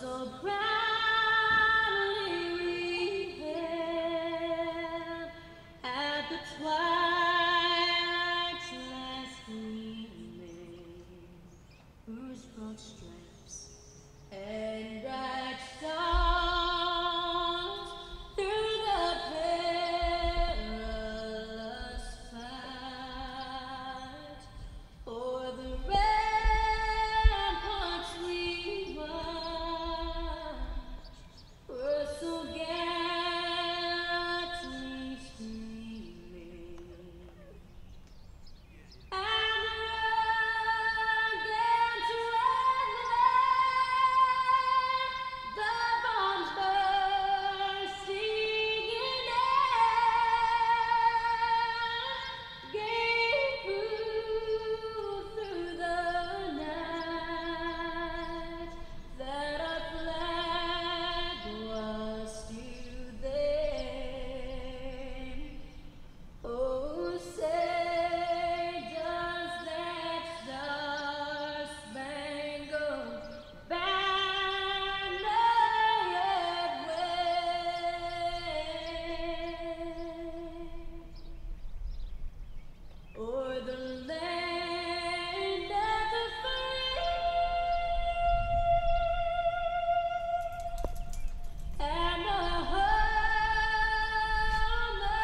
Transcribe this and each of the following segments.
so proudly revealed at the twilight's last gleaming, whose broad stripes and bright stars through the perilous fight for the ramparts we watched were so gallantly streaming, and the bombs bursting in air gave proof through the night that our flag was still there. Oh, say does that star-spangled banner yet wave o'er the land of the free and the home of the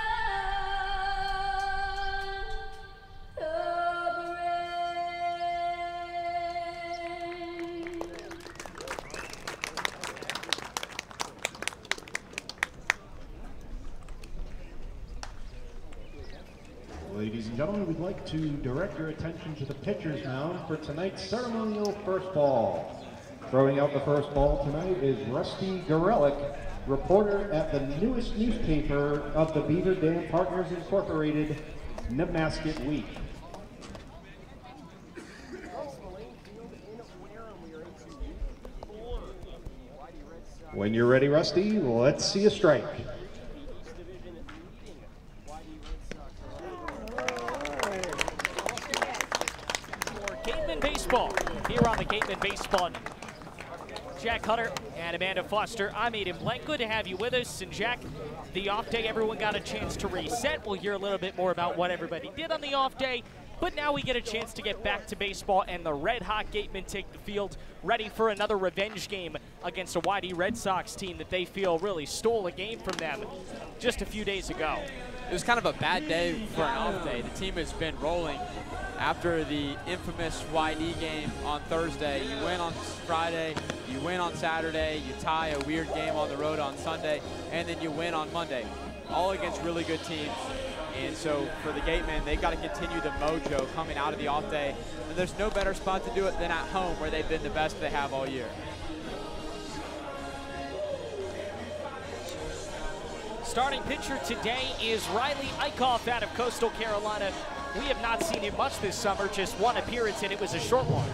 Ladies and gentlemen, we'd like to direct your attention to the pitcher's mound for tonight's ceremonial first ball. Throwing out the first ball tonight is Rusty Gorelick, reporter at the newest newspaper of the Beaver Dam Partners Incorporated, Nemasket Week. When you're ready, Rusty, let's see a strike. Gatemen Baseball, here on the Gatemen Baseball. Jack Hunter and Amanda Foster. I'm Aiden Blank. Good to have you with us. And Jack, the off day, everyone got a chance to reset. We'll hear a little bit more about what everybody did on the off day. But now we get a chance to get back to baseball, and the red-hot Gatemen take the field, ready for another revenge game against a D Red Sox team that they feel really stole a game from them just a few days ago. It was kind of a bad day for an off day. The team has been rolling after the infamous YD game on Thursday. You win on Friday, you win on Saturday, you tie a weird game on the road on Sunday, and then you win on Monday, all against really good teams. And so for the Gatemen, they've got to continue the mojo coming out of the off day. And there's no better spot to do it than at home, where they've been the best they have all year. Starting pitcher today is Riley Eichhoff out of Coastal Carolina. We have not seen him much this summer, just one appearance, and it was a short one.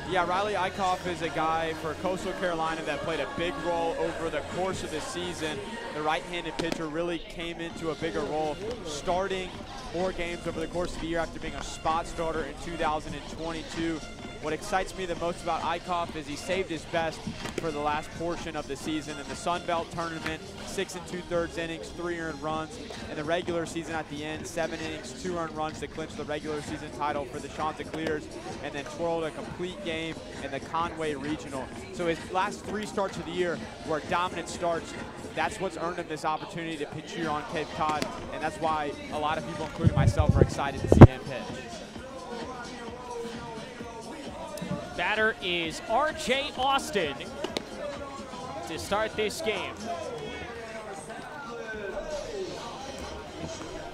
Yeah, Riley Eichhoff is a guy for Coastal Carolina that played a big role over the course of the season. The right-handed pitcher really came into a bigger role, starting more games over the course of the year after being a spot starter in 2022. What excites me the most about Eichhoff is he saved his best for the last portion of the season. In the Sun Belt Tournament, 6 2/3 innings, 3 earned runs. In the regular season at the end, 7 innings, 2 earned runs to clinch the regular season title for the Chanticleers, and then twirled a complete game in the Conway Regional. So his last 3 starts of the year were dominant starts. That's what's earned him this opportunity to pitch here on Cape Cod, and that's why a lot of people, including myself, are excited to see him pitch. Batter is R.J. Austin to start this game.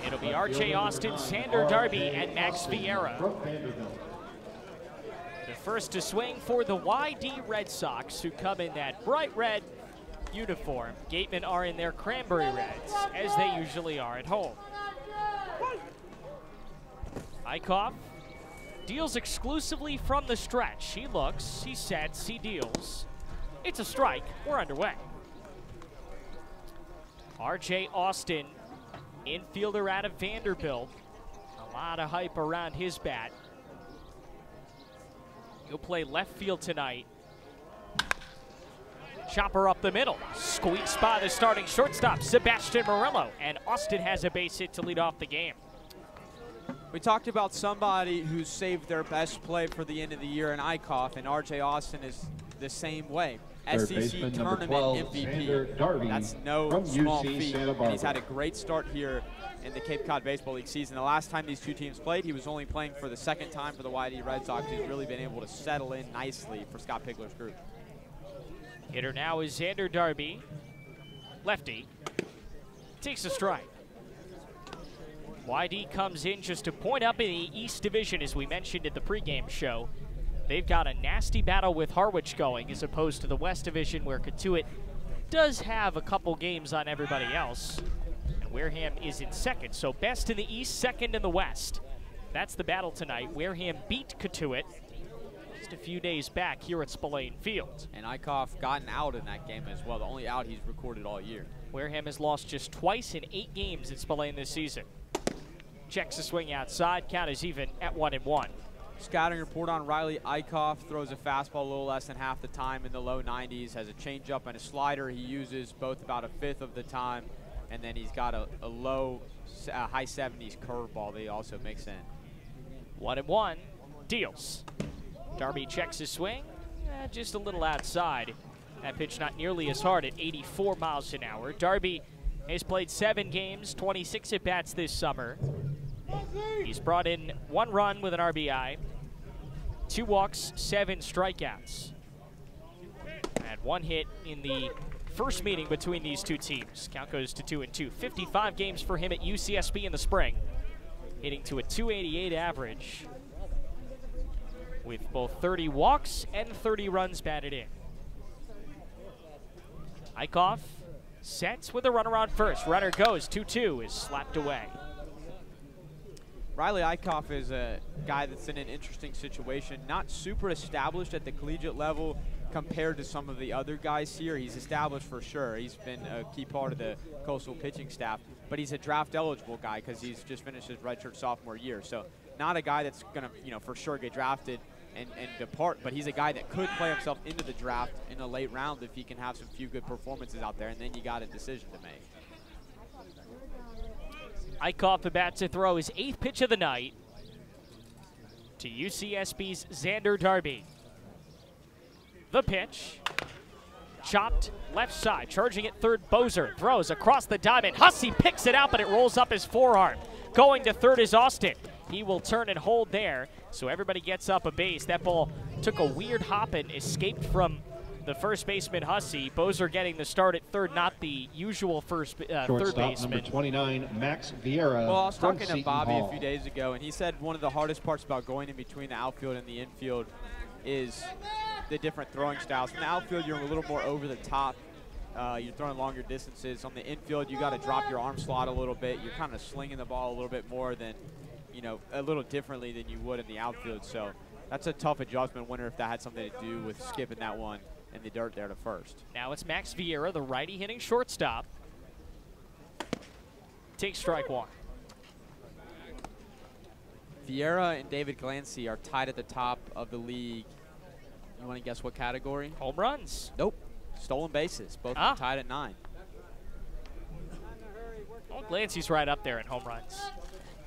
It'll be R.J. Austin, Sander Darby, and Max Vieira. The first to swing for the D Red Sox, who come in that bright red uniform. Gatemen are in their cranberry reds, as they usually are at home. Eichhoff deals exclusively from the stretch. He looks, he sets, he deals. It's a strike. We're underway. R.J. Austin, infielder out of Vanderbilt. A lot of hype around his bat. He'll play left field tonight. Chopper up the middle, squeaks by the starting shortstop, Sebastian Murillo, and Austin has a base hit to lead off the game. We talked about somebody who saved their best play for the end of the year in Eichhoff, and R.J. Austin is the same way. SEC tournament 12, MVP. That's no small feat, and he's had a great start here in the Cape Cod Baseball League season. The last time these two teams played, he was only playing for the second time for the D Red Sox. He's really been able to settle in nicely for Scott Pigler's group. Hitter now is Xander Darby, lefty, takes a strike. YD comes in just a point up in the East Division, as we mentioned at the pregame show. They've got a nasty battle with Harwich going, as opposed to the West Division, where Katuitt does have a couple games on everybody else. And Wareham is in second, so best in the East, second in the West. That's the battle tonight. Wareham beat Katuitt just a few days back here at Spillane Field. And Eichhoff got an out in that game as well, the only out he's recorded all year. Wareham has lost just twice in 8 games at Spillane this season. Checks the swing outside, count is even at 1-1. Scouting report on Riley Eichhoff: throws a fastball a little less than half the time in the low 90s, has a changeup and a slider he uses both about a fifth of the time, and then he's got a high 70s curveball that he also makes in. 1-1, deals. Darby checks his swing, just a little outside. That pitch not nearly as hard at 84 miles an hour. Darby has played 7 games, 26 at-bats this summer. He's brought in 1 run with an RBI, 2 walks, 7 strikeouts. And 1 hit in the first meeting between these two teams. Count goes to 2-2. 55 games for him at UCSB in the spring, hitting to a .288 average with both 30 walks and 30 runs batted in. Eichhoff sets with a runner on first. Runner goes, 2-2 is slapped away. Riley Eichhoff is a guy that's in an interesting situation, not super established at the collegiate level compared to some of the other guys here. He's established for sure. He's been a key part of the Coastal pitching staff, but he's a draft eligible guy because he's just finished his redshirt sophomore year. So not a guy that's gonna, for sure get drafted and depart, but he's a guy that could play himself into the draft in a late round if he can have some few good performances out there, and then you got a decision to make. Eichhoff about to throw his 8th pitch of the night to UCSB's Xander Darby. The pitch, chopped left side, charging it third. Bozer throws across the diamond. Hussey picks it out, but it rolls up his forearm. Going to third is Austin. He will turn and hold there, so everybody gets up a base. That ball took a weird hop and escaped from the first baseman, Hussey. Bozer getting the start at third, not the usual third baseman. Number 29, Max Vieira. Well, I was talking to Seton Bobby Hall. a few days ago, and he said one of the hardest parts about going in between the outfield and the infield is the different throwing styles. In the outfield, you're a little more over the top. You're throwing longer distances. On the infield, you got to drop your arm slot a little bit. You're kind of slinging the ball a little bit more than, a little differently than you would in the outfield. So that's a tough adjustment. Wonder if that had something to do with skipping that one in the dirt there to first. Now it's Max Vieira, the righty hitting shortstop. Takes strike 1. Vieira and David Glancy are tied at the top of the league. You want to guess what category? Home runs. Nope. Stolen bases. Both are tied at 9. Oh, Glancy's right up there in home runs.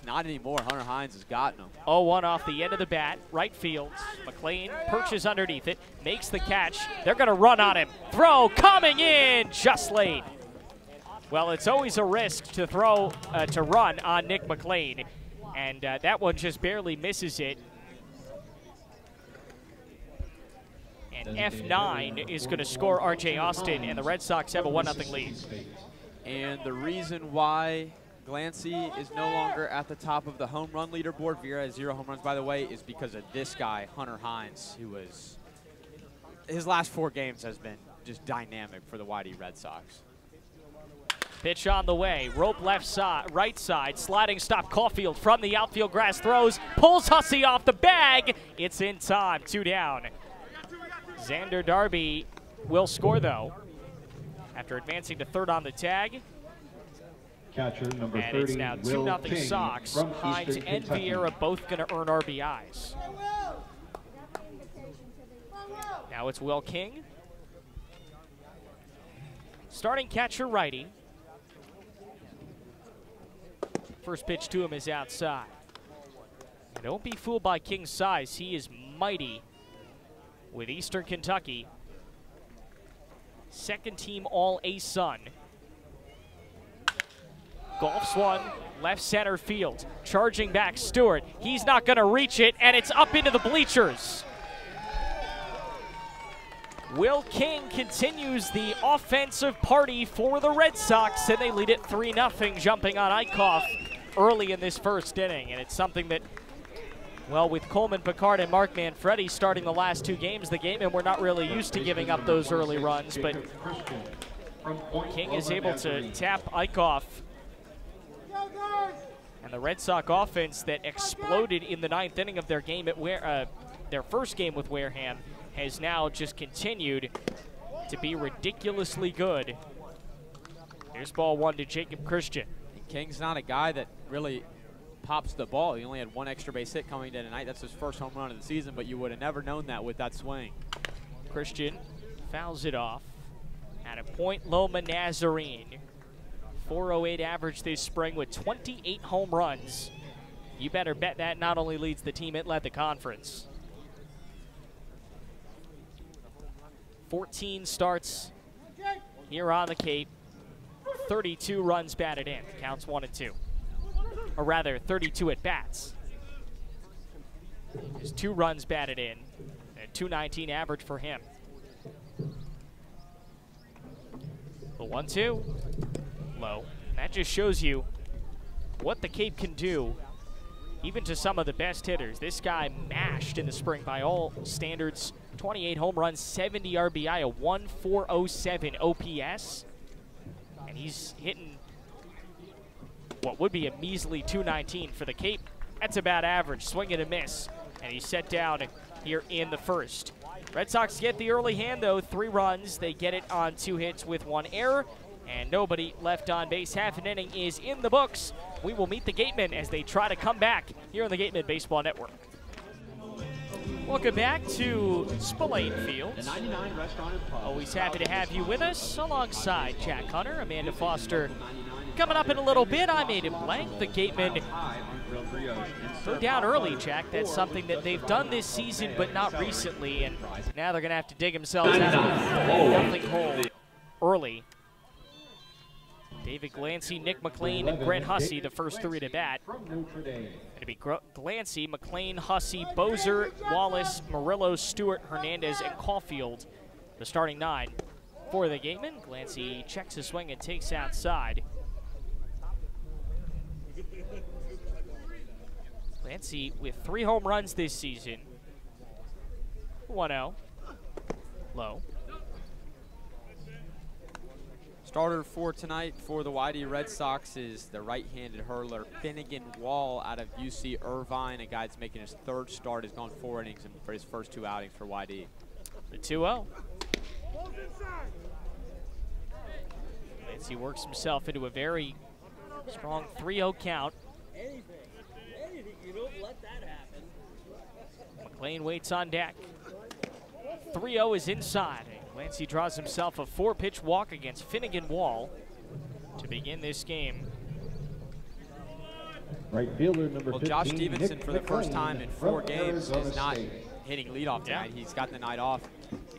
Not anymore. Hunter Hines has gotten them. 0-1 off the end of the bat, right field. McLean perches underneath it, makes the catch. They're going to run on him. Throw coming in just late. Well, it's always a risk to run on Nick McLean, and that one just barely misses it. And F9 is going to score R.J. Austin, and the Red Sox have a 1-0 lead. And the reason why Glancy is no longer at the top of the home run leaderboard, Vieira has 0 home runs, by the way, is because of this guy, Hunter Hines, who was, his last 4 games has been just dynamic for the D Red Sox. Pitch on the way, rope left side, right side, sliding stop. Caulfield from the outfield grass throws, pulls Hussey off the bag. It's in time, 2 down. Xander Darby will score, though, after advancing to third on the tag. Catcher number and 30, it's now Will 2-0 King Sox. from Hines Eastern and Kentucky. Vieira both going to earn RBIs. Now it's Will King. Starting catcher righty. First pitch to him is outside. And don't be fooled by King's size. He is mighty with Eastern Kentucky. Second team All-A-Sun. Golfs one, left center field. Charging back Stewart. He's not going to reach it, and it's up into the bleachers. Will King continues the offensive party for the Red Sox, and they lead it 3-0, jumping on Eichhoff early in this first inning. And it's something that, well, with Coleman Picard and Mark Manfredi starting the last two games, the Gatemen were not really used to giving up those early runs, but King is able to tap Eichhoff. And the Red Sox offense that exploded in the 9th inning of their game at their first game with Wareham has now just continued to be ridiculously good. Here's ball one to Jacob Christian. King's not a guy that really pops the ball. He only had one extra base hit coming in tonight. That's his first home run of the season, but you would have never known that with that swing. Christian fouls it off at a Point Loma Nazarene. 408 average this spring with 28 home runs. You better bet that not only leads the team, it led the conference. 14 starts here on the Cape. 32 runs batted in. Counts 1 and 2. Or rather, 32 at bats. There's 2 runs batted in and 219 average for him. The 1-2. Low. That just shows you what the Cape can do, even to some of the best hitters. This guy mashed in the spring by all standards. 28 home runs, 70 RBI, a 1.407 OPS. And he's hitting what would be a measly 219 for the Cape. That's about average. Swing and a miss. And he's set down here in the first. Red Sox get the early hand, though. 3 runs. They get it on 2 hits with 1 error. And nobody left on base. Half an inning is in the books. We will meet the Gatemen as they try to come back here on the Gatemen Baseball Network. Welcome back to Spillane Field. The 99 Restaurant and Pub. Always happy to have you with us alongside Jack Hunter, Amanda Foster. Coming up in a little bit, I'm Aiden Blank. The Gatemen go down early, Jack. That's something that they've done this season, but not recently. And now they're going to have to dig themselves out of a 3-0 hole early. David Glancy, Nick McLean, and Grant Hussey, the first 3 to bat. It'll be Glancy, McLean, Hussey, Bozer, Wallace, Murillo, Stewart, Hernandez, and Caulfield, the starting 9 for the Gatemen. Glancy checks his swing and takes outside. Glancy with 3 home runs this season. 1-0. Low. Starter for tonight for the YD Red Sox is the right-handed hurler Finnegan Wall out of UC Irvine, a guy that's making his 3rd start. Has gone 4 innings for his first 2 outings for YD. The 2-0. Glancy works himself into a very strong 3-0 count. McLean waits on deck. 3-0 is inside. Glancy draws himself a 4-pitch walk against Finnegan Wall to begin this game. Right fielder number 15, Josh Stevenson, Nick for the first McLean time in 4 games, Arizona is not State. hitting leadoff tonight. He's gotten the night off.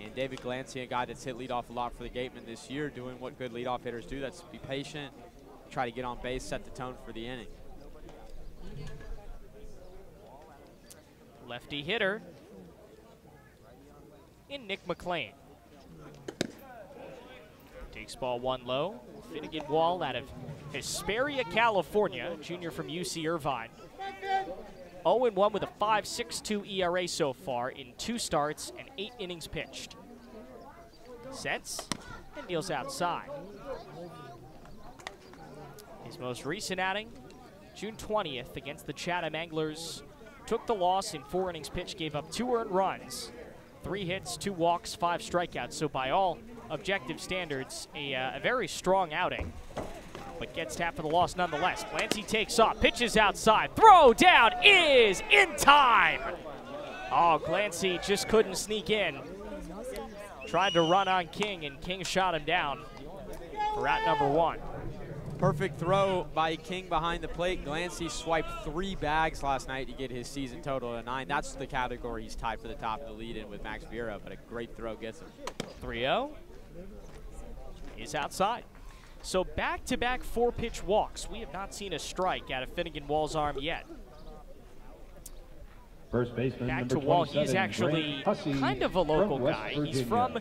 And David Glancy, a guy that's hit leadoff a lot for the Gatemen this year, doing what good leadoff hitters do. That's be patient, try to get on base, set the tone for the inning. Lefty hitter in Nick McLean. Takes ball 1 low. Finnegan Wall out of Hesperia, California, junior from UC Irvine. 0-1 with a 5.62 ERA so far in 2 starts and 8 innings pitched. Sets and deals outside. His most recent outing, June 20th against the Chatham Anglers, took the loss in 4 innings pitched, gave up 2 earned runs, 3 hits, 2 walks, 5 strikeouts. So by all objective standards, a very strong outing, but gets tapped for the loss nonetheless. Glancy takes off, pitches outside, throw down is in time. Oh, Glancy just couldn't sneak in. Tried to run on King, and King shot him down. for out number 1. Perfect throw by King behind the plate. Glancy swiped 3 bags last night to get his season total to 9. That's the category he's tied for the top of the lead in with Max Vera, but a great throw gets him. 3-0 is outside. So back-to-back 4-pitch walks. We have not seen a strike out of Finnegan Wall's arm yet. First baseman, Back number to Wall. He is 27, actually Grant Hussey kind of a local from West guy. Virginia. He's from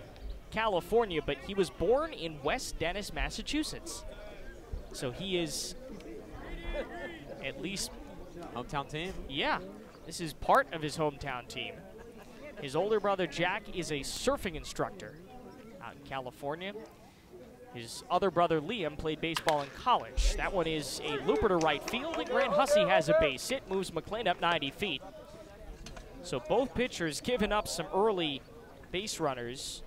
California, but he was born in West Dennis, Massachusetts. So he is at least... Hometown team? Yeah, this is part of his hometown team. His older brother, Jack, is a surfing instructor out in California. His other brother, Liam, played baseball in college. That one is a looper to right field, and Grant Hussey has a base hit, moves McLean up 90 feet. So both pitchers giving up some early base runners.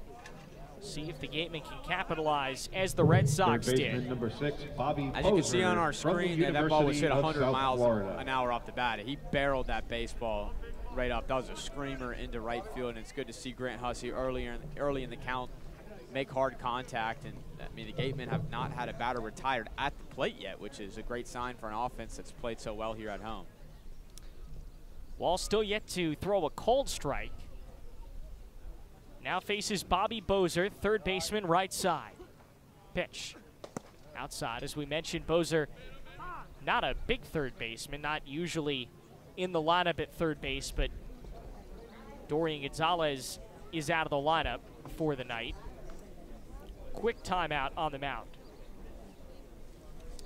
See if the Gatemen can capitalize as the Red Sox Third baseman, did. number 6, Bobby As you can see on our Poser from the screen, that ball was hit University 100 of miles South Florida. an hour off the bat. He barreled that baseball right up. That was a screamer into right field, and it's good to see Grant Hussey early in the count make hard contact. And I mean, the Gatemen have not had a batter retired at the plate yet, which is a great sign for an offense that's played so well here at home. Wall still yet to throw a cold strike. Now faces Bobby Bozer, third baseman, right side. Pitch. Outside, as we mentioned, Bozer, not a big third baseman, not usually in the lineup at third base, but Dorian Gonzalez is out of the lineup for the night. Quick timeout on the mound.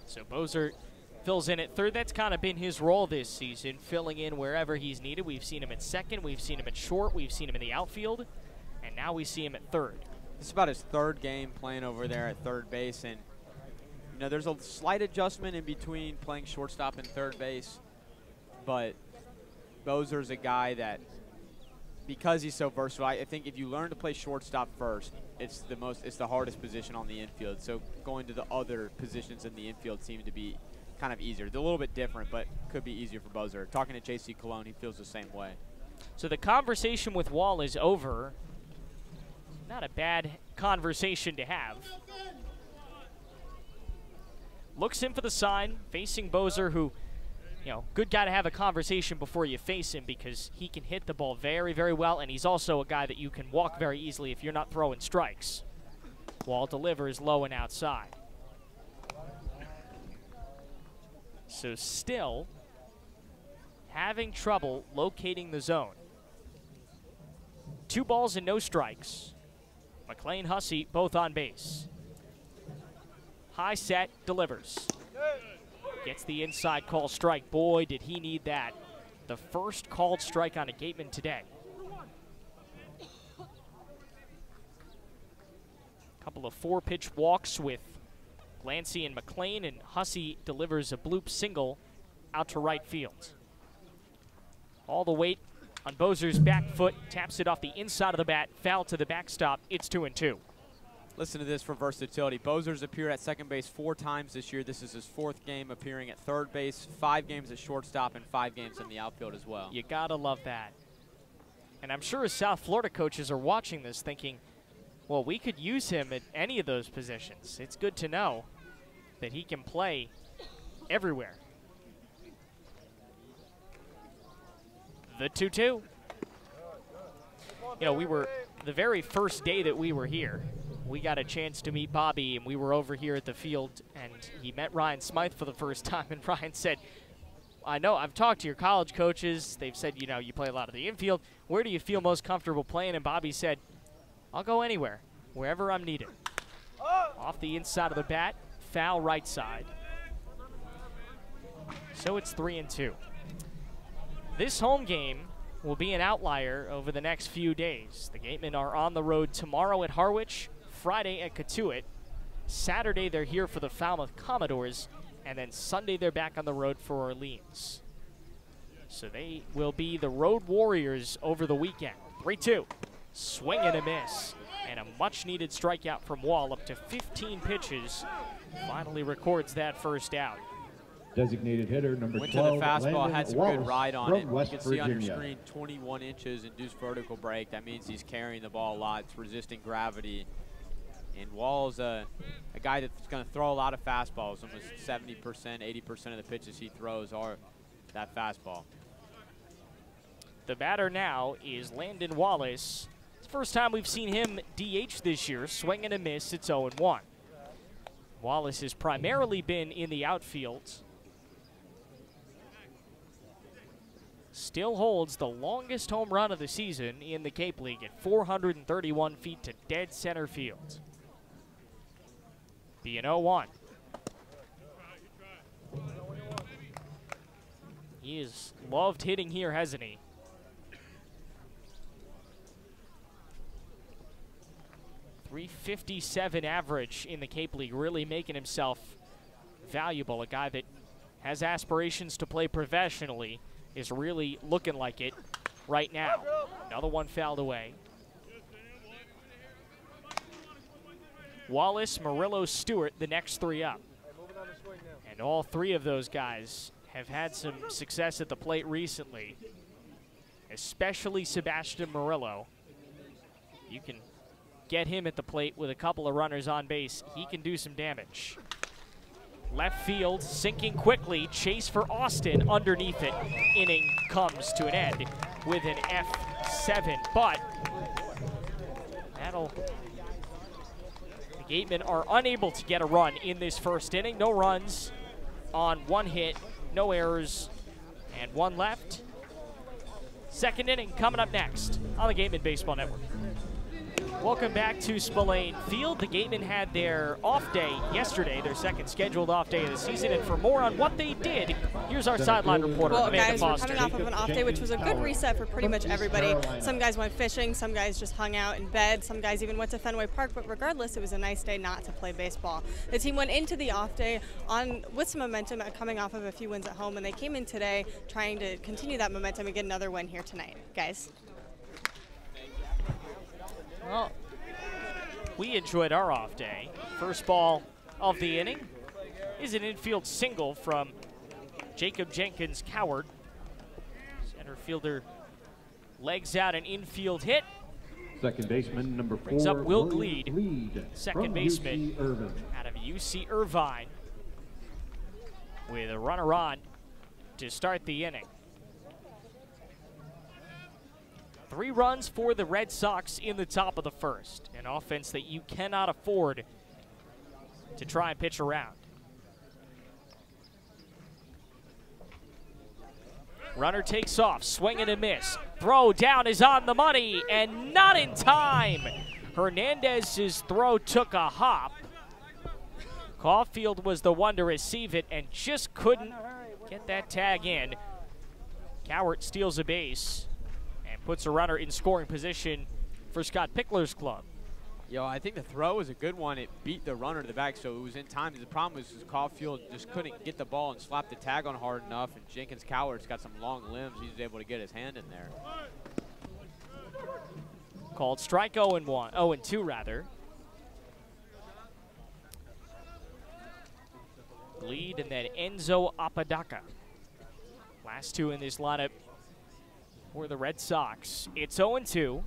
So Bozer fills in at third. That's kind of been his role this season, filling in wherever he's needed. We've seen him at second, we've seen him at short, we've seen him in the outfield, and now we see him at third. This is about his 3rd game playing over there at third base, and you know, there's a slight adjustment in between playing shortstop and third base, but Bozer's a guy that, because he's so versatile, I think if you learn to play shortstop first, it's the hardest position on the infield. So going to the other positions in the infield seem to be kind of easier. They're a little bit different, but could be easier for Bozer. Talking to J.C. Cologne, he feels the same way. So the conversation with Wall is over. Not a bad conversation to have. Looks in for the sign, facing Bozer, who, you know, good guy to have a conversation before you face him because he can hit the ball very, very well, and he's also a guy that you can walk very easily if you're not throwing strikes. Wall delivers low and outside. So still having trouble locating the zone. 2 balls and no strikes. McLean, Hussey, both on base. High set, delivers. Gets the inside call strike. Boy, did he need that. The first called strike on a Gateman today. Couple of 4-pitch walks with Glancy and McLean, and Hussey delivers a bloop single out to right field. All the weight on Bozer's back foot, taps it off the inside of the bat, foul to the backstop. It's 2-2. Listen to this for versatility. Bozer's appeared at second base 4 times this year. This is his 4th game appearing at third base, 5 games at shortstop, and 5 games in the outfield as well. You gotta love that. And I'm sure his South Florida coaches are watching this thinking, well, we could use him at any of those positions. It's good to know that he can play everywhere. The 2-2. You know, we were, the very first day that we were here, we got a chance to meet Bobby, and we were over here at the field, and he met Ryan Smythe for the first time, and Ryan said, I know, I've talked to your college coaches. They've said, you know, you play a lot of the infield. Where do you feel most comfortable playing? And Bobby said, I'll go anywhere, wherever I'm needed. Off the inside of the bat, foul right side. So it's 3-2. This home game will be an outlier over the next few days. The Gatemen are on the road tomorrow at Harwich, Friday at Catuit. Saturday they're here for the Falmouth Commodores, and then Sunday they're back on the road for Orleans. So they will be the Road Warriors over the weekend. 3-2. Swing and a miss. And a much-needed strikeout from Wall, up to 15 pitches. Finally records that first out. Designated hitter number 12, Went to the fastball, Landon had some Wallace good ride on from it. West You can see on your Virginia. screen 21 inches induced vertical break. That means he's carrying the ball a lot. It's resisting gravity. And Wall's a guy that's going to throw a lot of fastballs. Almost 70%, 80% of the pitches he throws are that fastball. The batter now is Landon Wallace. It's the first time we've seen him DH this year. Swing and a miss, it's 0-1. Wallace has primarily been in the outfield. Still holds the longest home run of the season in the Cape League at 431 feet to dead center field. Be an 0-1. He has loved hitting here, hasn't he? .357 average in the Cape League, really making himself valuable. A guy that has aspirations to play professionally is really looking like it right now. Another one fouled away. Wallace, Murillo, Stewart, the next three up. And all three of those guys have had some success at the plate recently, especially Sebastian Murillo. You can get him at the plate with a couple of runners on base. He can do some damage. Left field, sinking quickly, chase for Austin underneath it. Inning comes to an end with an F7, but the Gatemen are unable to get a run in this first inning. No runs on one hit, no errors, and one left. Second inning coming up next on the Gatemen Baseball Network. Welcome back to Spillane Field. The Gatemen had their off day yesterday, their second scheduled off day of the season. And for more on what they did, here's our sideline reporter, Amanda Foster. We're coming off of an off day, which was a good reset for pretty much everybody. Some guys went fishing, some guys just hung out in bed, some guys even went to Fenway Park, but regardless, it was a nice day not to play baseball. The team went into the off day with some momentum, coming off of a few wins at home, and they came in today trying to continue that momentum and get another win here tonight. Guys. Well, we enjoyed our off day. First ball of the inning is an infield single from Jacob Jenkins Coward. Center fielder legs out an infield hit. Second baseman, number 4, brings up Will Gleed, Gleed second baseman out of UC Irvine, with a runner on to start the inning. 3 runs for the Red Sox in the top of the first. An offense that you cannot afford to try and pitch around. Runner takes off, swing and a miss. Throw down is on the money and not in time. Hernandez's throw took a hop. Caulfield was the one to receive it and just couldn't get that tag in. Cowart steals a base and puts a runner in scoring position for Scott Pickler's club. Yo, I think the throw was a good one. It beat the runner to the back, so it was in time. The problem was Caulfield just couldn't get the ball and slap the tag on hard enough, and Jenkins Coward's got some long limbs. He was able to get his hand in there. Called strike 0-2 rather. Lead and then Enzo Apodaca. Last two in this lineup for the Red Sox. It's 0-2.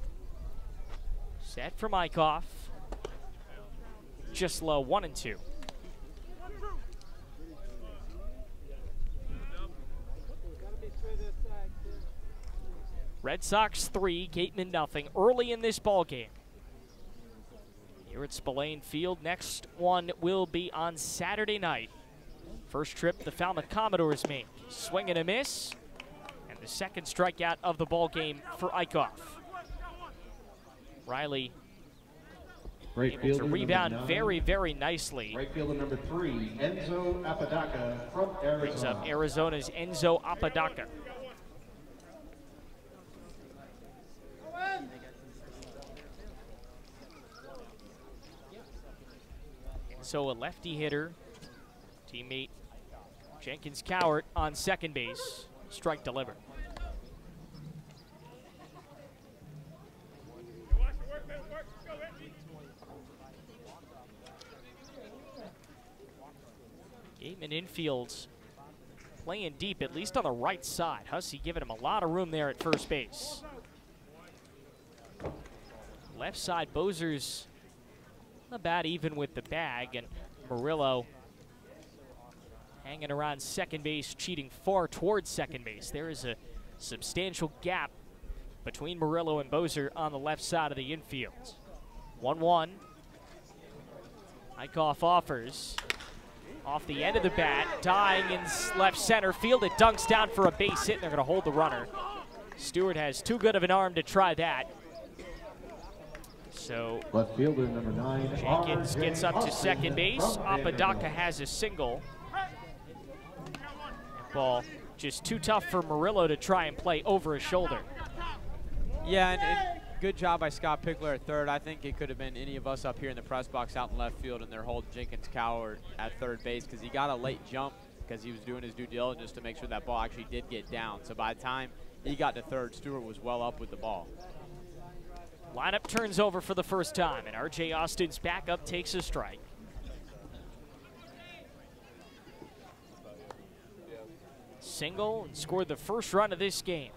Set from Eichhoff. Just low, 1-2. Red Sox 3, Gatemen nothing. Early in this ball game. Here at Spillane Field. Next one will be on Saturday night. First trip the Falmouth Commodores make. Swing and a miss. And the second strikeout of the ball game for Eichhoff. Riley able to rebound very, very nicely. Right fielder number 3, Enzo Apodaca from Arizona. Brings up Arizona's Enzo Apodaca. So a lefty hitter, teammate Jenkins Cowart on second base. Strike delivered. Gateman infields playing deep, at least on the right side. Hussey giving him a lot of room there at first base. Left side, Bozer's About even with the bag, and Murillo hanging around second base, cheating far towards second base. There is a substantial gap between Murillo and Bozer on the left side of the infield. 1-1. Eichhoff offers. Off the end of the bat, dying in left center field. It dunks down for a base hit, and they're going to hold the runner. Stewart has too good of an arm to try that. So left fielder number 9, Jenkins gets up to second base. Apodaca has a single. Ball just too tough for Murillo to try and play over his shoulder. Yeah, and good job by Scott Pickler at third. I think it could have been any of us up here in the press box out in left field, and they're holding Jenkins Coward at third base because he got a late jump because he was doing his due diligence to make sure that ball actually did get down. So by the time he got to third, Stewart was well up with the ball. Lineup turns over for the first time, and R.J. Austin's backup takes a strike. Single and scored the first run of this game.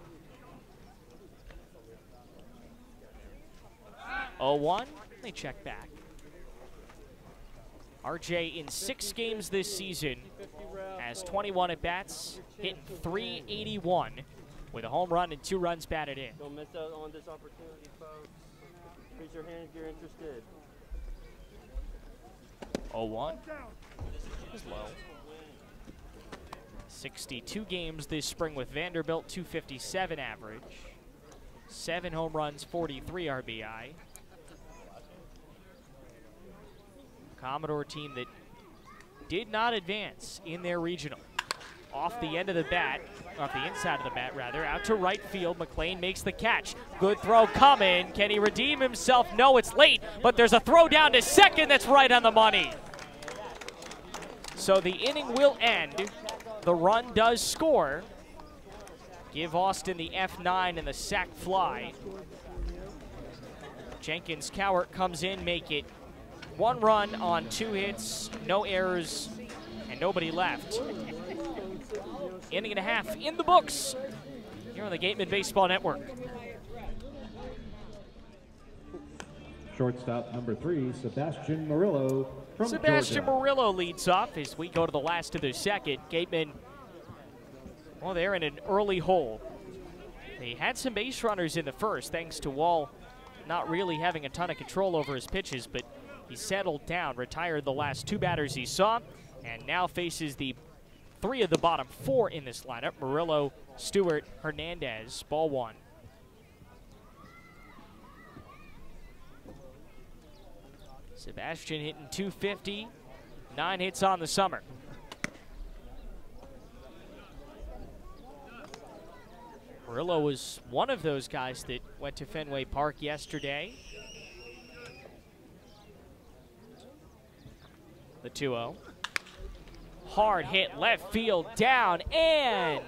0-1, they check back. RJ in 6 games this season has 21 at-bats, hitting .381 with a home run and 2 runs batted in. Don't miss out on this opportunity, folks. Raise your hand if you're interested. 0-1 is low. 62 games this spring with Vanderbilt, 257 average. 7 home runs, 43 RBI. Commodore team that did not advance in their regional. Off the end of the bat, off the inside of the bat rather, out to right field. McLean makes the catch. Good throw coming. Can he redeem himself? No, it's late, but there's a throw down to second that's right on the money. So the inning will end. The run does score. Give Austin the F9 and the sac fly. Jenkins Cowart comes in, make it 1 run on 2 hits, no errors, and nobody left. Inning and a half in the books here on the Gatemen Baseball Network. Shortstop number 3, Sebastian Murillo from Sebastian Georgia. Murillo leads off as we go to the last of the second. Gatemen, well, they're in an early hole. They had some base runners in the first, thanks to Wall not really having a ton of control over his pitches, but he settled down, retired the last 2 batters he saw, and now faces the 3 of the bottom 4 in this lineup. Murillo, Stewart, Hernandez, ball 1. Sebastian hitting .250, 9 hits on the summer. Murillo was one of those guys that went to Fenway Park yesterday. The 2-0. Hard hit, left field, down, and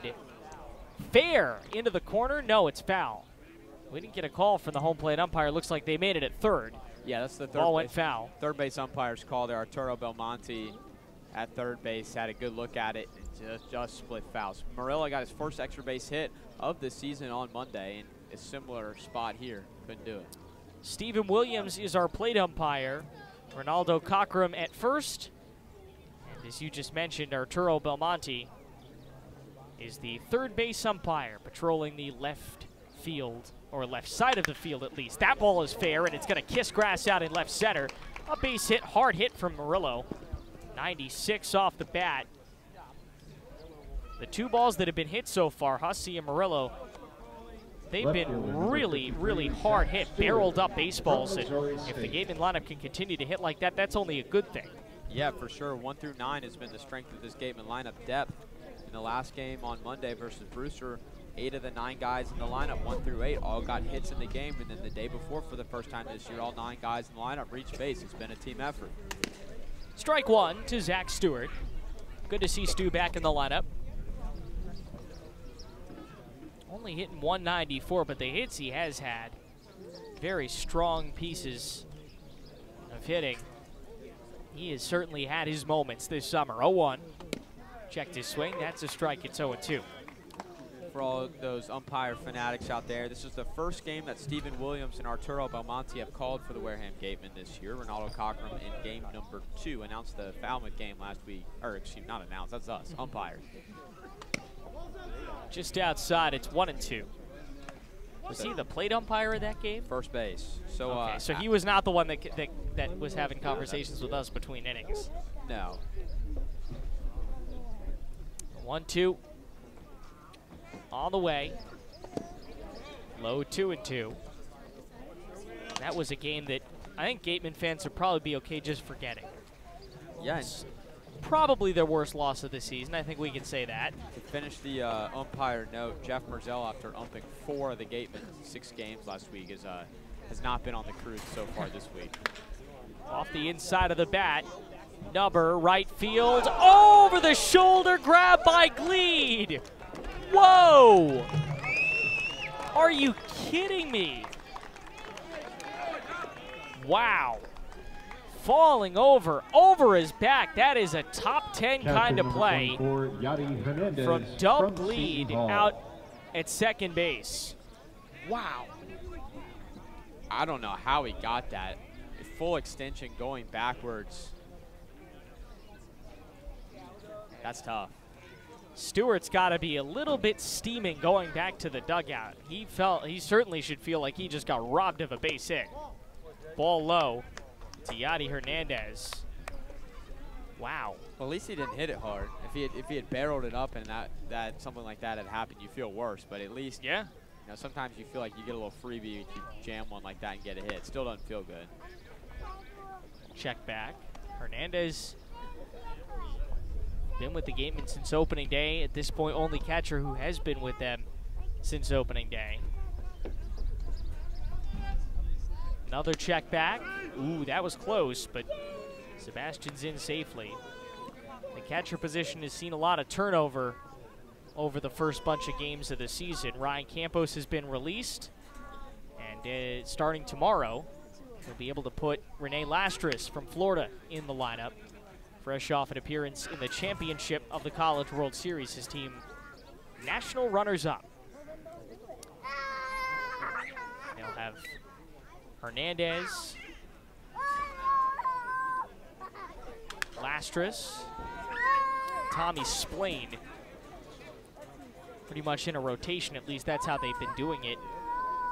fair into the corner. No, it's foul. We didn't get a call from the home plate umpire. Looks like they made it at third. Yeah, that's the third ball base, went foul. Third base umpire's call there. Arturo Belmonte at third base had a good look at it and just split fouls. Murillo got his first extra base hit of the season on Monday in a similar spot here. Couldn't do it. Stephen Williams is our plate umpire. Ronaldo Cockrum at first. And as you just mentioned, Arturo Belmonte is the third base umpire, patrolling the left field, or left side of the field at least. That ball is fair, and it's going to kiss grass out in left center. A base hit, hard hit from Murillo. 96 off the bat. The 2 balls that have been hit so far, Hussey and Murillo, they've been really, really hard hit, barreled up baseballs. And if the Gatemen lineup can continue to hit like that, that's only a good thing. Yeah, for sure. 1 through 9 has been the strength of this Gatemen lineup depth. In the last game on Monday versus Brewster, 8 of the 9 guys in the lineup, 1 through 8, all got hits in the game. And then the day before, for the first time this year, all 9 guys in the lineup reached base. It's been a team effort. Strike 1 to Zach Stewart. Good to see Stu back in the lineup. Only hitting 194, but the hits he has had, very strong pieces of hitting. He has certainly had his moments this summer. 0-1. Checked his swing. That's a strike. It's 0-2. for all those umpire fanatics out there. This is the first game that Stephen Williams and Arturo Belmonte have called for the Wareham Gatemen this year. Ronaldo Cockrum in game number 2 announced the Falmouth game last week, or excuse me, not announced, that's us, umpired. Just outside, it's 1-2. Was he the plate umpire in that game? First base. So, okay, so he was not the one that was having conversations with us between innings. No. 1-2. On the way. Low 2-2. That was a game that I think Gateman fans would probably be okay just forgetting. Yes. Probably their worst loss of the season. I think we can say that. To finish the umpire note, Jeff Merzel, after umping 4 of the Gatemen 6 games last week, has not been on the cruise so far this week. Off the inside of the bat. Nubber, right field, over the shoulder, grab by Gleed. Whoa! Are you kidding me? Wow. Falling over his back. That is a top 10 kind of play from Dub Gleed out at second base. Wow. I don't know how he got that. Full extension going backwards. That's tough. Stewart's got to be a little bit steaming going back to the dugout. He certainly should feel like he just got robbed of a base hit. Ball low to Yadi Hernandez. Wow. Well, at least he didn't hit it hard. If he had barreled it up and that something like that had happened, you feel worse. But at least, yeah. You know, sometimes you feel like you get a little freebie if you jam one like that and get a hit. Still doesn't feel good. Check back. Hernandez been with the Gatemen since opening day. At this point, only catcher who has been with them since opening day. Another check back. Ooh, that was close, but Sebastian's in safely. The catcher position has seen a lot of turnover over the first bunch of games of the season. Ryan Campos has been released, and starting tomorrow, he'll be able to put Rene Lastris from Florida in the lineup. Fresh off an appearance in the championship of the College World Series, his team national runners-up. They'll have Hernandez, Lastris, Tommy Splain, pretty much in a rotation. At least that's how they've been doing it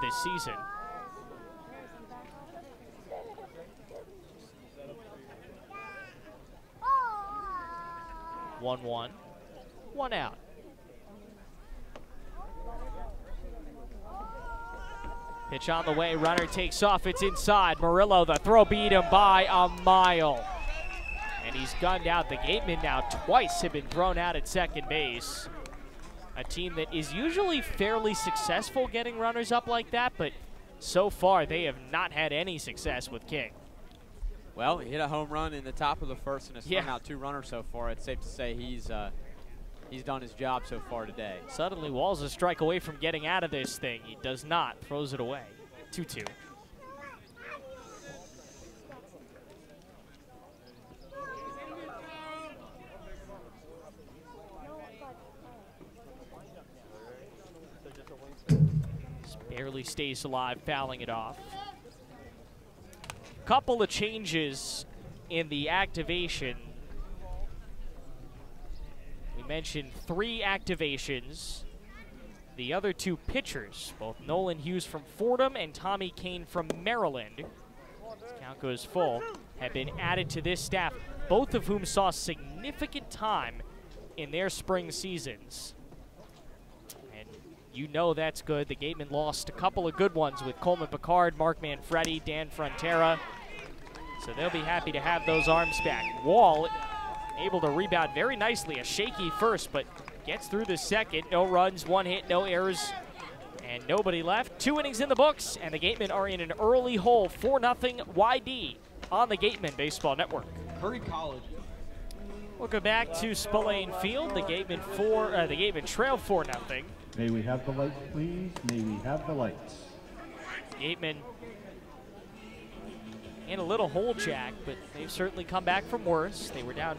this season. 1-1, 1 out. Pitch on the way, runner takes off, it's inside. Murillo, the throw beat him by a mile. And he's gunned out. The Gatemen now twice have been thrown out at second base. A team that is usually fairly successful getting runners up like that, but so far they have not had any success with King. Well, he hit a home run in the top of the first and has thrown out 2 runners so far. It's safe to say he's done his job so far today. Suddenly, Wall's a strike away from getting out of this thing. He does not, throws it away. 2-2. Just barely stays alive, fouling it off. Couple of changes in the activation. We mentioned 3 activations. The other 2 pitchers, both Nolan Hughes from Fordham and Tommy Kane from Maryland, this count goes full, have been added to this staff, both of whom saw significant time in their spring seasons. And you know that's good. The Gatemen lost a couple of good ones with Coleman Picard, Mark Manfredi, Dan Frontera. So they'll be happy to have those arms back. Wall able to rebound very nicely. A shaky first, but gets through the second. No runs, 1 hit, no errors, and nobody left. 2 innings in the books, and the Gatemen are in an early hole, 4-0 YD on the Gatemen Baseball Network. Curry College. We'll go back to Spillane Field. The Gatemen trail 4-0. May we have the lights, please? May we have the lights? Gatemen in a little hole, Jack, but they've certainly come back from worse. They were down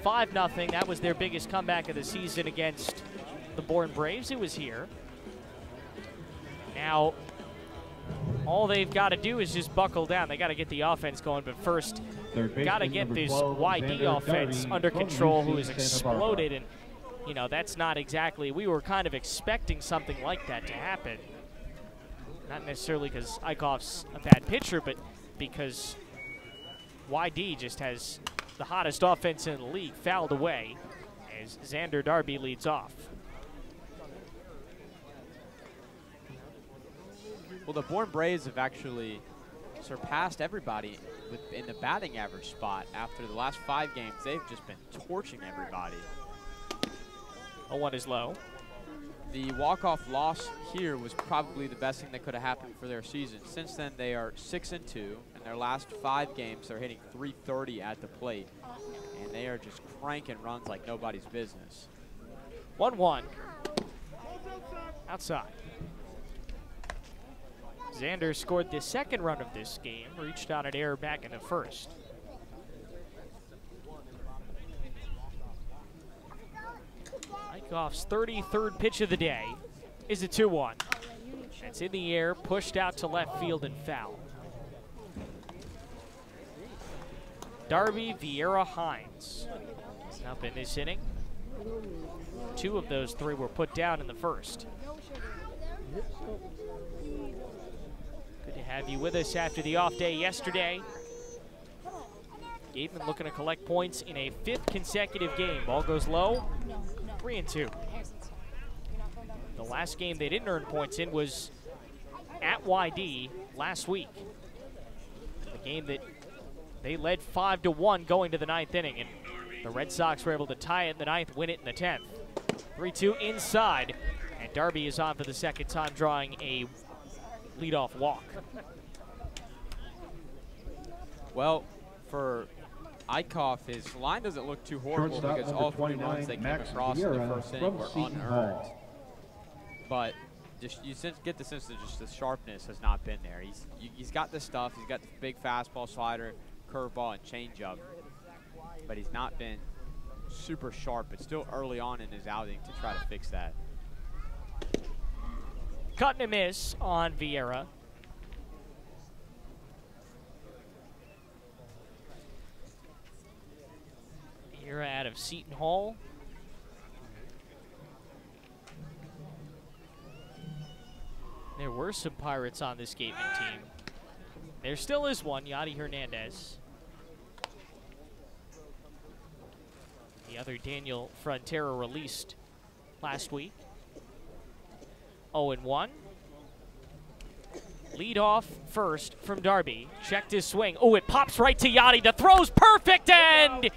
5-0. That was their biggest comeback of the season against the Bourne Braves, who was here. Now, all they've got to do is just buckle down. They got to get the offense going, but first, got to get this YD offense under control, who has exploded. And, you know, that's not exactly, we were kind of expecting something like that to happen. Not necessarily because Eichhoff's a bad pitcher, but because YD just has the hottest offense in the league fouled away as Xander Darby leads off. Well, the Bourne Braves have actually surpassed everybody in the batting average spot. After the last 5 games, they've just been torching everybody. 0-1 is low. The walk-off loss here was probably the best thing that could have happened for their season. Since then, they are 6-2. In their last 5 games, they're hitting .330 at the plate. And they are just cranking runs like nobody's business. 1-1. Outside. Xander scored the second run of this game, reached on an error back in the first. Eichhoff's 33rd pitch of the day is a 2-1. It's in the air, pushed out to left field and foul. Darby, Vieira, Hines is up in this inning. 2 of those 3 were put down in the first. Good to have you with us after the off day yesterday. Gatemen looking to collect points in a 5th consecutive game. Ball goes low, 3-2. The last game they didn't earn points in was at YD last week. The game that they led 5-1 going to the 9th inning, and the Red Sox were able to tie it in the 9th, win it in the 10th. 3-2 inside, and Darby is on for the second time, drawing a leadoff walk. Well, for Eichhoff, his line doesn't look too horrible because all 3 runs they came across in the first inning were unearned. But just you get the sense that just the sharpness has not been there. He's got the stuff. He's got the big fastball, slider, curveball, and changeup. But he's not been super sharp. It's still early on in his outing to try to fix that. Cut and a miss on Vieira. Vieira out of Seton Hall. There were some Pirates on this Gatemen team. There still is one, Yadi Hernandez. The other Daniel Frontera released last week. 0-1. Lead off first from Darby. Checked his swing. Oh, it pops right to Yadi. The throw's perfect and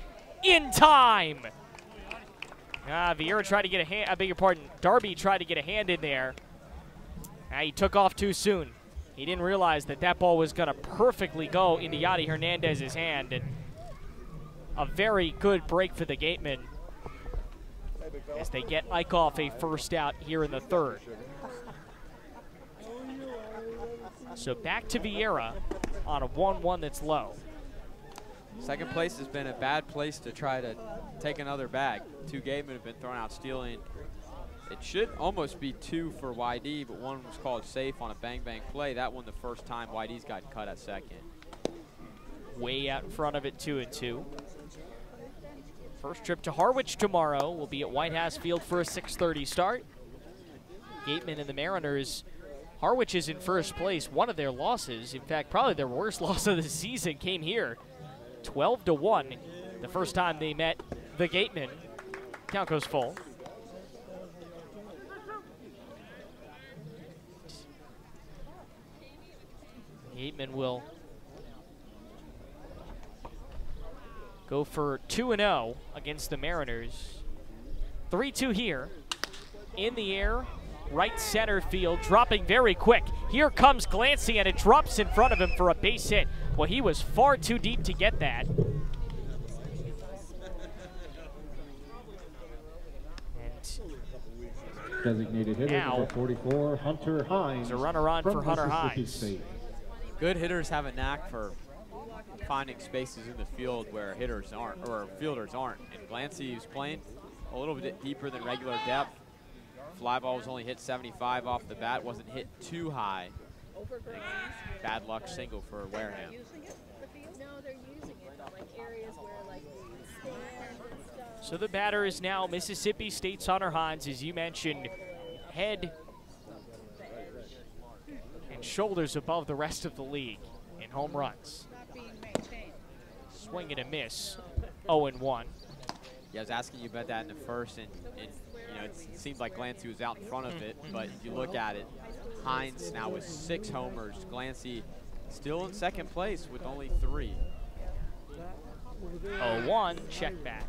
in time. Vieira tried to get a hand, I beg your pardon, Darby tried to get a hand in there. He took off too soon. He didn't realize that that ball was going to perfectly go into Yadi Hernandez's hand. And a very good break for the Gatemen as they get Eichhoff a first out here in the 3rd. So back to Vieira on a 1-1 that's low. Second place has been a bad place to try to take another bag. 2 Gatemen have been thrown out stealing. It should almost be 2 for YD, but one was called safe on a bang-bang play. That one the first time YD's got cut at second. Way out in front of it, 2-2. First trip to Harwich tomorrow. We'll be at White House Field for a 6:30 start. Gatemen and the Mariners. Harwich is in first place. One of their losses, in fact, probably their worst loss of the season, came here. 12-1. The first time they met the Gatemen. Count goes full. Gatemen will go for 2-0 against the Mariners. 3-2 here. In the air, right center field, dropping very quick. Here comes Glancy, and it drops in front of him for a base hit. Well, he was far too deep to get that. Designated hitter now, number 44, Hunter Hines. There's a runner on for Hunter Hines. Good hitters have a knack for finding spaces in the field where hitters aren't, or fielders aren't. And Glancy is playing a little bit deeper than regular depth. fly ball was only hit 75 off the bat, wasn't hit too high. Bad luck single for Wareham. No, they're using it, but like areas where like stand and stuff. So the batter is now Mississippi State's Hunter Hines, as you mentioned, head and shoulders above the rest of the league in home runs. Swing and a miss, 0-1. Yeah, I was asking you about that in the first, and you know, it seemed like Glancy was out in front of it, but if you look at it, Hines now with 6 homers. Glancy still in second place with only 3. 0-1, check back.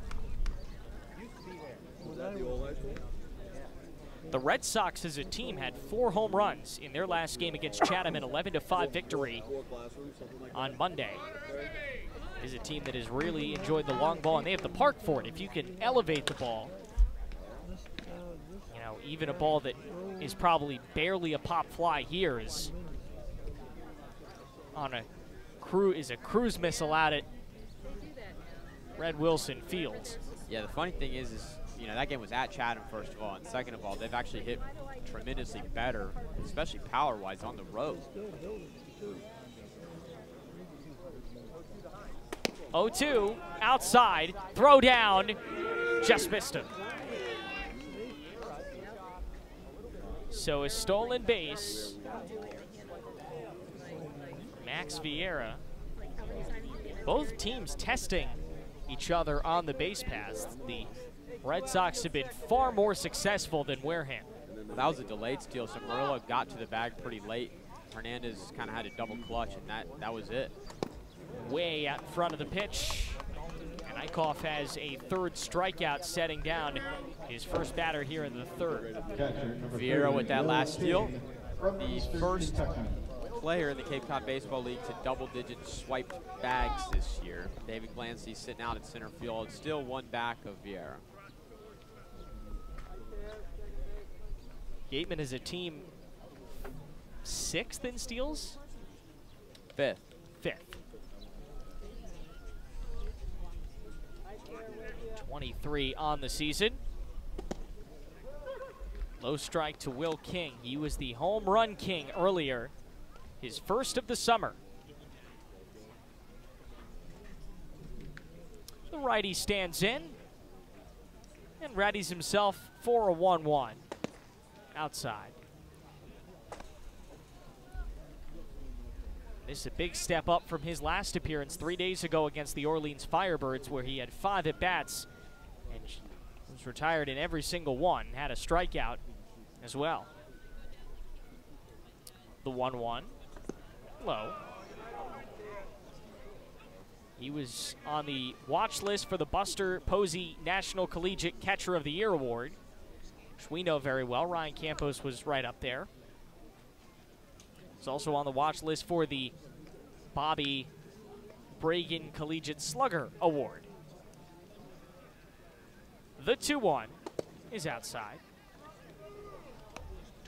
The Red Sox as a team had 4 home runs in their last game against Chatham, an 11-5 victory on Monday. It is a team that has really enjoyed the long ball, and they have the park for it. If you can elevate the ball, you know, even a ball that is probably barely a pop fly here is on a cruise missile out at Red Wilson Fields. Yeah, the funny thing is you know, that game was at Chatham, first of all, and second of all, they've actually hit tremendously better, especially power-wise, on the road. 0-2, outside, throw down, just missed him. So a stolen base. Max Vieira. Both teams testing each other on the base paths. The Red Sox have been far more successful than Wareham. Well, that was a delayed steal, so Murillo got to the bag pretty late. Hernandez kind of had a double clutch, and that was it. Way out in front of the pitch. And Eichhoff has a 3rd strikeout, setting down his first batter here in the 3rd. Vieira with that last steal. The first player in the Cape Cod Baseball League to double-digit swiped bags this year. David Glancy sitting out at center field, still 1 back of Vieira. Gatemen is a team 6th in steals? 5th. 5th. 23 on the season. Low strike to Will King. He was the home run king earlier. His first of the summer. The righty stands in and readies himself for a 1-1 outside. This is a big step up from his last appearance 3 days ago against the Orleans Firebirds, where he had 5 at-bats and was retired in every single one, had a strikeout as well. The 1-1, low. He was on the watch list for the Buster Posey National Collegiate Catcher of the Year Award, which we know very well. Ryan Campos was right up there. He's also on the watch list for the Bobby Bragan Collegiate Slugger Award. The 2-1 is outside.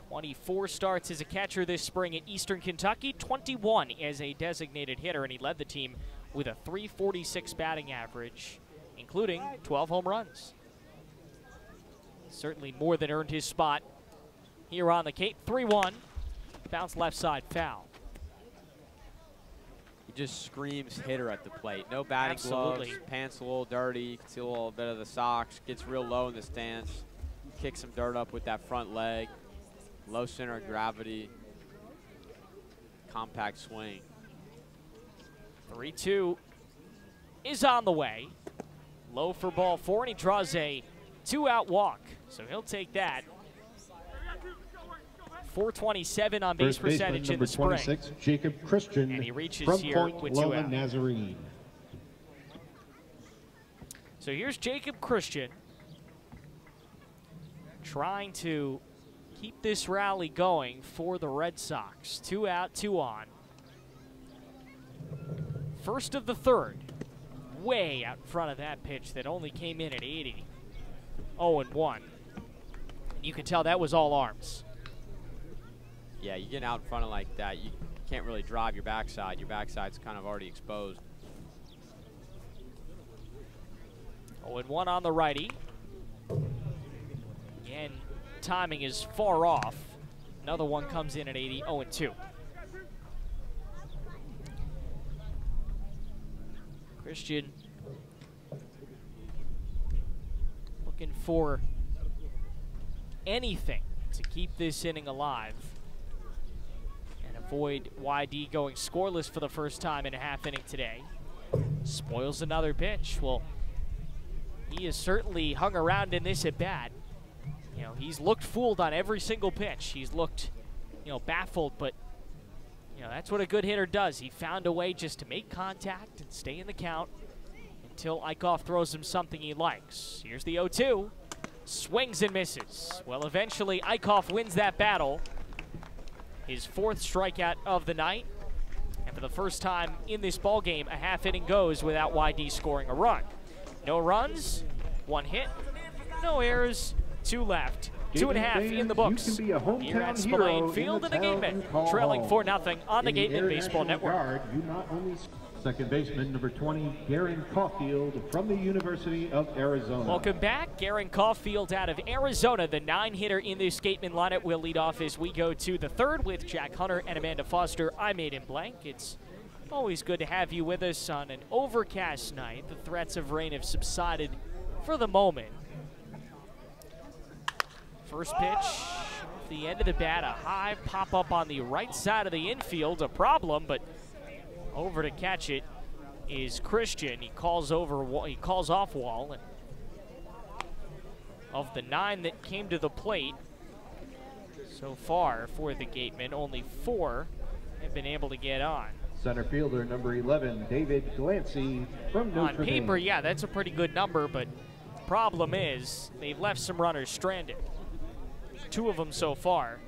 24 starts as a catcher this spring at Eastern Kentucky, 21 as a designated hitter, and he led the team with a .346 batting average, including 12 home runs. Certainly more than earned his spot here on the Cape. 3-1, bounce left side, foul. He just screams hitter at the plate. No batting Absolutely. gloves, pants a little dirty. You can see a little bit of the socks. Gets real low in the stance. Kicks some dirt up with that front leg. Low center of gravity. Compact swing. 3-2 is on the way. Low for ball 4, and he draws a 2-out walk. So he'll take that. .427 on base percentage in the spring. 26, Jacob Christian, and he reaches from here Point with Loma 2 out. Nazarene. So here's Jacob Christian trying to keep this rally going for the Red Sox. 2 out, 2 on. First of the 3rd. Way out in front of that pitch that only came in at 80. 0-1. You can tell that was all arms. Yeah, you get out in front of like that, you can't really drive your backside. Your backside's kind of already exposed. 0-1 on the righty. Again, that timing is far off. Another one comes in at 80, 0-2. Christian looking for anything to keep this inning alive and avoid YD going scoreless for the first time in a half inning today. Spoils another pitch. Well, he has certainly hung around in this at bat. You know, he's looked fooled on every single pitch. He's looked, you know, baffled, but you know, that's what a good hitter does. He found a way just to make contact and stay in the count until Eichhoff throws him something he likes. Here's the 0-2. Swings and misses. Well, eventually Eichhoff wins that battle. His 4th strikeout of the night. And for the first time in this ball game, a half inning goes without YD scoring a run. No runs, 1 hit, no errors, 2 left. 2.5 in the books here at Spillane Field, and the Gatemen trailing 4-0 on the Gatemen Baseball Network. Second baseman, number 20, Garen Caulfield from the University of Arizona. Welcome back. Garen Caulfield out of Arizona, the 9-hitter in this Gatemen lineup, will lead off as we go to the 3rd with Jack Hunter and Amanda Foster. I'm Aiden Blank. It's always good to have you with us on an overcast night. The threats of rain have subsided for the moment. First pitch, the end of the bat, a high pop-up on the right side of the infield, a problem, but over to catch it is Christian. He calls off Wall, and of the 9 that came to the plate so far for the Gatemen, only 4 have been able to get on. Center fielder, number 11, David Glancy from Notre Dame. On paper, yeah, that's a pretty good number, but problem is they've left some runners stranded. 2 of them so far.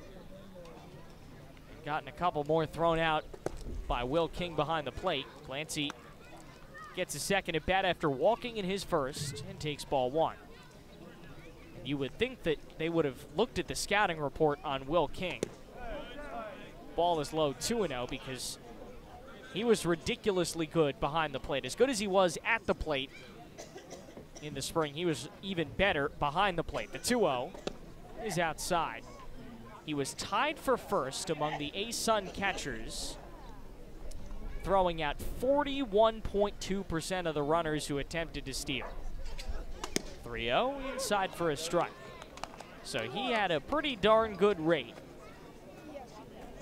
Gotten a couple more thrown out by Will King behind the plate. Glancy gets a second at bat after walking in his first and takes ball 1. And you would think that they would have looked at the scouting report on Will King. Ball is low 2-0 because he was ridiculously good behind the plate. As good as he was at the plate in the spring, he was even better behind the plate. The 2-0 is outside. He was tied for first among the A-Sun catchers, throwing out 41.2% of the runners who attempted to steal. 3-0 inside for a strike. So he had a pretty darn good rate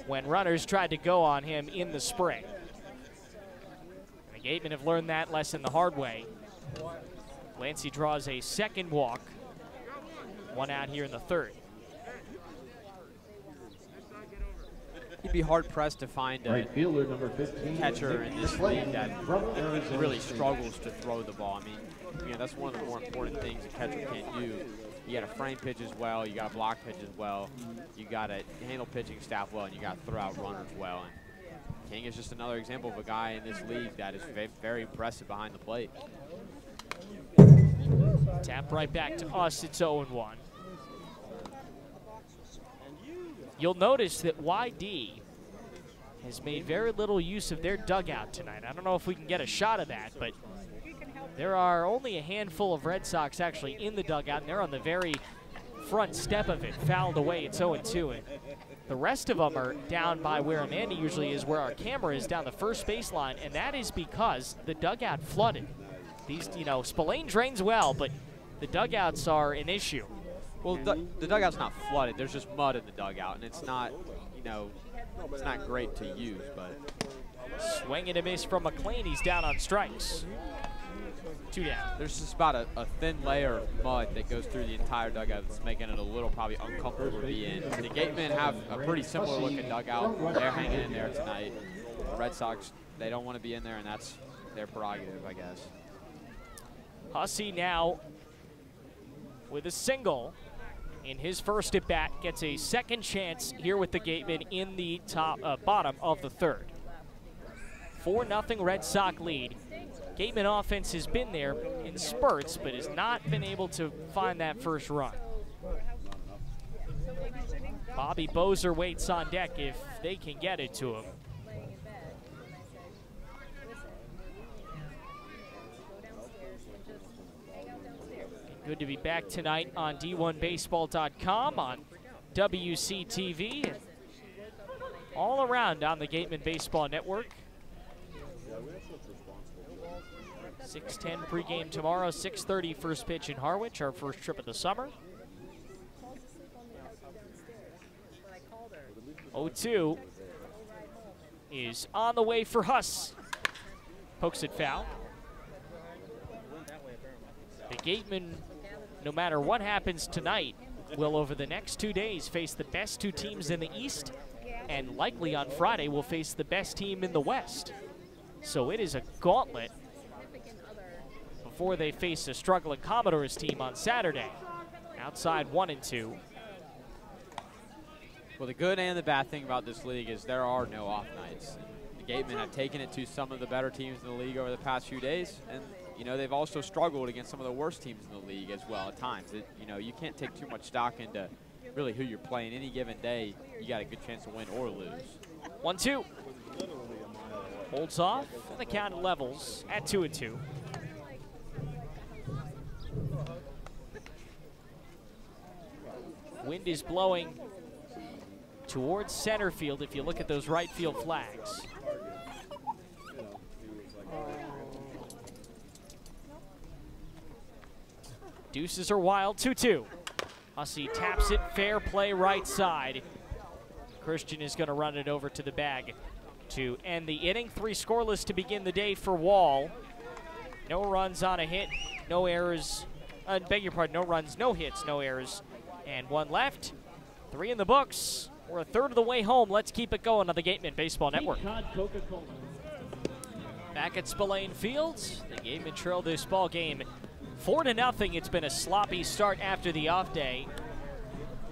when runners tried to go on him in the spring. And the Gatemen have learned that lesson the hard way. Glancy draws a second walk. 1 out here in the 3rd. You'd be hard-pressed to find a fielder, number 15, catcher in this league that really struggles to throw the ball. I mean, you know, that's one of the more important things a catcher can't do. You got to frame pitch as well, you got to block pitch as well, you got to handle pitching staff well, and you got to throw out runners well. And King is just another example of a guy in this league that is very impressive behind the plate. Tap right back to us, it's 0-1. You'll notice that YD has made very little use of their dugout tonight. I don't know if we can get a shot of that, but there are only a handful of Red Sox actually in the dugout, and they're on the very front step of it, fouled away. It's 0-2, and the rest of them are down by where Amanda usually is, where our camera is, down the first baseline, and that is because the dugout flooded. These, you know, Spillane drains well, but the dugouts are an issue. Well, the dugout's not flooded. There's just mud in the dugout, and it's not, you know, it's not great to use, but. Swing and a miss from McLean. He's down on strikes. 2 down. There's just about a thin layer of mud that goes through the entire dugout that's making it a little probably uncomfortable to be in. The Gatemen have a pretty similar looking dugout. They're hanging in there tonight. The Red Sox, they don't want to be in there, and that's their prerogative, I guess. Hussey now with a single in his first at bat, gets a second chance here with the Gatemen in the bottom of the 3rd. 4-0 Red Sox lead. Gatemen offense has been there in spurts, but has not been able to find that first run. Bobby Bozer waits on deck if they can get it to him. Good to be back tonight on D1Baseball.com, on WCTV, and all around on the Gatemen Baseball Network. 6:10 pregame tomorrow, 6:30 first pitch in Harwich, our first trip of the summer. 0-2 is on the way for Huss. Pokes it foul. The Gatemen, no matter what happens tonight, will over the next 2 days face the best two teams in the East, and likely on Friday will face the best team in the West. So it is a gauntlet before they face a struggling Commodores team on Saturday. Outside 1-2. Well, the good and the bad thing about this league is there are no off nights. The Gatemen have taken it to some of the better teams in the league over the past few days, and you know, they've also struggled against some of the worst teams in the league as well at times. You know, you can't take too much stock into really who you're playing. Any given day, you got a good chance to win or lose. 1-2. Holds off, and the count levels at 2-2. Wind is blowing towards center field if you look at those right field flags. Deuces are wild, 2-2. Hussey taps it, fair play right side. Christian is going to run it over to the bag to end the inning. 3 scoreless to begin the day for Wall. No runs on a hit, no errors. Beg your pardon, no runs, no hits, no errors. And 1 left, 3 in the books. We're a third of the way home. Let's keep it going on the Gatemen Baseball Network. Back at Spillane Fields, the Gatemen trail this ball game 4-0. It's been a sloppy start after the off day.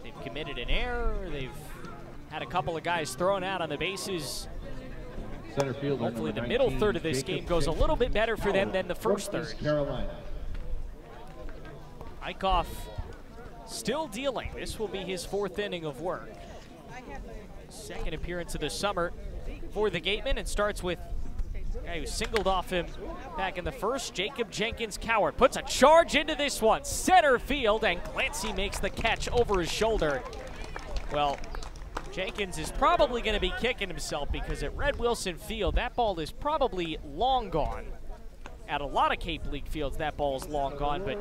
They've committed an error. They've had a couple of guys thrown out on the bases. Center fielder Hopefully the 19, middle third of this game goes a little bit better for them than the first third. Carolina. Eichhoff still dealing. This will be his 4th inning of work. Second appearance of the summer for the Gatemen, and starts with a guy who singled off him back in the first, Jacob Jenkins Coward. Puts a charge into this one, center field, and Clancy makes the catch over his shoulder. Well, Jenkins is probably going to be kicking himself because at Red Wilson Field, that ball is probably long gone. At a lot of Cape League fields, that ball is long gone, but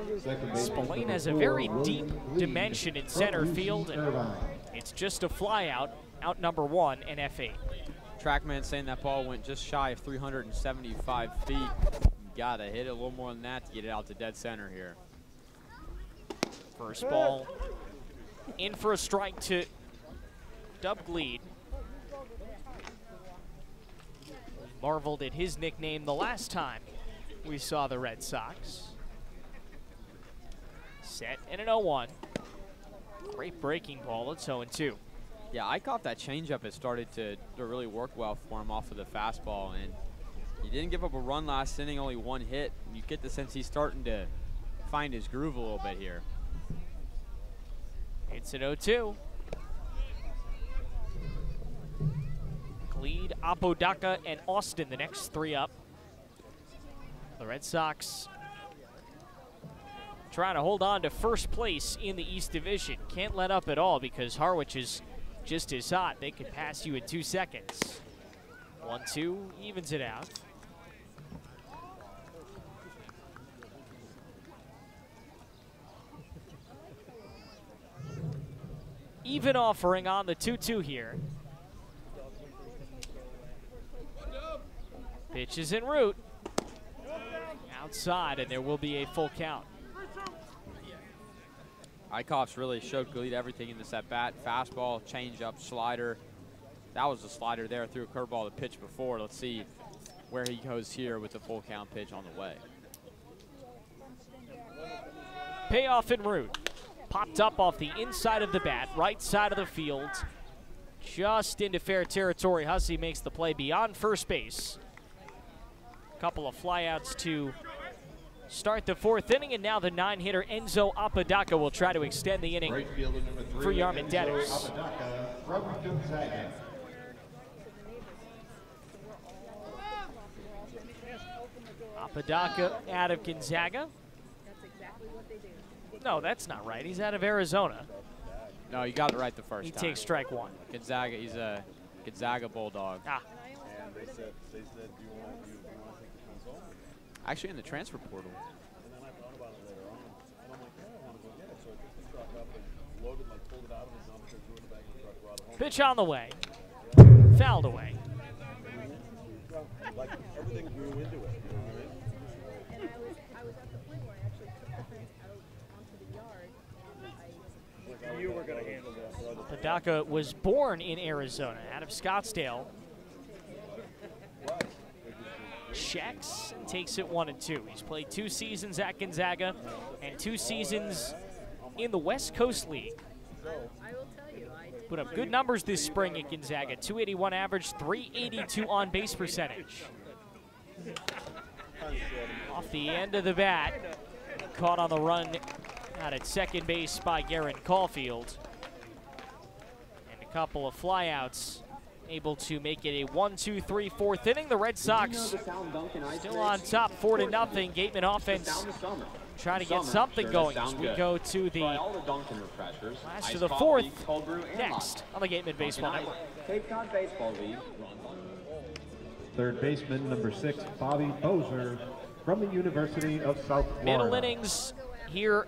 Spillane has a very deep dimension in center field, and it's just a fly out number 1 in F8. Trackman saying that ball went just shy of 375 feet. You gotta hit it a little more than that to get it out to dead center here. First ball in for a strike to Dub Gleed. Marveled at his nickname the last time we saw the Red Sox. Set and an 0-1. Great breaking ball. It's 0-2. Yeah, Eichhoff, that changeup has started to really work well for him off of the fastball, and he didn't give up a run last inning, only 1 hit. You get the sense he's starting to find his groove a little bit here. It's an 0-2. Gleed, Apodaca, and Austin, the next 3 up. The Red Sox trying to hold on to first place in the East Division. Can't let up at all because Harwich is just as hot. They could pass you in 2 seconds. 1-2 evens it out. Even offering on the 2-2 here. Pitch is en route. Outside, and there will be a full count. Eichhoff's really showed Gleed everything in this at-bat. Fastball, changeup, slider. That was a slider there, threw a curveball the pitch before. Let's see where he goes here with the full count pitch on the way. Payoff en route. Popped up off the inside of the bat, right side of the field. Just into fair territory. Hussey makes the play beyond first base. Couple of flyouts to start the 4th inning, and now the 9-hitter Enzo Apodaca will try to extend the inning for Yarmouth Debtors. Apodaca out of Gonzaga. No, that's not right. He's out of Arizona. No, you got it right the first He time. takes strike one. Gonzaga, he's a Gonzaga Bulldog. Ah. And they said, do you want to take the console? Actually in the transfer portal. And then I thought about it later on, and I'm like, yeah, I want to go get it. So I picked the truck up and loaded, like pulled it out of his dumpster, threw it in the back of the truck, brought it home. Pitch on the way. Fouled away. Like everything grew into it, you know what I mean? And I was at the point where I actually took the fence out onto the yard, and You were going to handle this. Padaka was born in Arizona, out of Scottsdale. Checks, takes it 1-2. He's played 2 seasons at Gonzaga and 2 seasons in the West Coast League. I will tell you, I did Put up good numbers this spring at Gonzaga. 281 average, 382 on base percentage. Off the end of the bat, caught on the run out at second base by Garen Caulfield. And a couple of flyouts, able to make it a 1-2-3 4th inning. The Red Sox still on top 4-0. Gatemen offense trying to get something going as we go to the last of the 4th next on the Gatemen Baseball Network. Third baseman, number 6, Bobby Bozer from the University of South Florida. Middle innings here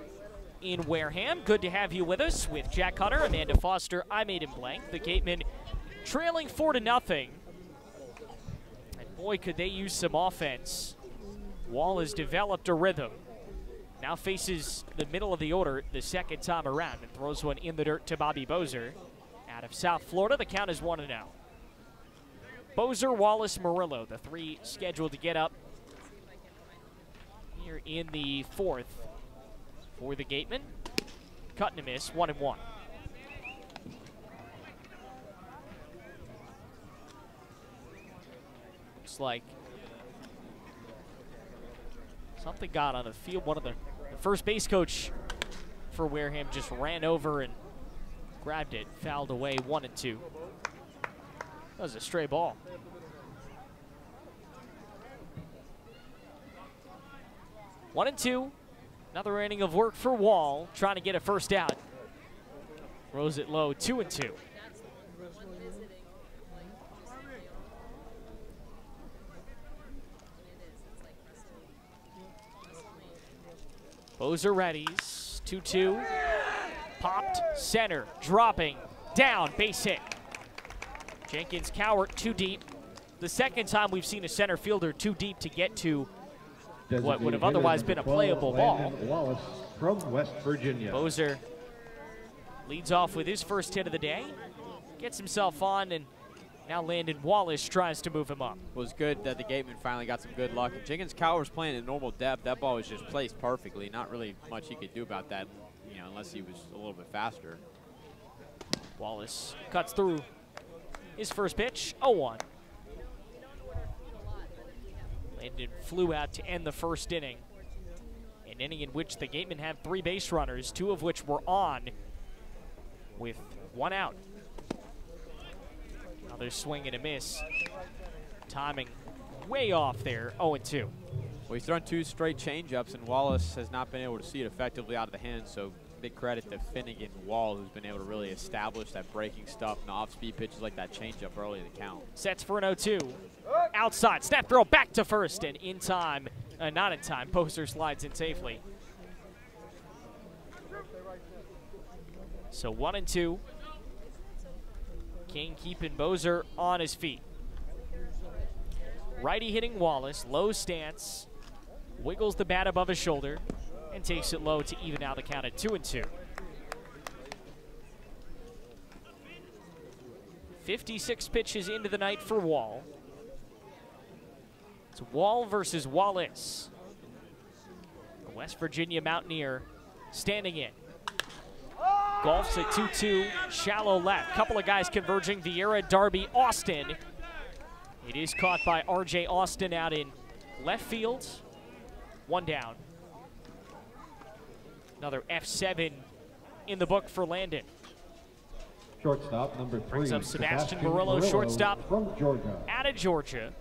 in Wareham. Good to have you with us with Jack Hunter, Amanda Foster, I'm Aiden Blank. The Gatemen trailing 4-0. And boy, could they use some offense. Wall has developed a rhythm. Now faces the middle of the order the second time around and throws one in the dirt to Bobby Bozer. Out of South Florida, the count is 1-0. Bozer, Wallace, Murillo, the 3 scheduled to get up here in the 4th for the Gatemen. Cut and a miss, 1-1. Looks like something got on the field. One of the first base coach for Wareham just ran over and grabbed it, fouled away, 1-2. That was a stray ball. One and two. Another inning of work for Wall, trying to get a first out. Rose it low, 2-2. Bozer readies, 2-2. Popped, center, dropping, down, base hit. Jenkins Cowart too deep. The second time we've seen a center fielder too deep to get to what would have otherwise been a playable ball. Wallace from West Virginia. Bozer leads off with his first hit of the day. Gets himself on, and now Landon Wallace tries to move him up. It was good that the Gatemen finally got some good luck. And Jenkins Cowart was playing at normal depth. That ball was just placed perfectly. Not really much he could do about that, you know, unless he was a little bit faster. Wallace cuts through his first pitch, 0-1. Landon flew out to end the first inning. An inning in which the Gatemen had 3 base runners, 2 of which were on with 1 out. Another swing and a miss. Timing way off there, 0-2. Well, he's thrown 2 straight changeups, and Wallace has not been able to see it effectively out of the hands, so big credit to Finnegan Wall, who's been able to really establish that breaking stuff and the off-speed pitches like that changeup early in the count. Sets for an 0-2. Outside, snap throw back to first, and in time, not in time, Bozer slides in safely. So 1-2. King keeping Bozer on his feet. Righty hitting Wallace, low stance, wiggles the bat above his shoulder, and takes it low to even out the count at 2-2. 56 pitches into the night for Wall. It's Wall versus Wallace. The West Virginia Mountaineer standing in. Golfs at 2-2, shallow left. Couple of guys converging, Vieira, Darby, Austin. It is caught by R.J. Austin out in left field. 1 down. Another F7 in the book for Landon. Shortstop, number 3. Brings up Sebastian Murillo, shortstop from Georgia. Out of Georgia.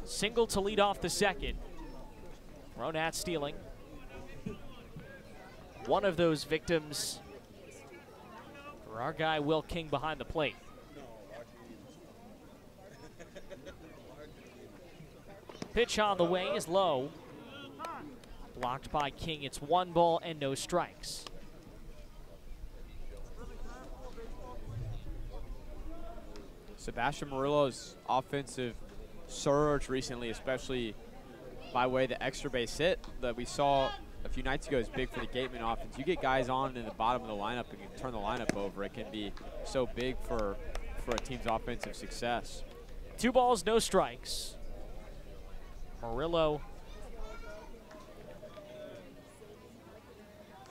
Single to lead off the second. Ronat stealing. one of those victims for our guy Will King behind the plate. Pitch on the way is low. Blocked by King. It's 1 ball and no strikes. Sebastian Murillo's offensive surge recently, especially by way of the extra base hit that we saw a few nights ago, is big for the Gatemen offense. You get guys on in the bottom of the lineup and can turn the lineup over. It can be so big for a team's offensive success. 2 balls, no strikes. Murillo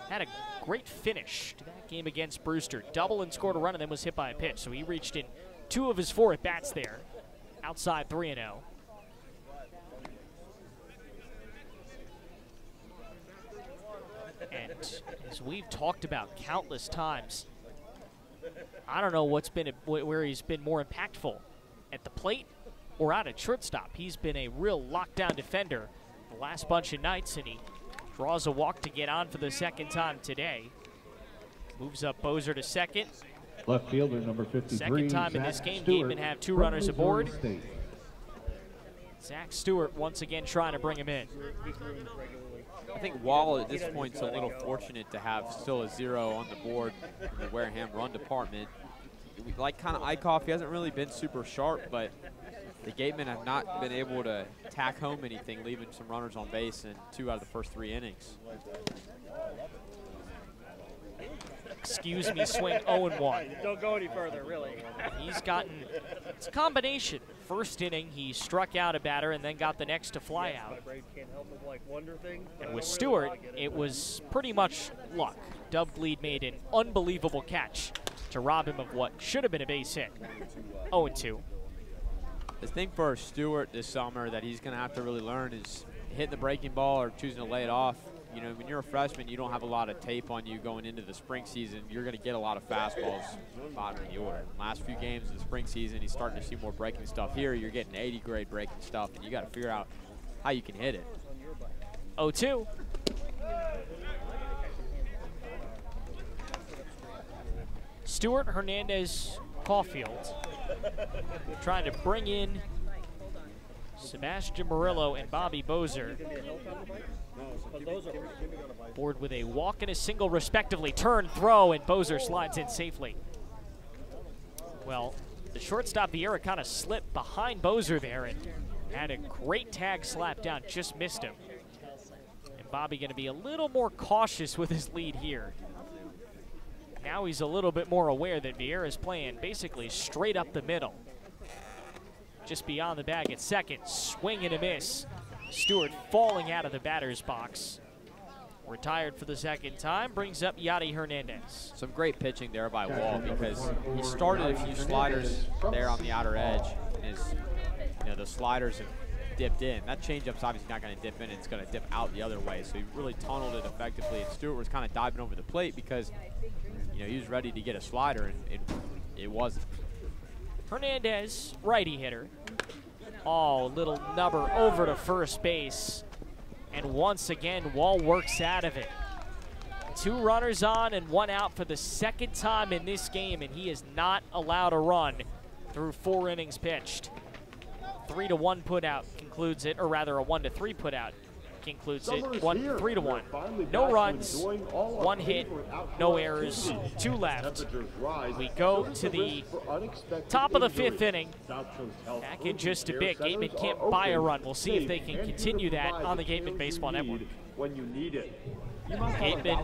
had a great finish to that game against Brewster. Double and scored a run and then was hit by a pitch. So he reached in 2 of his 4 at-bats there. Outside 3-0. And as we've talked about countless times, I don't know where he's been more impactful, at the plate or out at shortstop. He's been a real lockdown defender the last bunch of nights, and he draws a walk to get on for the 2nd time today. Moves up Bozer to 2nd. Left fielder number 53. 2nd time in this game, Gatemen have 2 runners aboard. Zach Stewart once again trying to bring him in. I think Wall at this point is a little fortunate to have still a 0 on the board in the Wareham run department. Like kind of Eichhoff, he hasn't really been super sharp, but the Gatemen have not been able to tack home anything, leaving some runners on base in 2 out of the first 3 innings. Excuse me, swing 0-1. Don't go any further, really. He's gotten, it's a combination. First inning, he struck out a batter and then got the next to fly out. And with Stewart, it was pretty much luck. Dub Gleed made an unbelievable catch to rob him of what should have been a base hit. 0-2. The thing for Stewart this summer that he's going to have to really learn is hitting the breaking ball or choosing to lay it off. You know, when you're a freshman, you don't have a lot of tape on you going into the spring season. You're going to get a lot of fastballs bottom of the order. Last few games of the spring season, he's starting to see more breaking stuff. Here, you're getting 80-grade breaking stuff, and you got to figure out how you can hit it. 0-2. Stewart, Hernandez, Caulfield trying to bring in Sebastian Murillo and Bobby Bozer. Board with a walk and a single respectively. Turn, throw, and Bozer slides in safely. Well, the shortstop Vieira kind of slipped behind Bozer there and had a great tag slap down, just missed him. And Bobby going to be a little more cautious with his lead here. Now he's a little bit more aware that Vieira's playing basically straight up the middle. Just beyond the bag at second, swing and a miss. Stewart falling out of the batter's box. Retired for the 2nd time, brings up Yadi Hernandez. Some great pitching there by Wall because he started a few sliders there on the outer edge. And the sliders have dipped in. That changeup's obviously not going to dip in, it's going to dip out the other way. So he really tunneled it effectively, and Stewart was kind of diving over the plate because he was ready to get a slider, and it wasn't. Hernandez, righty hitter. Oh, little nubber over to first base. And once again, Wall works out of it. 2 runners on and 1 out for the 2nd time in this game, and he is not allowed a run through 4 innings pitched. 3-1 put out concludes it, or rather a 1-3 put out concludes it. 3-1. No runs, 1 hit, no errors, 2 left. We go to the top of the 5th inning. Back in just a bit. Gatemen can't buy a run. We'll see if they can continue that on the Gatemen Baseball Network. When you need it. Gatemen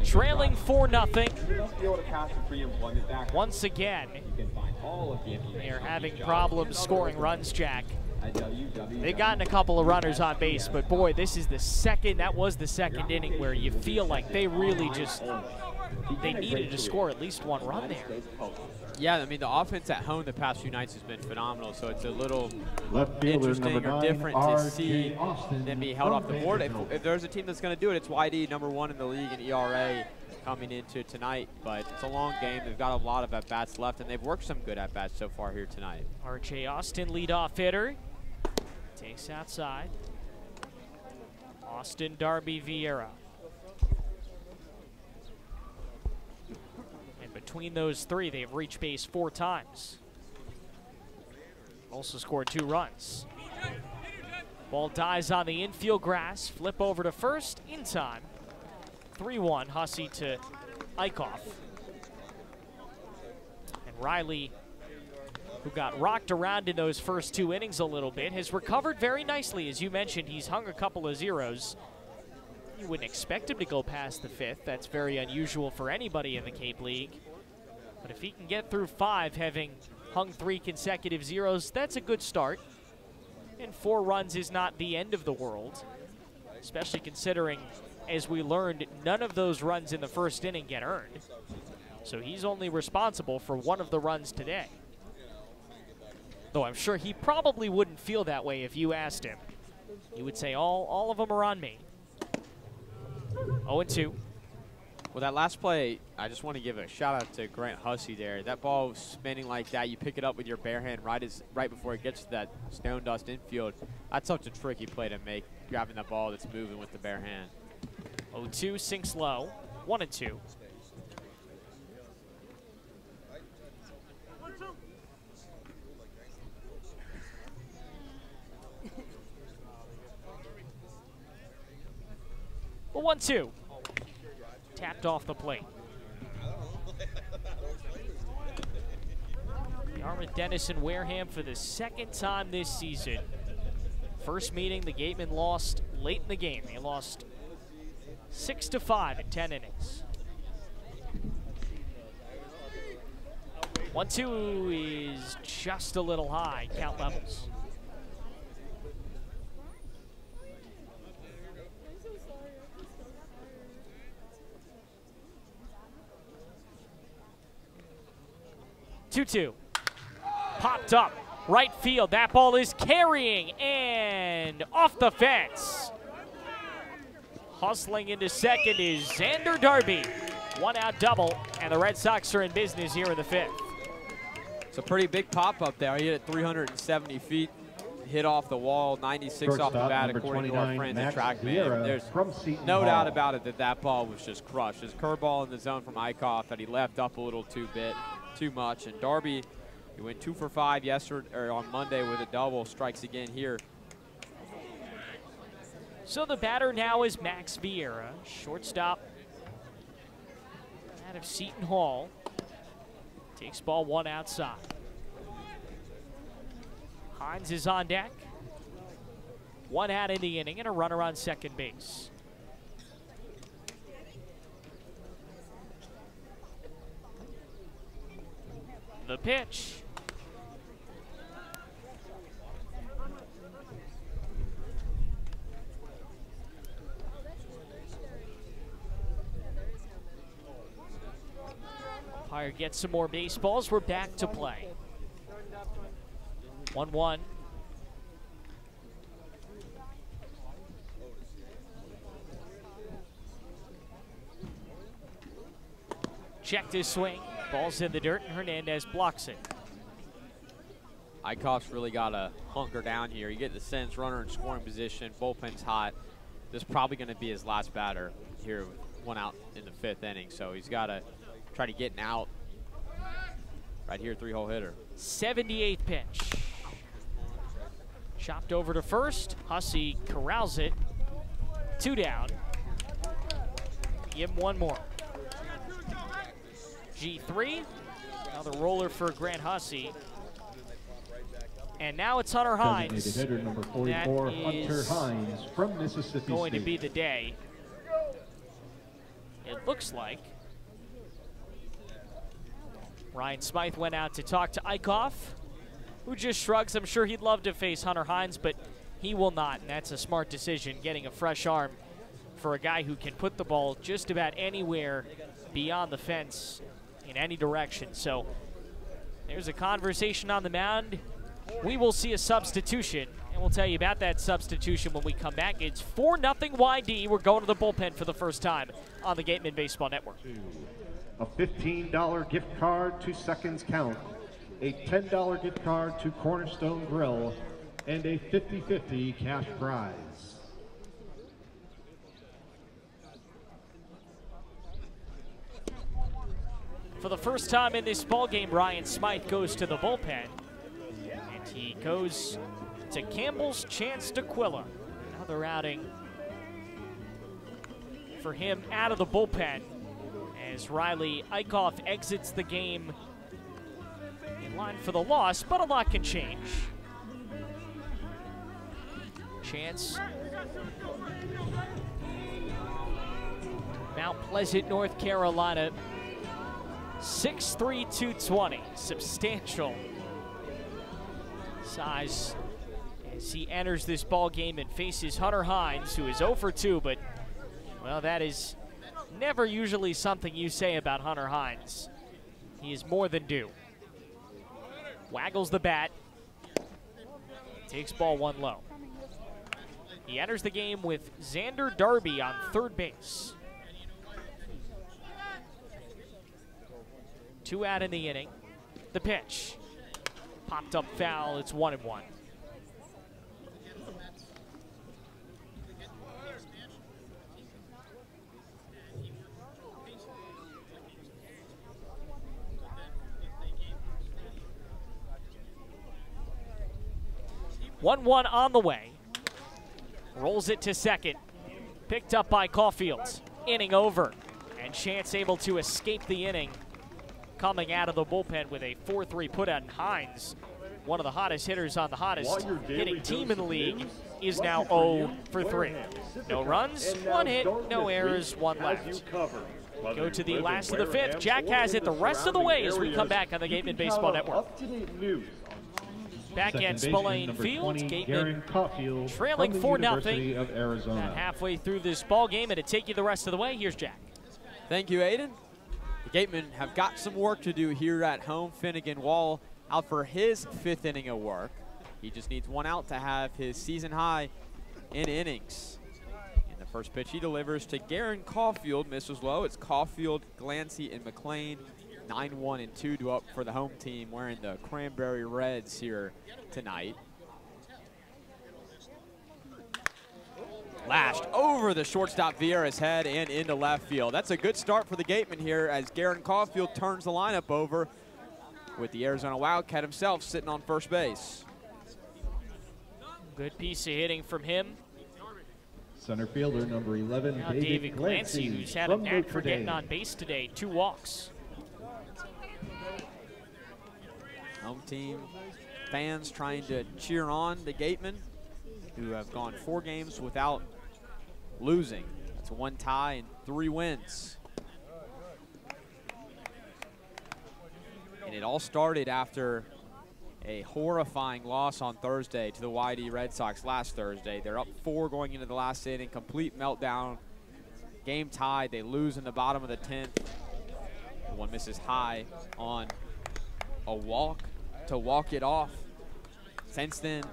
trailing 4-0. Once again, they're having problems scoring runs, Jack. They've gotten a couple of runners on base, but boy, this is the 2nd. That was the 2nd inning where you feel like they really they needed to score at least 1 run there. Yeah, I mean, the offense at home the past few nights has been phenomenal, so it's a little interesting or different to see them be held off the board. If there's a team that's going to do it, it's YD, #1 in the league in ERA coming into tonight, but it's a long game. They've got a lot of at-bats left, and they've worked some good at-bats so far here tonight. RJ Austin, leadoff hitter. Takes outside. Austin, Darby, Vieira. Between those three, they've reached base 4 times. Also scored 2 runs. Ball dies on the infield grass. Flip over to first in time. 3-1, Hussey to Eichhoff. And Riley, who got rocked around in those first 2 innings a little bit, has recovered very nicely. As you mentioned, he's hung a couple of zeros. You wouldn't expect him to go past the 5th. That's very unusual for anybody in the Cape League. But if he can get through 5, having hung 3 consecutive zeros, that's a good start. And 4 runs is not the end of the world, especially considering, as we learned, none of those runs in the first inning get earned. So he's only responsible for 1 of the runs today. Though I'm sure he probably wouldn't feel that way if you asked him. He would say, all of them are on me. 0-2. Well, that last play, I just want to give a shout-out to Grant Hussey there. That ball was spinning like that. You pick it up with your bare hand right before it gets to that stone dust infield. That's such a tricky play to make, grabbing the ball that's moving with the bare hand. 0-2, sinks low. 1-2. Well, 1-2. Tapped off the plate. Yarmouth, Dennis, and Wareham for the 2nd time this season. First meeting, the Gatemen lost late in the game. They lost 6-5 in 10 innings. 1-2 is just a little high, count levels. Two. Popped up, right field. That ball is carrying and off the fence. Hustling into second is Xander Darby. 1-out double, and the Red Sox are in business here in the 5th. It's a pretty big pop up there. He hit it 370 feet, hit off the wall, 96 off the bat, according to our friends at TrackMan. There's no doubt about it that ball was just crushed. His curveball in the zone from Eichhoff that he left up a little too much. And Darby, he went 2 for 5 yesterday or on Monday with a double, strikes again here. So the batter now is Max Vieira, shortstop out of Seton Hall. Takes ball 1 outside. Hines is on deck. 1 out in the inning and a runner on second base. The pitch. Umpire gets some more baseballs. We're back to play. 1-1. Checked his swing. Ball's in the dirt, and Hernandez blocks it. Eichhoff's really got to hunker down here. You get the sense, runner in scoring position, bullpen's hot. This is probably going to be his last batter here, 1 out in the 5th inning. So he's got to try to get an out. Right here, 3-hole hitter. 78th pitch. Chopped over to first. Hussey corrals it. 2 down. Give him 1 more. G3. Another roller for Grant Hussey. And now it's Hunter Hines. Designated hitter number 44, Hunter Hines from Mississippi going State. to be the day. It looks like. Ryan Smythe went out to talk to Eichhoff, who just shrugs. I'm sure he'd love to face Hunter Hines, but he will not, and that's a smart decision, getting a fresh arm for a guy who can put the ball just about anywhere beyond the fence in any direction. So there's a conversation on the mound. We will see a substitution, and we'll tell you about that substitution when we come back. It's 4-0 YD. We're going to the bullpen for the first time on the Gatemen Baseball Network. A $15 gift card to Seconds Count, a $10 gift card to Cornerstone Grill, and a 50-50 cash prize. For the first time in this ballgame, Ryan Smythe goes to the bullpen. And he goes to Campbell's Chance DeQuilla. Another outing for him out of the bullpen as Riley Eichhoff exits the game in line for the loss, but a lot can change. Chance. Mount Pleasant, North Carolina. 6'3", 220. Substantial size as he enters this ball game and faces Hunter Hines, who is 0 for 2, but, well, that is never usually something you say about Hunter Hines. He is more than due. Waggles the bat. Takes ball 1 low. He enters the game with Xander Darby on third base. 2 out in the inning. The pitch. Popped up foul. It's 1-1. One on the way. Rolls it to second. Picked up by Caulfield. Inning over. And Chance able to escape the inning. Coming out of the bullpen with a 4-3 put on Hines. One of the hottest hitters on the hottest hitting team in the league is now 0 for 3. No runs, 1 hit, no errors, 1 left. Go to the last of the 5th. Jack has it the rest of the way as we come back on the Gatemen Baseball Network. Back at Spillane Field, Gatemen trailing 4-0. About halfway through this ball game, and to take you the rest of the way, here's Jack. Thank you, Aiden. The Gatemen have got some work to do here at home. Finnegan Wall out for his 5th inning of work. He just needs 1 out to have his season high in innings. And the first pitch he delivers to Garen Caulfield, misses low. It's Caulfield, Glancy, and McLean. 9-1 and 2 to up for the home team wearing the Cranberry Reds here tonight. Lashed over the shortstop Vieira's head and into left field. That's a good start for the Gatemen here as Garen Caulfield turns the lineup over with the Arizona Wildcat himself sitting on first base. Good piece of hitting from him. Center fielder number 11, now David Glancy, who's had a knack for getting on base today. 2 walks. Home team fans trying to cheer on the Gatemen, who have gone 4 games without losing. That's 1 tie and 3 wins. And it all started after a horrifying loss on Thursday to the D Red Sox last Thursday. They're up 4 going into the last inning, complete meltdown. Game tied, they lose in the bottom of the 10th. One misses high on a walk to walk it off. Since then,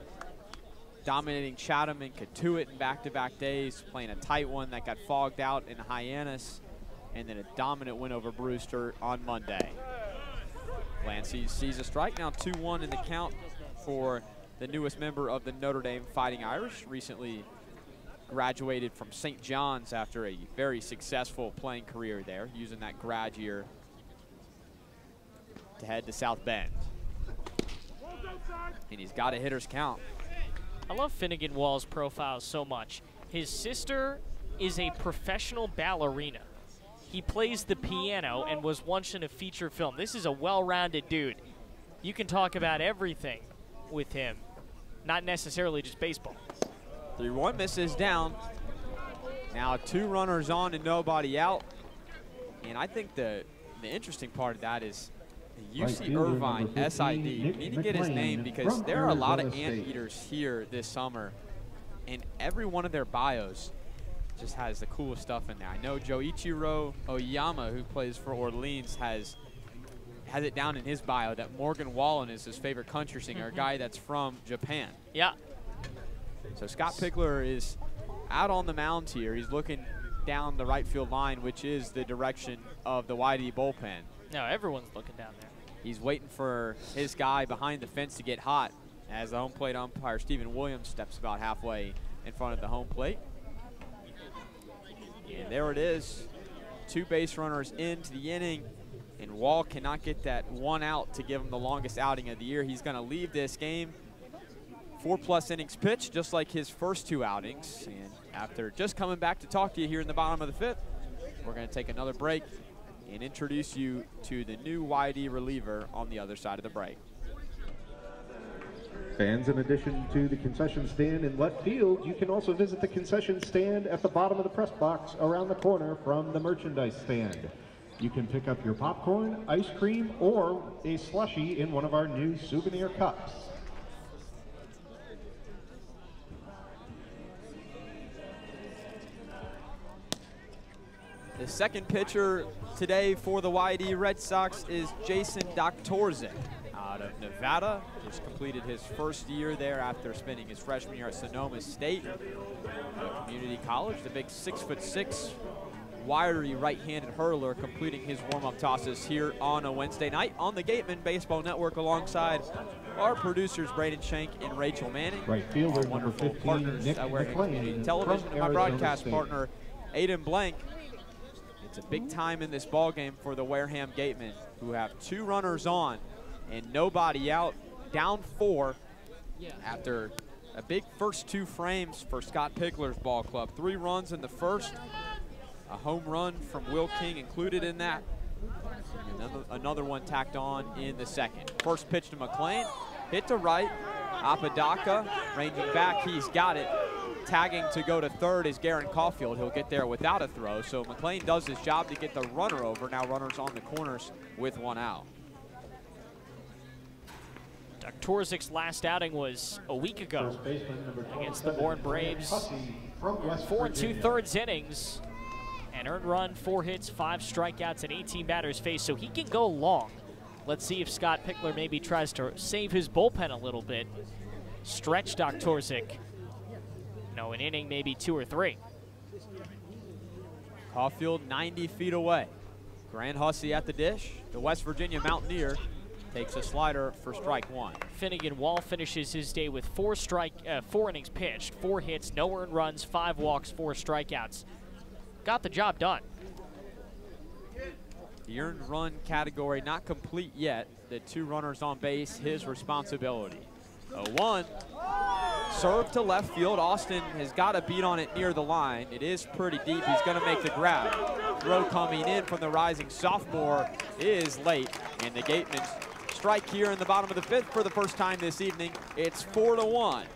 dominating Chatham and Catuit in back-to-back days, playing a tight one that got fogged out in Hyannis, and then a dominant win over Brewster on Monday. Glancy sees a strike, now 2-1 in the count for the newest member of the Notre Dame Fighting Irish, recently graduated from St. John's after a very successful playing career there, using that grad year to head to South Bend. And he's got a hitter's count. I love Finnegan Wall's profile so much. His sister is a professional ballerina. He plays the piano and was once in a feature film. This is a well-rounded dude. You can talk about everything with him, not necessarily just baseball. 3-1 misses down. Now 2 runners on and nobody out. And I think the interesting part of that is UC Irvine, SID. You need to get his name because there are a lot of anteaters here this summer, and every one of their bios just has the coolest stuff in there. I know Joichiro Oyama, who plays for Orleans, has it down in his bio that Morgan Wallen is his favorite country singer, a guy that's from Japan. Yeah. So Scott Pickler is out on the mound here. He's looking down the right field line, which is the direction of the YD bullpen. No, everyone's looking down there. He's waiting for his guy behind the fence to get hot as the home plate umpire, Stephen Williams, steps about halfway in front of the home plate. And there it is. 2 base runners into the inning. and Wall cannot get that one out to give him the longest outing of the year. He's going to leave this game 4+ innings pitched, just like his first 2 outings. And after just coming back to talk to you here in the bottom of the 5th, we're going to take another break and introduce you to the new YD reliever on the other side of the break. Fans, in addition to the concession stand in left field, you can also visit the concession stand at the bottom of the press box around the corner from the merchandise stand. You can pick up your popcorn, ice cream, or a slushie in one of our new souvenir cups. The second pitcher today for the YD Red Sox is Jason Doktorzik out of Nevada. Just completed his first year there after spending his freshman year at Sonoma State Community College. The big 6'6", wiry right-handed hurler completing his warm-up tosses here on a Wednesday night on the Gatemen Baseball Network alongside our producers Braden Shank and Rachel Manning. Right fielder, our wonderful number 15, partners Nick at Wareham Community McLean Television, from and my Arizona broadcast State. partner Aiden Blank. It's a big time in this ball game for the Wareham Gatemen, who have 2 runners on and nobody out, down 4 after a big first 2 frames for Scott Pickler's ball club. 3 runs in the first, a home run from Will King included in that, and another one tacked on in the second. First pitch to McLean, hit to right, Apodaca ranging back, he's got it. Tagging to go to third is Garen Caulfield. He'll get there without a throw, so McLean does his job to get the runner over. Now runners on the corners with 1 out. Doktorzik's last outing was a week ago against the Bourne Braves. 4 2/3 innings, an earned run, 4 hits, 5 strikeouts, and 18 batters faced, so he can go long. Let's see if Scott Pickler maybe tries to save his bullpen a little bit. Stretch Doktorzik. No, an inning, maybe 2 or 3. Caulfield 90 feet away. Grant Hussey at the dish. The West Virginia Mountaineer takes a slider for strike 1. Finnegan Wall finishes his day with 4 innings pitched, 4 hits, no earned runs, 5 walks, 4 strikeouts. Got the job done. The earned run category not complete yet. The 2 runners on base, his responsibility. 0-1. Serve to left field. Austin has got a beat on it near the line. It is pretty deep. He's going to make the grab. Throw coming in from the rising sophomore is late. And the Gatemen strike here in the bottom of the 5th for the first time this evening. It's 4-1.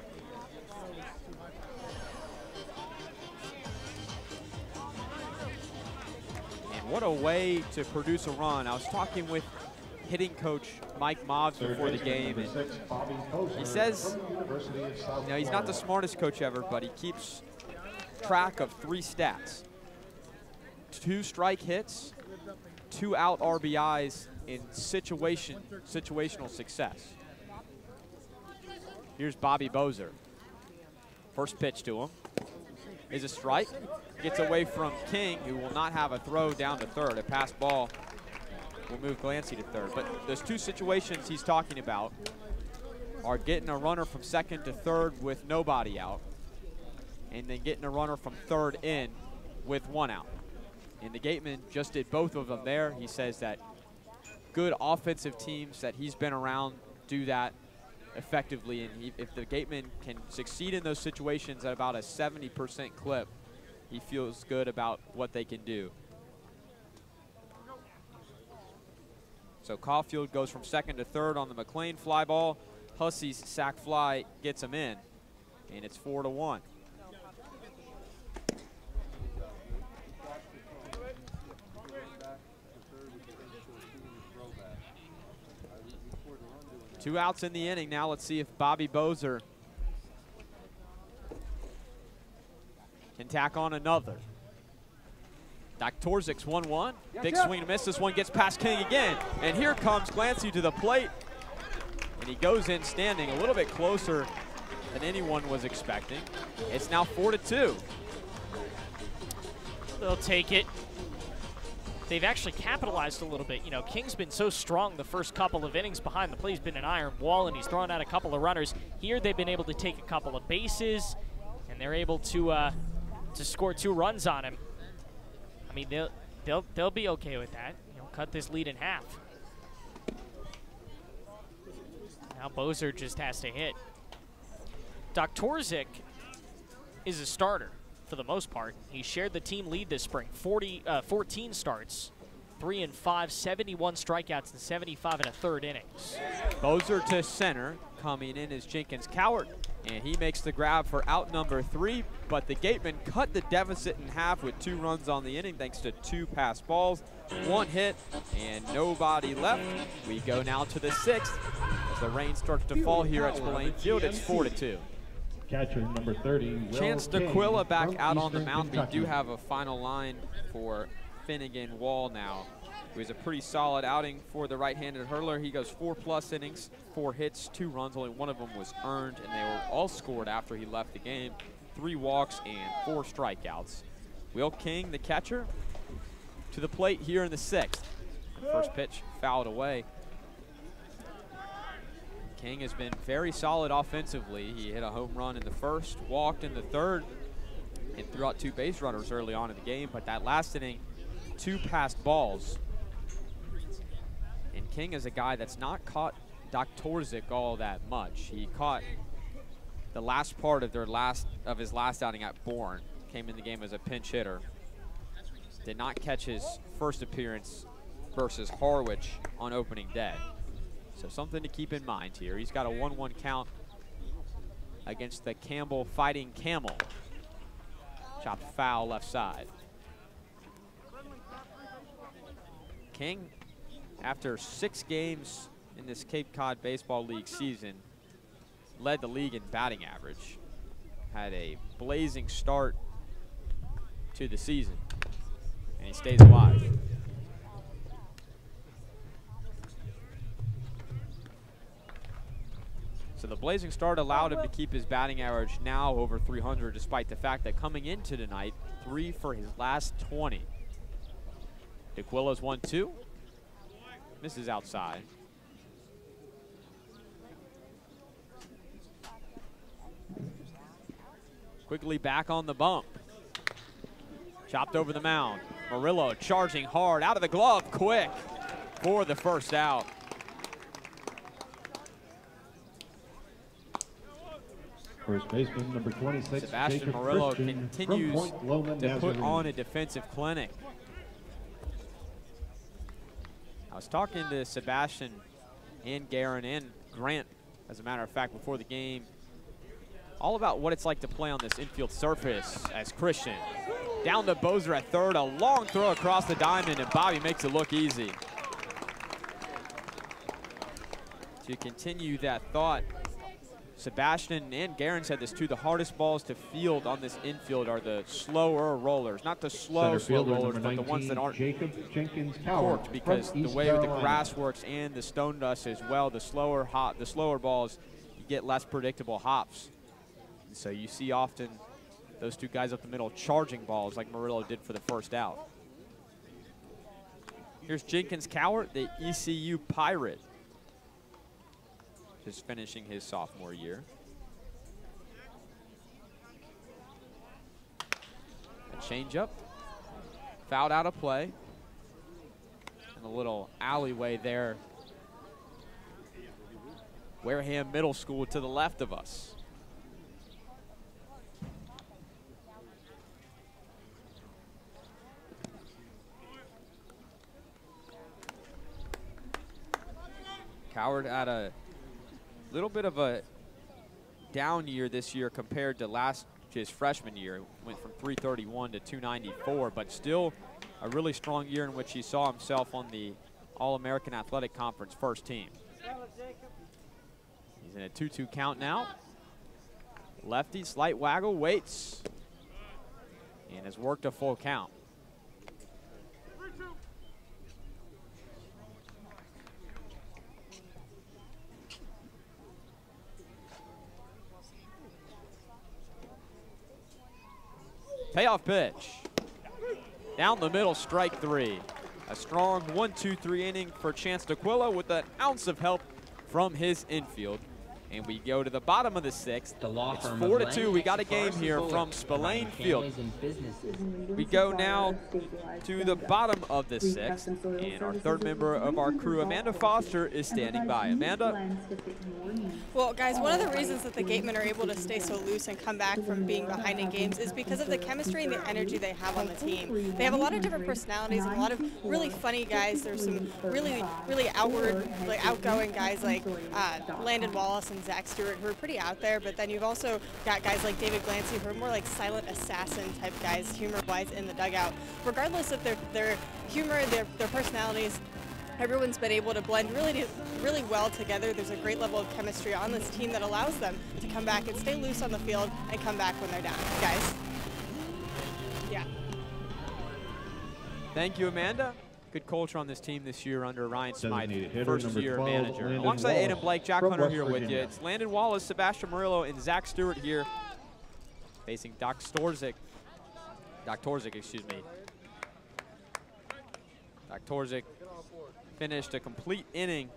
And what a way to produce a run. I was talking with hitting coach Mike Mobbs before the game, and he says, you know, he's not the smartest coach ever, but he keeps track of 3 stats: 2 strike hits, 2 out RBIs in situational success. Here's Bobby Bozer. First pitch to him is a strike. Gets away from King, who will not have a throw down to third. A pass ball will move Glancy to third. But those 2 situations he's talking about are getting a runner from second to third with nobody out, and then getting a runner from third in with 1 out. And the Gatemen just did both of them there. He says that good offensive teams that he's been around do that effectively, and if the Gatemen can succeed in those situations at about a 70% clip, he feels good about what they can do. So Caulfield goes from second to third on the McLean fly ball. Hussey's sac fly gets him in, and it's 4-1. Two outs in the inning. Now let's see if Bobby Bozer can tack on another. Doktorzik's 1-1. Big swing and miss. This one gets past King again. And here comes Glancy to the plate. And he goes in standing a little bit closer than anyone was expecting. It's now 4-2. They'll take it. They've actually capitalized a little bit. You know, King's been so strong the first couple of innings behind the plate. He's been an iron wall, and he's thrown out a couple of runners. Here they've been able to take a couple of bases, and they're able to score 2 runs on him. I mean, they'll be okay with that. You know, cut this lead in half. Now Bozer just has to hit. Doktorczyk is a starter for the most part. He shared the team lead this spring, 14 starts, 3 and 5, 71 strikeouts, and 75 and a third innings. Bozer to center, coming in is Jenkins Cowart, and he makes the grab for out number 3, but the Gatemen cut the deficit in half with 2 runs on the inning thanks to 2 passed balls, 1 hit, and nobody left. We go now to the 6th as the rain starts to fall here at Spillane Field. It's 4-2. Catcher number 30. Chance DeQuilla back out on the mound. We do have a final line for Finnegan Wall now. It was a pretty solid outing for the right-handed hurler. He goes 4+ innings, 4 hits, 2 runs. Only one of them was earned, and they were all scored after he left the game. 3 walks and 4 strikeouts. Will King, the catcher, to the plate here in the 6th. The first pitch fouled away. King has been very solid offensively. He hit a home run in the 1st, walked in the 3rd, and threw out 2 base runners early on in the game. But that last inning, 2 passed balls. And King is a guy that's not caught Doktorczyk all that much. He caught the last part of his last outing at Bourne. Came in the game as a pinch hitter. Did not catch his first appearance versus Harwich on opening day. So something to keep in mind here. He's got a 1-1 count against the Campbell Fighting Camel. Chopped foul left side. King, after 6 games in this Cape Cod Baseball League season, led the league in batting average. Had a blazing start to the season, and he stays alive. So the blazing start allowed him to keep his batting average now over 300, despite the fact that coming into tonight, 3 for his last 20. DeQuilla's 1-2. Misses outside. Quickly back on the bump. Chopped over the mound. Murillo charging hard, out of the glove, quick for the first out. First baseman number 26, Sebastian Jacob Murillo Christian continues from Point Loma, to put Nazarene. on a defensive clinic. I was talking to Sebastian and Guerin and Grant, as a matter of fact, before the game, all about what it's like to play on this infield surface as Christian. Down to Bozer at 3rd, a long throw across the diamond, and Bobby makes it look easy. To continue that thought, Sebastian and Guerin said this too, the hardest balls to field on this infield are the slower rollers. Not the slow rollers, but the ones that aren't corked, because the way the grass works and the stone dust as well, the slower balls, you get less predictable hops. And so you see often those 2 guys up the middle charging balls like Murillo did for the first out. Here's Jenkins Cowart, the ECU Pirate, just finishing his sophomore year. A changeup, fouled out of play, and a little alleyway there. Wareham Middle School to the left of us. Cowart had a little bit of a down year this year compared to his freshman year. Went from 331 to 294, but still a really strong year in which he saw himself on the All-American Athletic Conference first team. He's in a 2-2 count now. Lefty, slight waggle, waits, and has worked a full count. Payoff pitch. Down the middle, strike 3. A strong 1-2-3 inning for Chance DeQuilla with an ounce of help from his infield. And we go to the bottom of the 6th. It's 4-2. We got a game here from Spillane Field. We go now to the bottom of the 6th, and our third member of our crew, Amanda Foster, is standing by. Amanda? Well, guys, one of the reasons that the Gatemen are able to stay so loose and come back from being behind in games is because of the chemistry and the energy they have on the team. They have a lot of different personalities and a lot of really funny guys. There's some really outward, outgoing guys like Landon Wallace and Zach Stewart, who are pretty out there, but then you've also got guys like David Glancy, who are more like silent assassin type guys, humor-wise, in the dugout. Regardless of their humor, their personalities, everyone's been able to blend really well together. There's a great level of chemistry on this team that allows them to come back and stay loose on the field and come back when they're down, guys. Yeah. Thank you, Amanda. Good culture on this team this year under Ryan Smythe, Hitter, first-year manager. Landon Alongside Wallace Aiden Blake, Jack from Hunter West here with you. Virginia. It's Landon Wallace, Sebastian Murillo, and Zach Stewart here facing Doc Torzik, excuse me. Doc Torzik finished a complete inning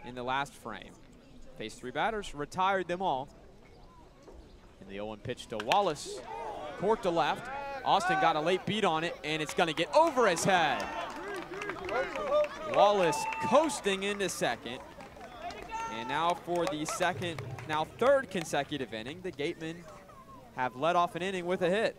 in the last frame. Faced 3 batters, retired them all. And the 0-1 pitch to Wallace, corked to left. Austin got a late beat on it, and it's going to get over his head. Wallace coasting into second. And now for the third consecutive inning, the Gatemen have led off an inning with a hit.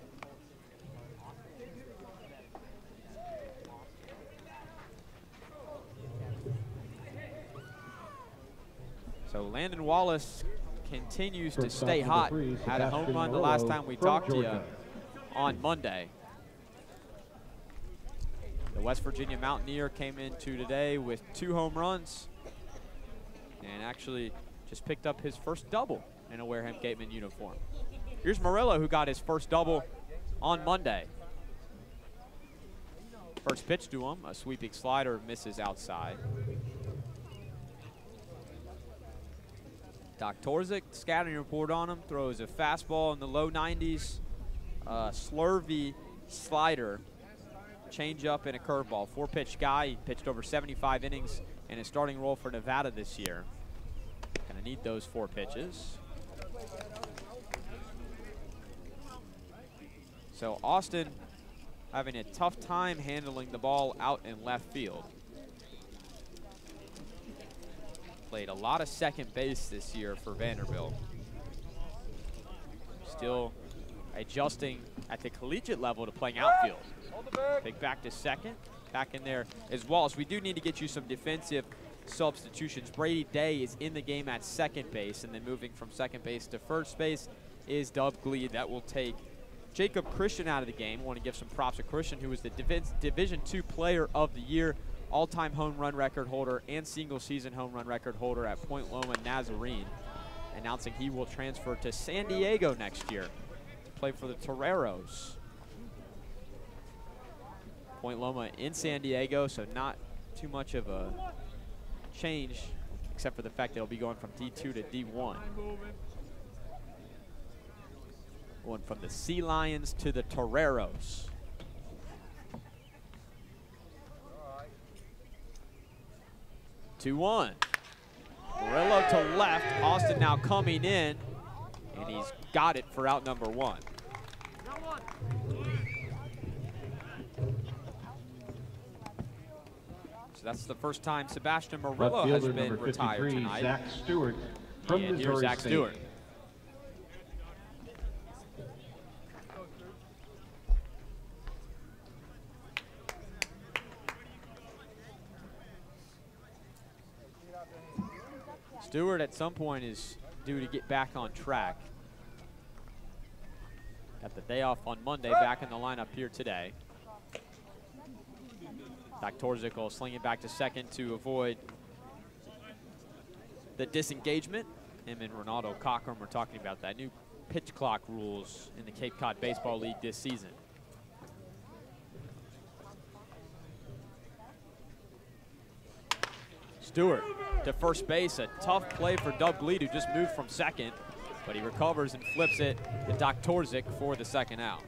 So Landon Wallace continues to stay hot. Had a home run the last time we talked to you on Monday. The West Virginia Mountaineer came into today with 2 home runs and actually just picked up his first double in a Wareham Gatemen uniform. Here's Murillo, who got his first double on Monday. First pitch to him, a sweeping slider, misses outside. Doc Torzik, scouting report on him, throws a fastball in the low 90s, slurvy slider, change-up, and a curveball. 4-pitch guy. He pitched over 75 innings in his starting role for Nevada this year. Gonna need those 4 pitches. So Austin having a tough time handling the ball out in left field. Played a lot of second base this year for Vanderbilt. Still adjusting at the collegiate level to playing outfield. Pick back to second. Back in there is Wallace. We do need to get you some defensive substitutions. Brady Day is in the game at second base, and then moving from second base to first base is Dub Gleed. That will take Jacob Christian out of the game. I want to give some props to Christian, who was the Division II Player of the Year, all-time home run record holder and single-season home run record holder at Point Loma Nazarene, announcing he will transfer to San Diego next year to play for the Toreros. Point Loma in San Diego, so not too much of a change, except for the fact that he'll be going from D2 to D1. Going from the Sea Lions to the Toreros. Two-one. Murillo to left. Austin now coming in, and he's got it for out number 1. So that's the first time Sebastian Murillo has been retired tonight. Zach Stewart from and Missouri here's Zach State. Stewart. Stewart at some point is due to get back on track. Got the day off on Monday, back in the lineup here today. Doc Torzik will sling it back to second to avoid the disengagement. Him and Ronaldo Cochran were talking about that new pitch clock rules in the Cape Cod Baseball League this season. Stewart to first base, a tough play for Doug Gleed, who just moved from second, but he recovers and flips it to Doc Torzik for the second out.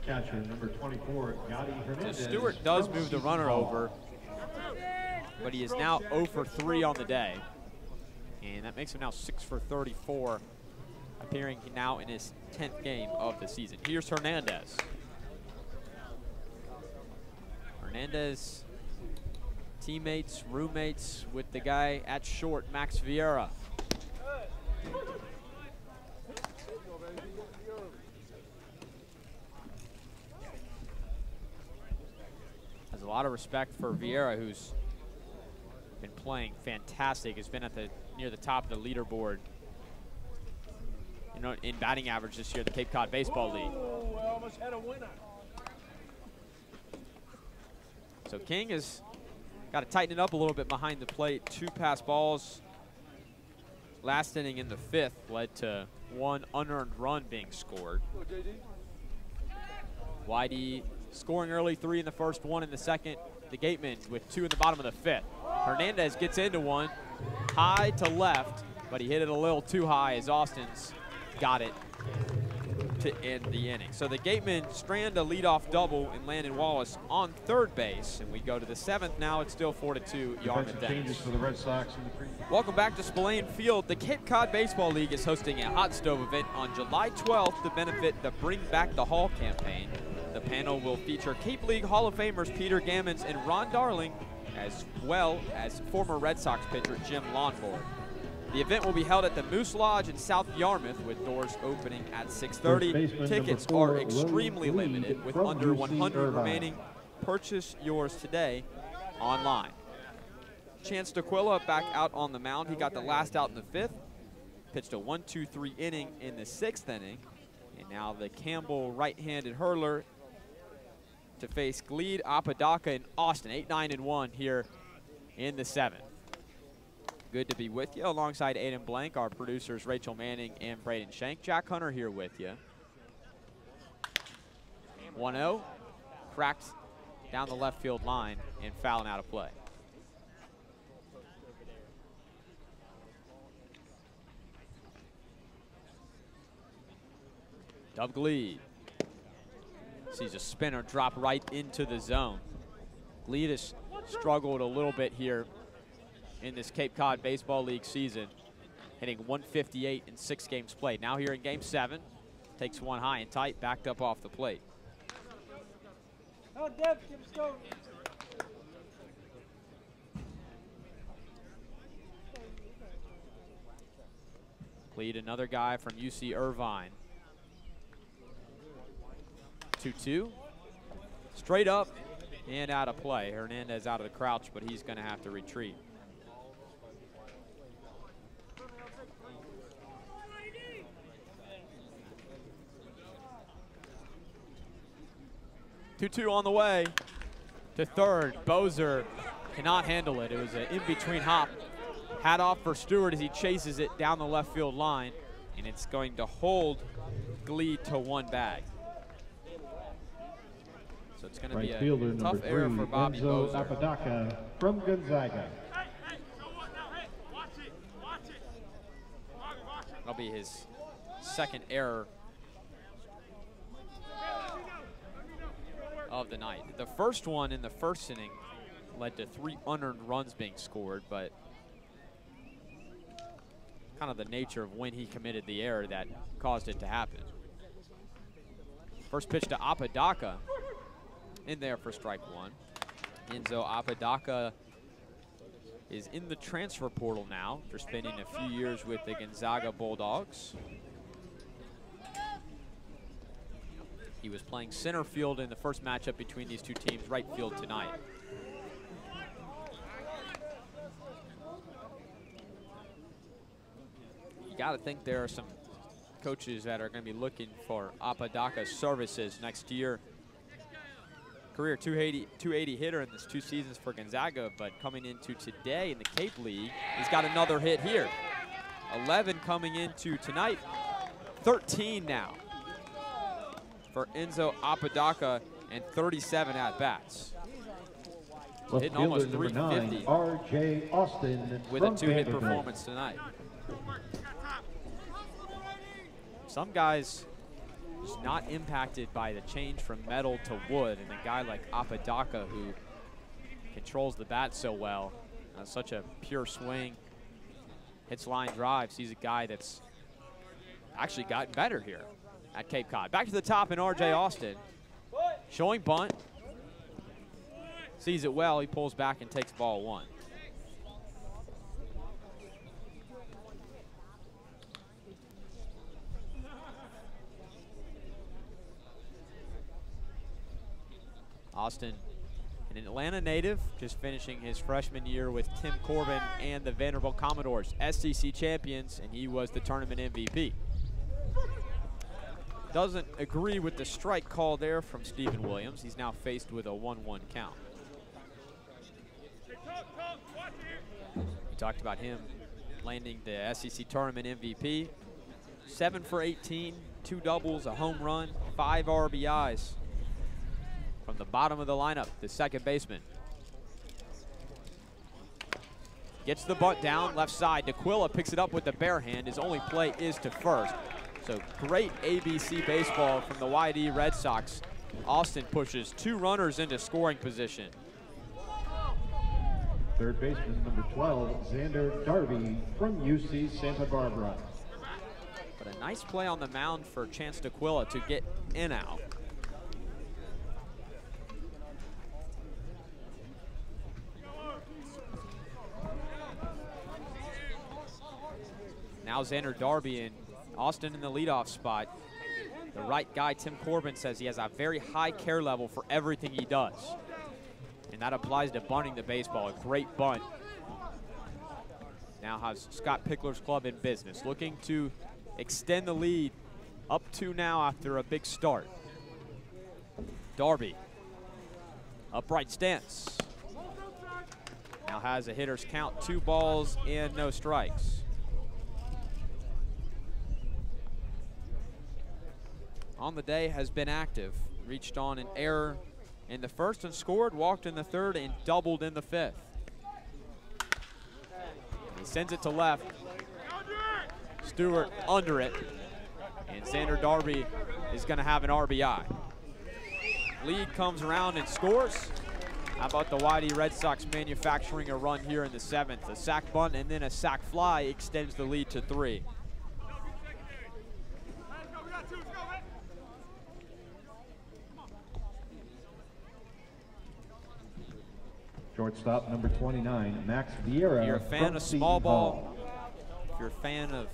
Catcher number 24, Gotti Hernandez. So Stewart does move the runner over, but he is now 0 for 3 on the day. And that makes him now 6 for 34, appearing now in his 10th game of the season. Here's Hernandez. Hernandez, teammates, roommates with the guy at short, Max Vieira. Has a lot of respect for Vieira, who's been playing fantastic. Has been at near the top of the leaderboard, you know, in batting average this year, the Cape Cod Baseball League. I almost had a winner. So King has got to tighten it up a little bit behind the plate. 2 pass balls last inning in the 5th led to 1 unearned run being scored. Whitey scoring early, 3 in the first, 1 in the second. The Gatemen with 2 in the bottom of the 5th. Hernandez gets into one, high to left, but he hit it a little too high as Austin's got it to end the inning. So the Gatemen strand a leadoff double in Landon Wallace on third base, and we go to the 7th now. It's still 4-2 Yarmouth Changes for the Red Sox in the Welcome back to Spillane Field. The Cape Cod Baseball League is hosting a hot stove event on July 12th to benefit the Bring Back the Hall campaign. The panel will feature Cape League Hall of Famers Peter Gammons and Ron Darling, as well as former Red Sox pitcher Jim Lonford. The event will be held at the Moose Lodge in South Yarmouth, with doors opening at 6:30. Tickets are extremely limited, with under 100 remaining. Purchase yours today online. Chance D'Aquila back out on the mound. He got the last out in the 5th. Pitched a 1-2-3 inning in the 6th inning. And now the Campbell right-handed hurler to face Gleed, Apodaca, and Austin. 8-9-1 here in the 7th. Good to be with you alongside Aiden Blank, our producers Rachel Manning and Braden Shank. Jack Hunter here with you. 1-0, cracked down the left field line and fouling out of play. Dub Gleed sees a spinner drop right into the zone. Gleed has struggled a little bit here in this Cape Cod Baseball League season, hitting 158 in 6 games played. Now here in game 7, takes one high and tight, backed up off the plate. Gleed, another guy from UC Irvine. 2-2, straight up and out of play. Hernandez out of the crouch, but he's going to have to retreat. Two on the way to third. Bozer cannot handle it. It was an in-between hop. Hat off for Stewart as he chases it down the left field line, and it's going to hold Gleed to 1 bag. So it's going to be a tough error for Bobby Bozer. Apodaca from Gonzaga. That'll be his 2nd error of the night. The first one in the 1st inning led to 3 unearned runs being scored, but kind of the nature of when he committed the error that caused it to happen. First pitch to Apodaca, in there for strike 1. Enzo Apodaca is in the transfer portal now after spending a few years with the Gonzaga Bulldogs. He was playing center field in the first matchup between these two teams, right field tonight. You got to think there are some coaches that are going to be looking for Apodaca's services next year. Career 280 hitter in this 2 seasons for Gonzaga, but coming into today in the Cape League, he's got another hit here. 11 coming into tonight, 13 now for Enzo Apodaca, and 37 at-bats. Hitting almost 350 R.J. Austin with a 2-hit performance tonight. Some guys just not impacted by the change from metal to wood, and a guy like Apodaca, who controls the bat so well, That's such a pure swing. Hits line drives. He's a guy that's actually gotten better here at Cape Cod. Back to the top in R.J. Austin. Showing bunt. Sees it well. He pulls back and takes ball 1. Austin, an Atlanta native, just finishing his freshman year with Tim Corbin and the Vanderbilt Commodores, SEC champions, and he was the tournament MVP. Doesn't agree with the strike call there from Stephen Williams. He's now faced with a 1-1 count. We talked about him landing the SEC tournament MVP. 7 for 18, 2 doubles, a home run, 5 RBIs. From the bottom of the lineup, the second baseman. Gets the bunt down, left side. DeQuilla picks it up with the bare hand. His only play is to first. So great ABC baseball from the D Red Sox. Austin pushes 2 runners into scoring position. Third baseman, number 12, Xander Darby from UC Santa Barbara. But a nice play on the mound for Chance DeQuilla to get in out. Now Xander Darby and Austin in the leadoff spot. The right guy, Tim Corbin, says he has a very high care level for everything he does. And that applies to bunting the baseball. A great bunt. Now has Scott Pickler's club in business. Looking to extend the lead up to now after a big start. Darby. Upright stance. Now has a hitter's count, 2 balls and no strikes. On the day has been active. Reached on an error in the first and scored, walked in the third and doubled in the 5th. He sends it to left. Stewart under it. And Xander Darby is going to have an RBI. Lead comes around and scores. How about the D Red Sox manufacturing a run here in the 7th? A sac bunt and then a sac fly extends the lead to 3. Shortstop, number 29, Max Vieira. If you're a fan of small ball, if you're a fan of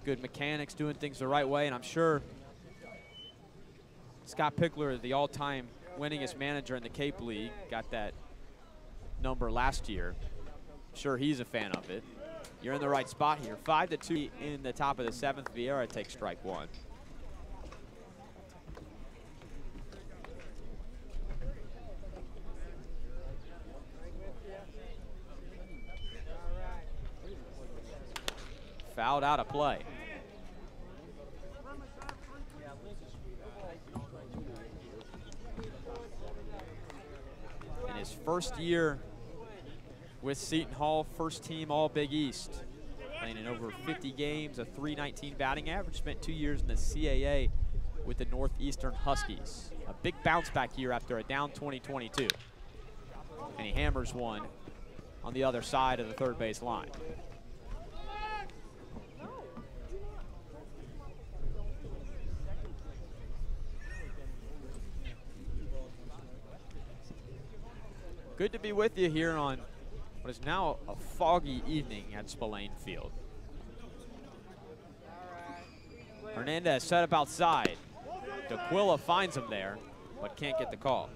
good mechanics, doing things the right way, and I'm sure Scott Pickler, the all-time winningest manager in the Cape League, got that number last year. I'm sure he's a fan of it. You're in the right spot here. 5-2 in the top of the 7th. Vieira takes strike 1. Fouled out of play. In his first year with Seton Hall, first team All Big East. Playing in over 50 games, a .319 batting average. Spent 2 years in the CAA with the Northeastern Huskies. A big bounce back year after a down 2022. And he hammers one on the other side of the third base line. Good to be with you here on what is now a foggy evening at Spillane Field. Hernandez set up outside. DeQuilla finds him there, but can't get the call.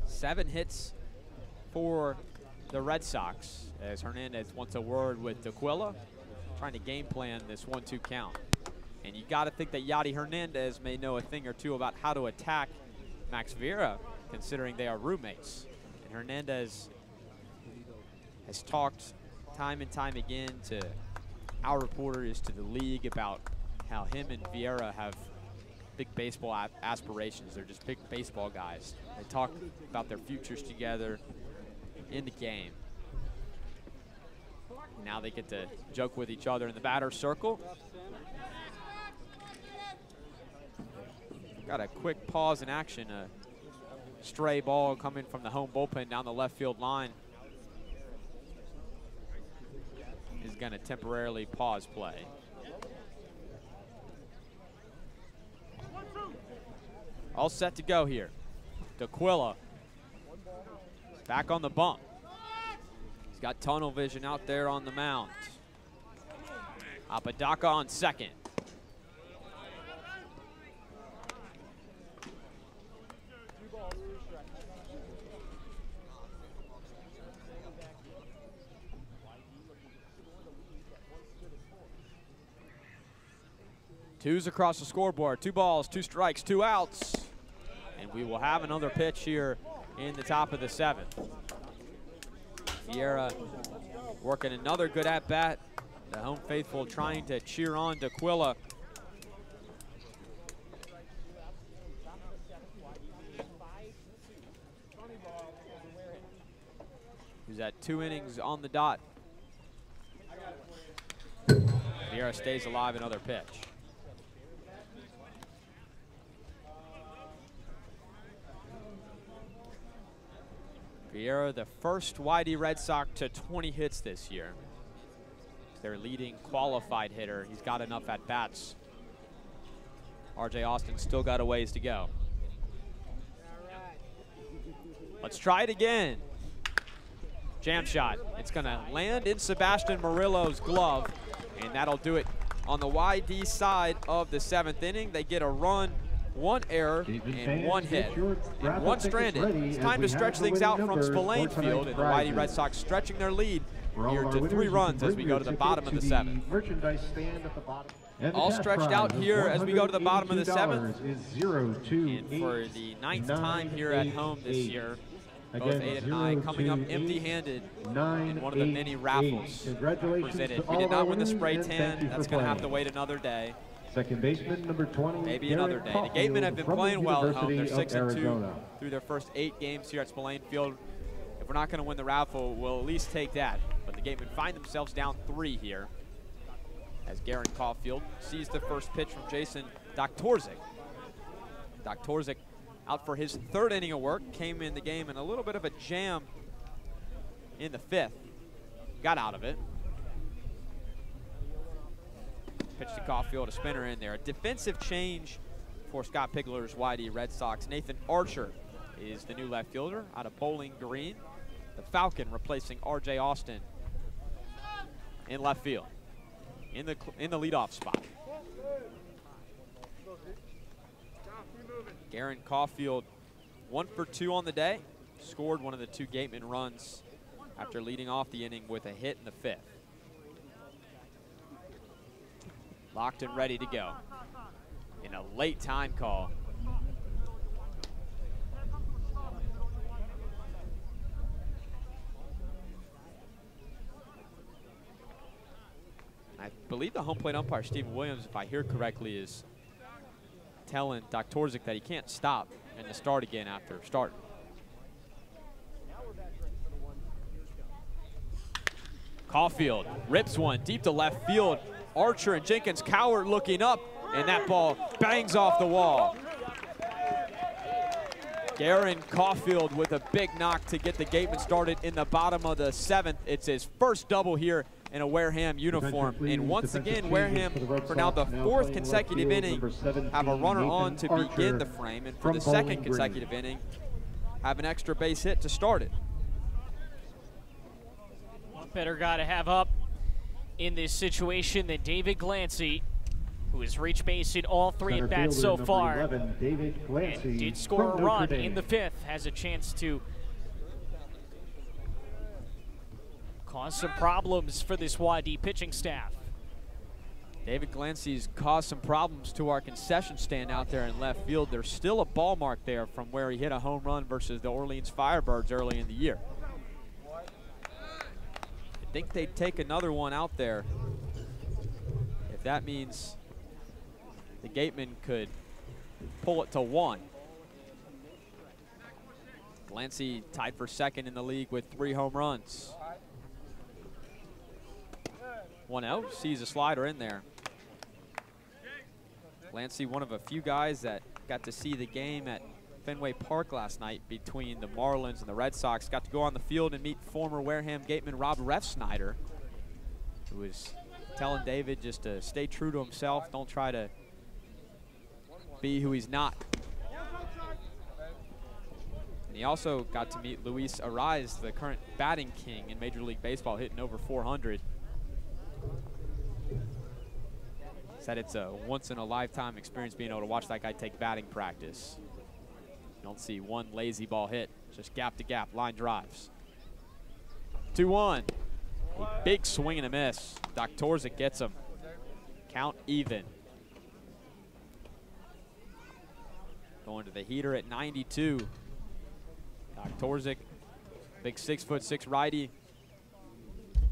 Seven hits for the Red Sox as Hernandez wants a word with DeQuilla, trying to game plan this 1-2 count. And you got to think that Yadi Hernandez may know a thing or two about how to attack Max Vieira, considering they are roommates. And Hernandez has talked time and time again to our reporters, to the league, about how him and Vieira have big baseball aspirations. They're just big baseball guys. They talk about their futures together in the game. Now they get to joke with each other in the batter's circle. got a quick pause in action. A stray ball coming from the home bullpen down the left field line is going to temporarily pause play. All set to go here. D'Aquila back on the bump. He's got tunnel vision out there on the mound. Apodaca on second. Twos across the scoreboard. 2 balls, 2 strikes, 2 outs. And we will have another pitch here in the top of the 7th. Vieira working another good at-bat. The home faithful trying to cheer on D'Aquila. Who's at 2 innings on the dot. Vieira stays alive, another pitch. Vieira, the first D Red Sox to 20 hits this year. Their leading qualified hitter. He's got enough at-bats. R.J. Austin still got a ways to go. Let's try it again. Jam shot. It's going to land in Sebastian Murillo's glove, and that'll do it on the YD side of the 7th inning. They get a run, 1 error, and 1 hit, and 1 stranded. It's time to stretch things out from Spillane Field, and the YD Red Sox stretching their lead here to 3 runs as we go to the bottom of the 7th. All stretched out here as we go to the bottom of the 7th. And for the 9th time here at home this year, both Aiden and I coming up empty-handed in one of the many raffles presented. We did not win the spray tan. That's going to have to wait another day. Second baseman, number 20. Maybe another day. The Gatemen have been playing well at home. They're 6-2 through their first 8 games here at Spillane Field. If we're not going to win the raffle, we'll at least take that. But the Gatemen find themselves down 3 here as Garen Caulfield sees the first pitch from Jason Doktorczyk. Doktorczyk out for his 3rd inning of work, came in the game in a little bit of a jam in the 5th. Got out of it. Pitch to Caulfield, a spinner in there. A defensive change for Scott Pigler's YD Red Sox. Nathan Archer is the new left fielder out of Bowling Green. The Falcon replacing R.J. Austin in left field in the leadoff spot. Garen Caulfield 1 for 2 on the day. Scored one of the 2 Gatemen runs after leading off the inning with a hit in the 5th. Locked and ready to go in a late time call. I believe the home plate umpire, Stephen Williams, if I hear correctly, is telling Doktorczyk that he can't stop and to start again after starting. Caulfield rips one deep to left field. Archer and Jenkins Cowart looking up, and that ball bangs off the wall. Garen Caulfield with a big knock to get the Gatemen started in the bottom of the 7th. It's his first double here in a Wareham uniform. And once again, Wareham, for now the 4th consecutive inning, have a runner on to begin the frame. And for the 2nd consecutive inning, have an extra base hit to start it. Better guy to have up in this situation than David Glancy, who has reached base in all 3 at-bats so far, 11, David Glancy, and did score a run in the 5th, has a chance to cause some problems for this YD pitching staff. David Glancy's caused some problems to our concession stand out there in left field. There's still a ball mark there from where he hit a home run versus the Orleans Firebirds early in the year. I think they'd take another one out there if that means the Gatemen could pull it to 1. Glancy tied for 2nd in the league with 3 home runs. 1-0, sees a slider in there. Glancy, one of a few guys that got to see the game at Fenway Park last night between the Marlins and the Red Sox. Got to go on the field and meet former Wareham Gateman Rob Refsnyder, who was telling David just to stay true to himself, don't try to be who he's not. And he also got to meet Luis Arraez, the current batting king in Major League Baseball, hitting over 400. Said it's a once-in-a-lifetime experience being able to watch that guy take batting practice. You don't see one lazy ball hit, just gap-to-gap, line drives. 2-1. A big swing and a miss. Doktorczyk gets him. Count even. Going to the heater at 92. Doktorczyk, big 6'6" righty.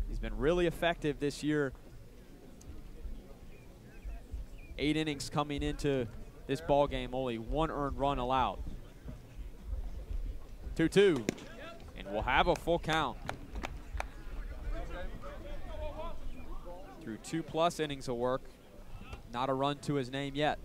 He's been really effective this year. 8 innings coming into this ball game, only 1 earned run allowed. 2-2, and we'll have a full count. Through 2+ innings of work, not a run to his name yet.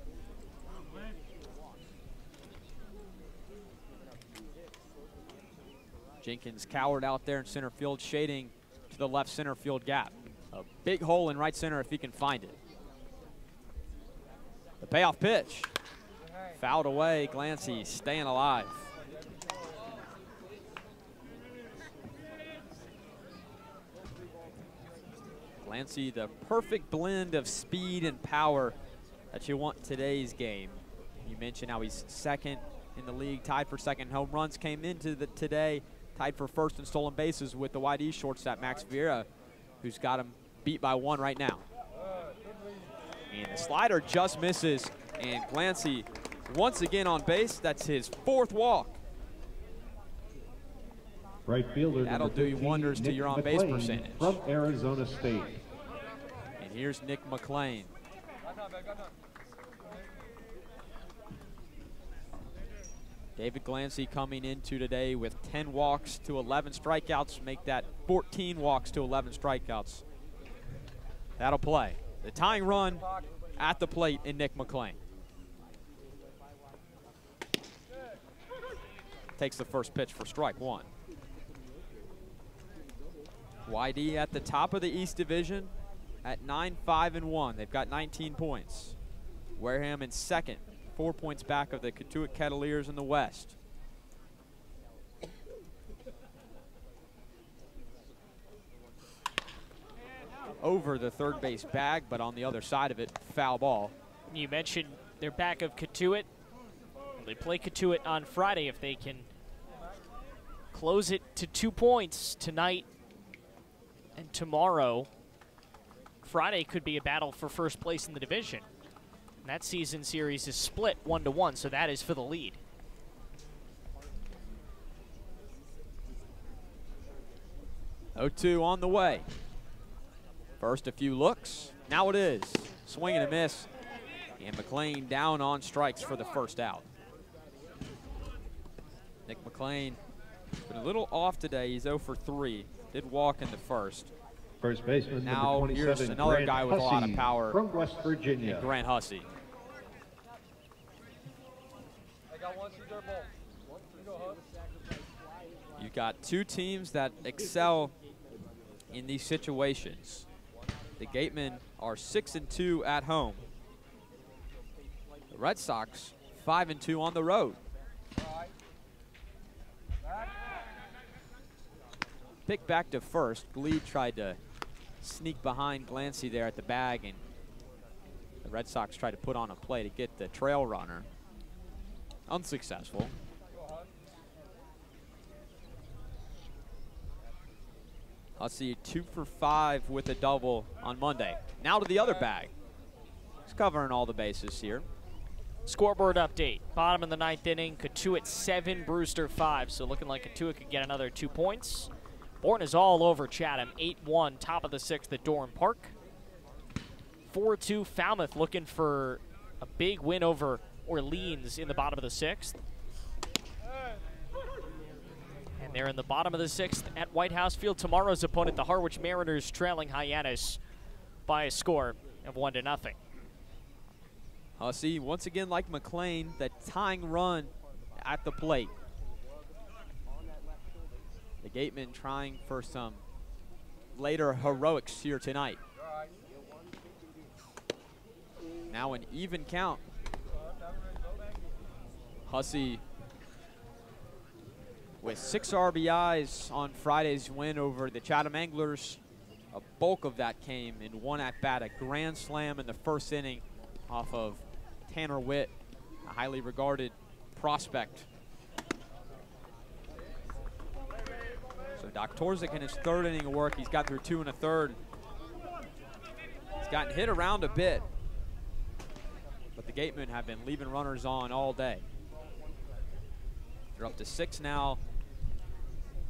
Jenkins cowered out there in center field, shading to the left center field gap. A big hole in right center if he can find it. The payoff pitch. Fouled away, Glancy staying alive. Glancy, the perfect blend of speed and power that you want in today's game. You mentioned how he's second in the league, tied for second home runs, came into today, tied for first in stolen bases with the wide E shortstop Max Vieira, who's got him beat by 1 right now. And the slider just misses, and Glancy once again on base. That's his 4th walk. Right fielder. That'll do you wonders to your on-base percentage. From Arizona State. And here's Nick McLean. David Glancy coming into today with 10 walks to 11 strikeouts, make that 14 walks to 11 strikeouts. That'll play. The tying run at the plate in Nick McLean. Takes the first pitch for strike 1. YD at the top of the East Division at 9-5-1. They've got 19 points. Wareham in second, 4 points back of the Cotuit Cavaliers in the West. Over the third base bag, but on the other side of it, foul ball. You mentioned they're back of Cotuit. They play Cotuit on Friday. If they can close it to 2 points tonight and tomorrow, Friday could be a battle for first place in the division. And that season series is split 1-1, so that is for the lead. Oh-2 on the way. First a few looks, now it is. Swing and a miss, and McLean down on strikes for the first out. Nick McLean been a little off today, he's 0 for 3. Did walk in the first. First baseman, now number 27, here's another Grant guy with Hussey a lot of power from West Virginia. Grant Hussey. You've got 2 teams that excel in these situations. The Gatemen are 6-2 at home. The Red Sox 5-2 on the road. Pick back to first. Glebe tried to sneak behind Glancy there at the bag, and the Red Sox tried to put on a play to get the trail runner. Unsuccessful. I'll see 2 for 5 with a double on Monday. Now to the other bag. He's covering all the bases here. Scoreboard update. Bottom of the 9th inning, Cotuit 7, Brewster 5. So looking like Cotuit could get another 2 points. Bourne is all over Chatham, 8-1, top of the 6th at Doran Park. 4-2, Falmouth looking for a big win over Orleans in the bottom of the 6th. And they're in the bottom of the 6th at White House Field. Tomorrow's opponent, the Harwich Mariners, trailing Hyannis by a score of 1-0. Hussey, once again, like McLean, the tying run at the plate. The Gatemen trying for some later heroics here tonight. Now an even count. Hussey with 6 RBIs on Friday's win over the Chatham Anglers. A bulk of that came in one at-bat, a grand slam in the first inning off of Tanner Witt, a highly regarded prospect. So Doktorczyk in his 3rd inning of work, he's got through 2 1/3. He's gotten hit around a bit, but the Gatemen have been leaving runners on all day. They're up to 6 now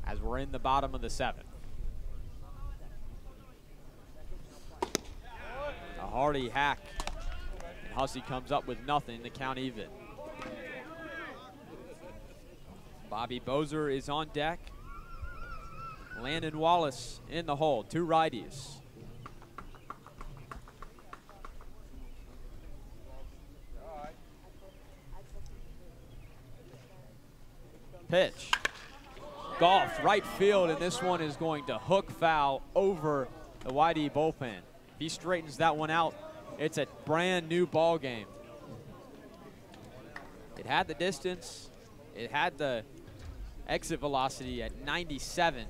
as we're in the bottom of the 7th. A hearty hack, and Hussey comes up with nothing to count even. Bobby Bozer is on deck. Landon Wallace in the hole, 2 righties. Pitch. Golf right field, and this one is going to hook foul over the YD bullpen. If he straightens that one out, it's a brand new ball game. It had the distance. It had the exit velocity at 97.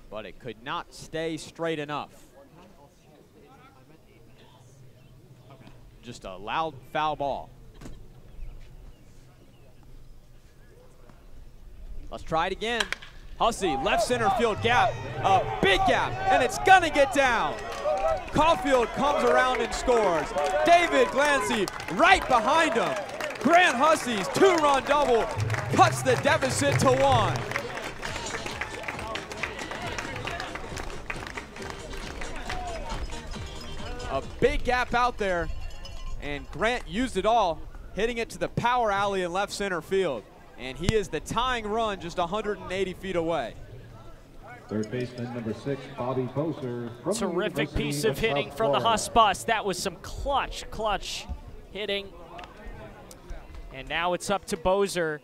But it could not stay straight enough. Just a loud foul ball. Let's try it again. Hussey, left center field gap, a big gap, and it's gonna get down. Caulfield comes around and scores. David Glancy right behind him. Grant Hussey's 2-run double cuts the deficit to 1. A big gap out there, and Grant used it all, hitting it to the power alley in left center field. And he is the tying run just 180 feet away. Third baseman number 6, Bobby Bozer. Terrific piece of hitting from the Huss bus. That was some clutch hitting. And now it's up to Bozer.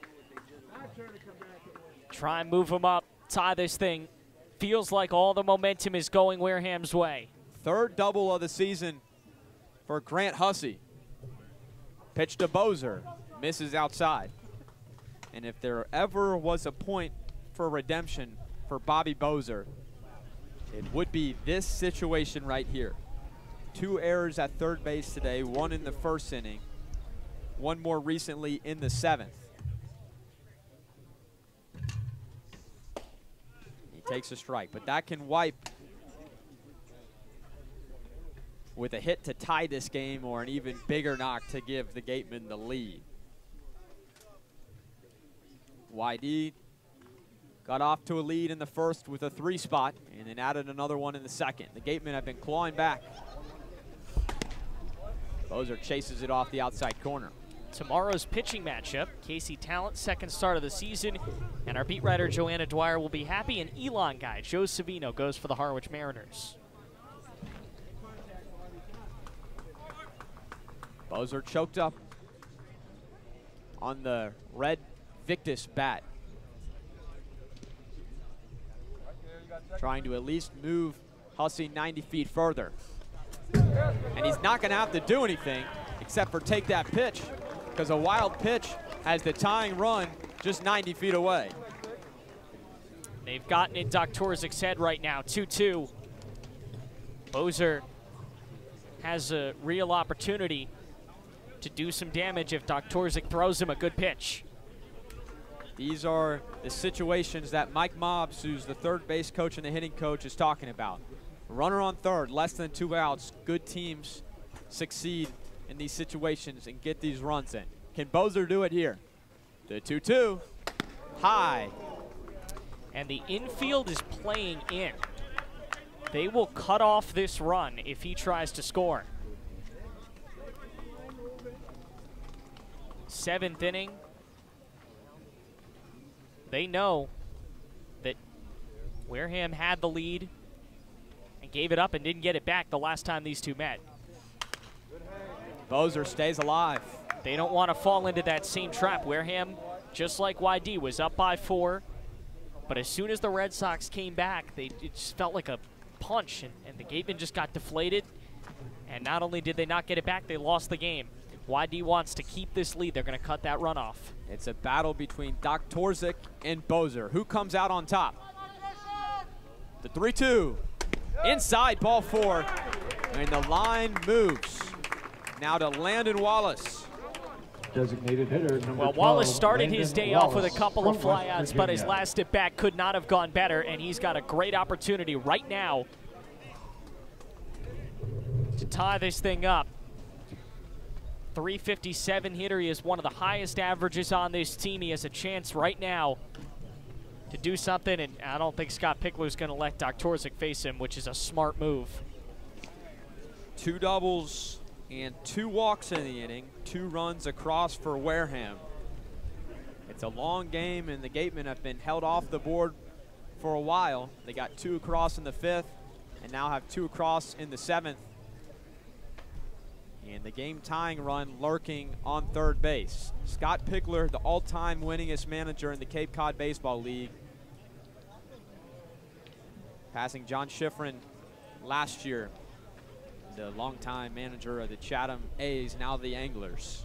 Try and move him up, tie this thing. Feels like all the momentum is going Wareham's way. 3rd double of the season for Grant Hussey. Pitch to Bozer, misses outside. And if there ever was a point for redemption for Bobby Bozer, it would be this situation right here. 2 errors at 3rd base today, 1 in the 1st inning, 1 more recently in the 7th. He takes a strike, but that can wipe with a hit to tie this game or an even bigger knock to give the Gatemen the lead. YD got off to a lead in the 1st with a 3 spot and then added another one in the 2nd. The Gatemen have been clawing back. Bozer chases it off the outside corner. Tomorrow's pitching matchup, Casey Talent, 2nd start of the season, and our beat writer Joanna Dwyer will be happy, and Elon guy Joe Savino goes for the Harwich Mariners. Bozer choked up on the red Victus bat. Trying to at least move Hussey 90 feet further. And he's not gonna have to do anything except for take that pitch, because a wild pitch has the tying run just 90 feet away. They've gotten in Doktorzyk's head right now, 2-2. Bozer has a real opportunity to do some damage if Doktorczyk throws him a good pitch. These are the situations that Mike Mobbs, who's the 3rd base coach and the hitting coach, is talking about. Runner on 3rd, less than 2 outs. Good teams succeed in these situations and get these runs in. Can Bozer do it here? The 2-2, high. And the infield is playing in. They will cut off this run if he tries to score. 7th inning. They know that Wareham had the lead and gave it up and didn't get it back the last time these two met. Bozer stays alive. They don't want to fall into that same trap. Wareham, just like YD, was up by 4. But as soon as the Red Sox came back, it just felt like a punch, and the Gatemen just got deflated. And not only did they not get it back, they lost the game. YD wants to keep this lead. They're going to cut that run off. It's a battle between Doc Torzik and Bozer. Who comes out on top? The 3-2. Inside, ball 4. And the line moves. Now to Landon Wallace. Designated hitter number Well, 12, Wallace started his Landon day off with a Wallace couple of from West flyouts, but his Virginia. last at bat could not have gone better, and he's got a great opportunity right now to tie this thing up. 357 hitter. He is one of the highest averages on this team. He has a chance right now to do something, and I don't think Scott Pickler's going to let Doc Torzik face him, which is a smart move. 2 doubles and 2 walks in the inning. 2 runs across for Wareham. It's a long game, and the Gatemen have been held off the board for a while. They got 2 across in the 5th, and now have 2 across in the 7th. And the game-tying run lurking on third base. Scott Pickler, the all-time winningest manager in the Cape Cod Baseball League, passing John Schifrin last year, the longtime manager of the Chatham A's, now the Anglers.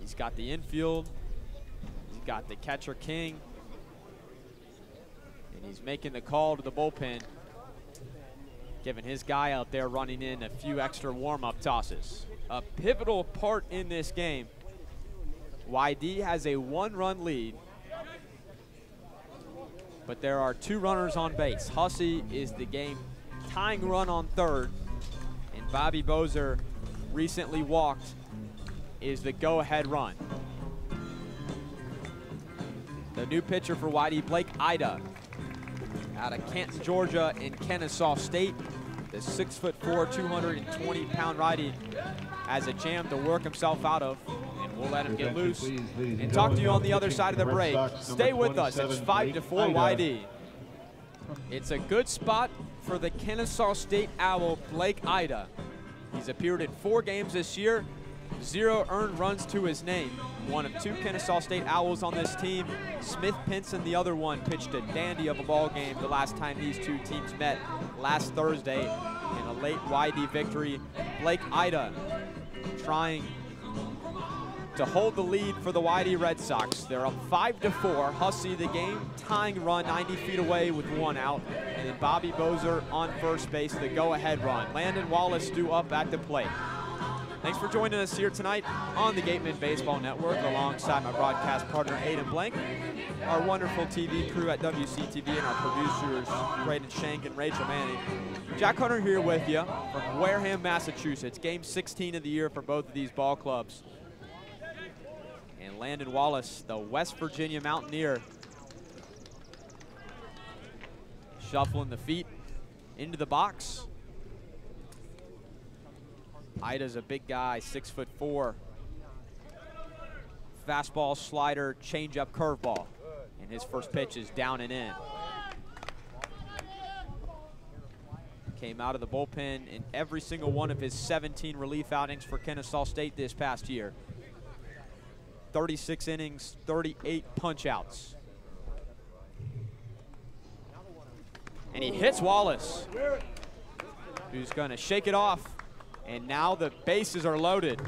He's got the infield. He's got the catcher king. And he's making the call to the bullpen, giving his guy out there running in a few extra warm-up tosses. A pivotal part in this game. YD has a 1-run lead, but there are 2 runners on base. Hussey is the game-tying run on third, and Bobby Bozer, recently walked, is the go-ahead run. The new pitcher for YD, Blake Ida, out of Canton, Georgia, and Kennesaw State. The 6'4", 220-pound righty has a jam to work himself out of, and we'll let him get loose and talk to you on the other side of the break. Stay with us. It's 5-4 YD. It's a good spot for the Kennesaw State Owl, Blake Ida. He's appeared in 4 games this year, 0 earned runs to his name. One of 2 Kennesaw State Owls on this team. Smith Pinson, the other one, pitched a dandy of a ball game the last time these 2 teams met last Thursday in a late YD victory. Blake Ida trying to hold the lead for the YD Red Sox. They're up 5-4. Hussey, the game-tying run 90 feet away with 1 out. And then Bobby Bozer on first base, the go-ahead run. Landon Wallace due up at the plate. Thanks for joining us here tonight on the Gatemen Baseball Network alongside my broadcast partner, Aiden Blank, our wonderful TV crew at WCTV, and our producers, Braden Shank and Rachel Manning. Jack Hunter here with you from Wareham, Massachusetts. Game 16 of the year for both of these ball clubs. And Landon Wallace, the West Virginia Mountaineer, shuffling the feet into the box. Ida's a big guy, 6'4". Fastball, slider, changeup, curveball. And his first pitch is down and in. Came out of the bullpen in every single one of his 17 relief outings for Kennesaw State this past year. 36 innings, 38 punch-outs. And he hits Wallace, who's going to shake it off. And now the bases are loaded.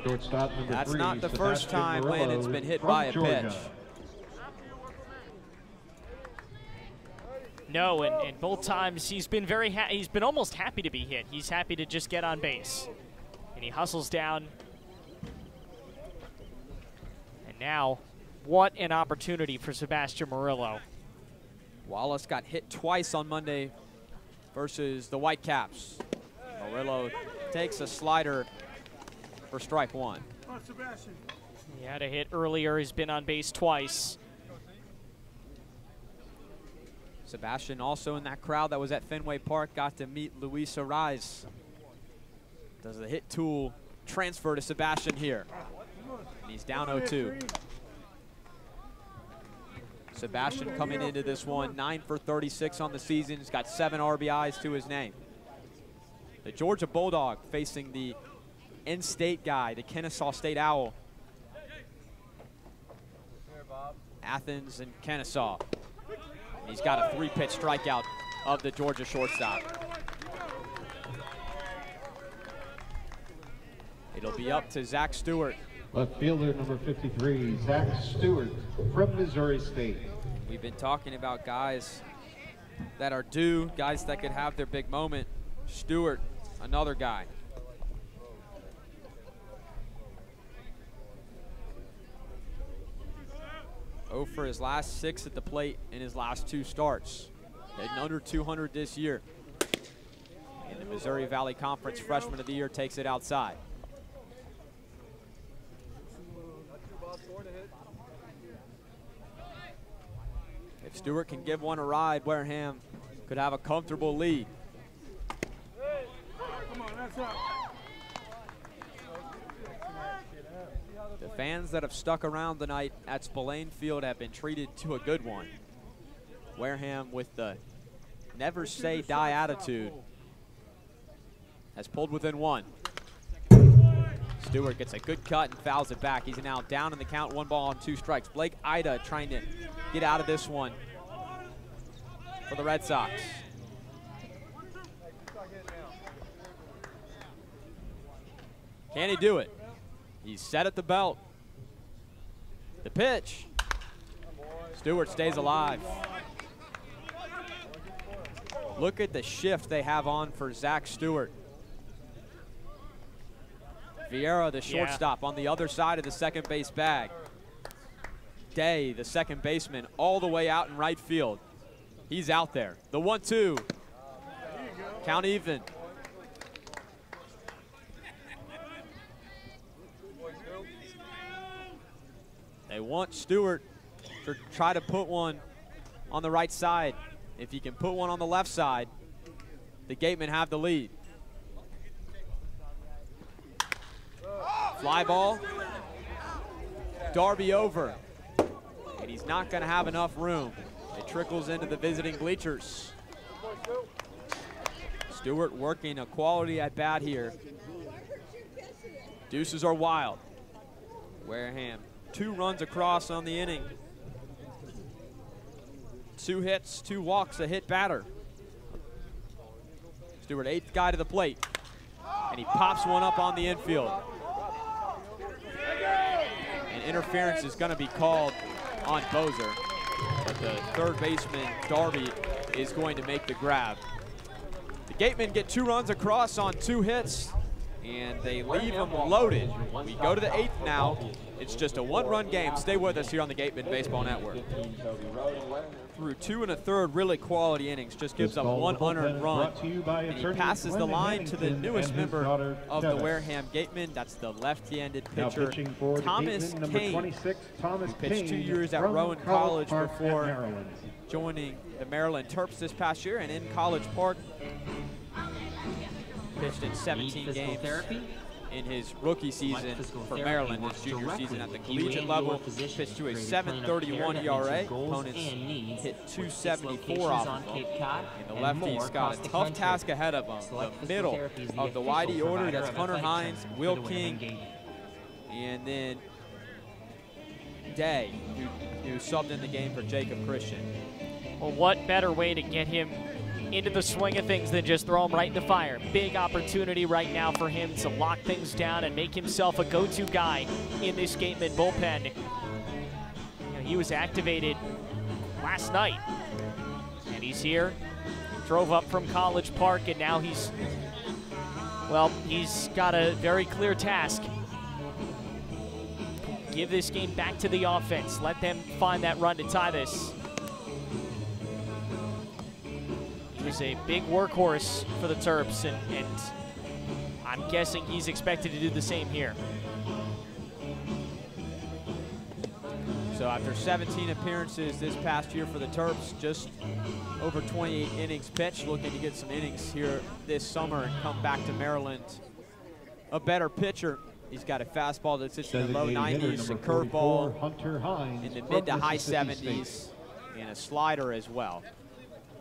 Shortstop number 3. That's not the first Sebastian time Murillo Landon's been hit from by a Georgia. pitch. No, and both times he's been he's been almost happy to be hit. He's happy to just get on base. And he hustles down. And now, what an opportunity for Sebastian Murillo. Wallace got hit twice on Monday versus the Whitecaps. Murillo takes a slider for strike 1. He had a hit earlier. He's been on base twice. Sebastian also in that crowd that was at Fenway Park got to meet Luis Ariz. Does the hit tool transfer to Sebastian here? And he's down 0-2. Sebastian coming into this one, 9 for 36 on the season. He's got 7 RBIs to his name. The Georgia Bulldog facing the in-state guy, the Kennesaw State Owl. Athens and Kennesaw. He's got a 3-pitch strikeout of the Georgia shortstop. It'll be up to Zach Stewart. Left fielder number 53, Zach Stewart from Missouri State. We've been talking about guys that are due, guys that could have their big moment. Stewart, another guy. Oh for his last 6 at the plate in his last 2 starts. Hitting under 200 this year. And the Missouri Valley Conference Freshman of the Year takes it outside. If Stewart can give one a ride, Wareham could have a comfortable lead. The fans that have stuck around tonight at Spillane Field have been treated to a good one. Wareham, with the never say die attitude, has pulled within 1. Stewart gets a good cut and fouls it back. He's now down in the count, 1 ball and 2 strikes. Blake Ida trying to get out of this one for the Red Sox. Can he do it? He's set at the belt. The pitch. Stewart stays alive. Look at the shift they have on for Zach Stewart. Vieira, the shortstop, on the other side of the second base bag. Day, the second baseman, all the way out in right field. He's out there. The 1-2. Count even. They want Stewart to try to put one on the right side. If he can put one on the left side, the Gatemen have the lead. Fly ball. Darby over. And he's not going to have enough room. It trickles into the visiting bleachers. Stewart working a quality at bat here. Deuces are wild. Wareham, 2 runs across on the inning. 2 hits, 2 walks, a hit batter. Stewart, 8th guy to the plate. And he pops one up on the infield. And interference is going to be called on Bozer. But the third baseman, Darby, is going to make the grab. The Gatemen get 2 runs across on 2 hits, and they leave them loaded. We go to the 8th now. It's just a 1-run game. Stay with us here on the Gatemen Baseball Network. Through 2 1/3 really quality innings, just gives up 1 unearned run. And he passes the line to the newest member of the Wareham Gatemen. That's the left-handed pitcher, Thomas Kane, who pitched 2 years at Rowan College before joining the Maryland Terps this past year, and in College Park, pitched in 17 games in his rookie season for Maryland, his junior season at the collegiate level. Pitched to a 7.31 ERA. Opponents hit 274 off of him. And the lefty's got a tough task ahead of him. The middle of the YD order, that's Hunter Hines, Will King, and then Day, who subbed in the game for Jacob Christian. Well, what better way to get him into the swing of things than just throw him right in the fire. Big opportunity right now for him to lock things down and make himself a go-to guy in this Gatemen bullpen. You know, he was activated last night, and he's here. Drove up from College Park, and now he's got a very clear task. Give this game back to the offense. Let them find that run to tie this. He's a big workhorse for the Terps, and I'm guessing he's expected to do the same here. So after 17 appearances this past year for the Terps, just over 28 innings pitched, looking to get some innings here this summer and come back to Maryland a better pitcher. He's got a fastball that sits in the low Designated hitter 90s, a number 44, curveball Hunter Hines in the from mid to high Mississippi 70s, State. and a slider as well.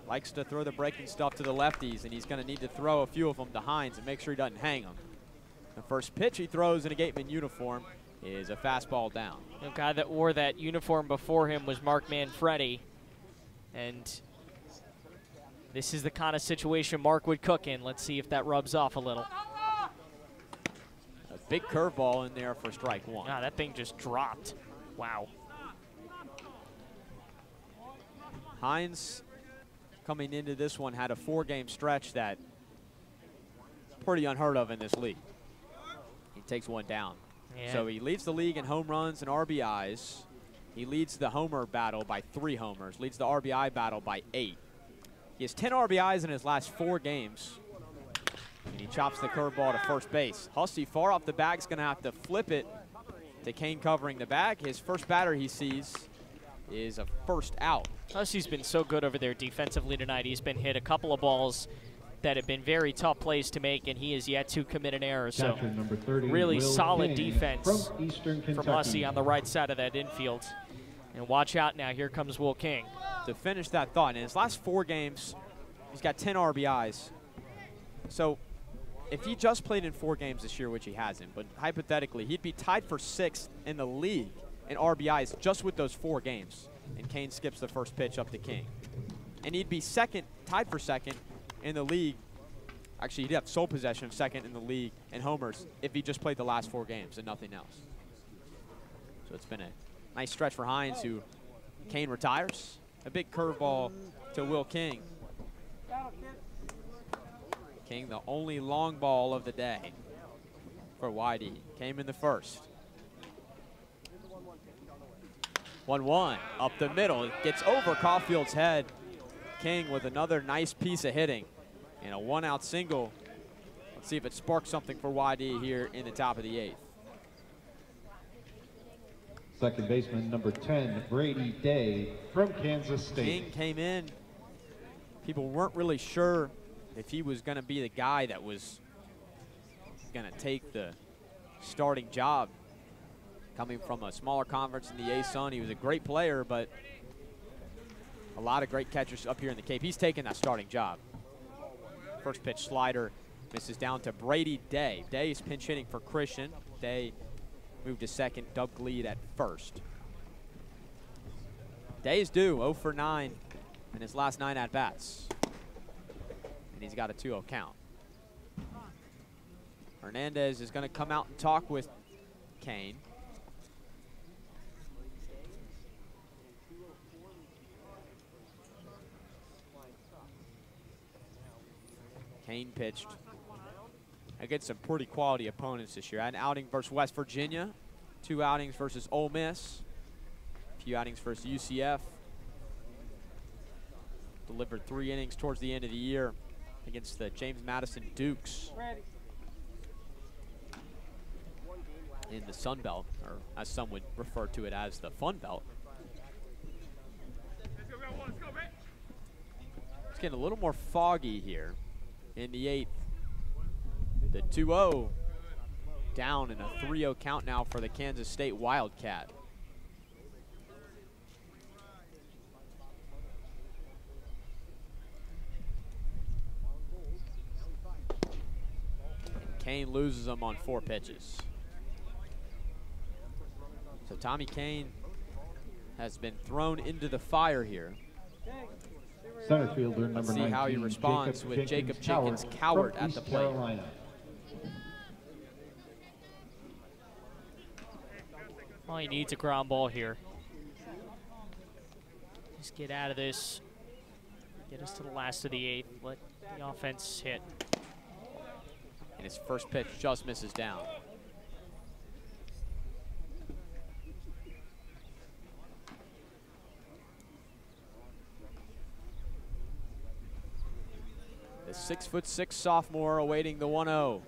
Likes to throw the breaking stuff to the lefties, and he's going to need to throw a few of them to Hines and make sure he doesn't hang them. The first pitch he throws in a Gateman uniform is a fastball down. The guy that wore that uniform before him was Mark Manfredi, and this is the kind of situation Mark would cook in. Let's see if that rubs off a little. A big curveball in there for strike one. Ah, that thing just dropped. Wow. Hines, coming into this one, had a 4-game stretch that pretty unheard of in this league. He takes one down. Yeah. So he leads the league in home runs and RBIs. He leads the homer battle by 3 homers, leads the RBI battle by 8. He has 10 RBIs in his last 4 games. And he chops the curveball to first base. Hussey far off the bag is going to have to flip it to Kane covering the bag. His first batter he sees is a first out. Hussey's been so good over there defensively tonight. He's been hit a couple of balls that have been very tough plays to make, and he has yet to commit an error. So Catcher number 30, really Will solid King defense from Eastern Kentucky. from Hussey on the right side of that infield. And watch out now, here comes Will King. To finish that thought, in his last 4 games, he's got 10 RBIs. So if he just played in 4 games this year, which he hasn't, but hypothetically, he'd be tied for 6th in the league in RBIs just with those 4 games. And Kane skips the first pitch up to King. And he'd be second, tied for 2nd in the league. Actually, he'd have sole possession of 2nd in the league in homers if he just played the last 4 games and nothing else. So it's been a nice stretch for Hines, who Kane retires. A big curveball to Will King. King, the only long ball of the day for Whitey. Came in the first. 1-1 up the middle. It gets over Caulfield's head. King with another nice piece of hitting and a 1-out single. Let's see if it sparks something for YD here in the top of the 8th. Second baseman number 10, Brady Day from Kansas State. King came in. People weren't really sure if he was going to be the guy that was going to take the starting job. Coming from a smaller conference in the A-Sun, he was a great player, but a lot of great catchers up here in the Cape. He's taking that starting job. First pitch slider misses down to Brady Day. Day is pinch hitting for Christian. Day moved to second, Doug lead at first. Day is due 0 for 9 in his last 9 at-bats. And he's got a 2-0 count. Hernandez is going to come out and talk with Kane. Kane pitched against some pretty quality opponents this year. Had an outing versus West Virginia, 2 outings versus Ole Miss, a few outings versus UCF. Delivered 3 innings towards the end of the year against the James Madison Dukes in the Sun Belt, or as some would refer to it as the Fun Belt. It's getting a little more foggy here in the 8th. The 2-0 down in a 3-0 count now for the Kansas State Wildcat. And Kane loses them on 4 pitches. So Tommy Kane has been thrown into the fire here. Center fielder number Let's see 19, how he responds with Jacob Jenkins Cowart at the plate. Carolina. Well, he needs a ground ball here. Just get out of this. Get us to the last of the 8th. Let the offense hit. And his first pitch just misses down. The 6'6" sophomore awaiting the 1-0.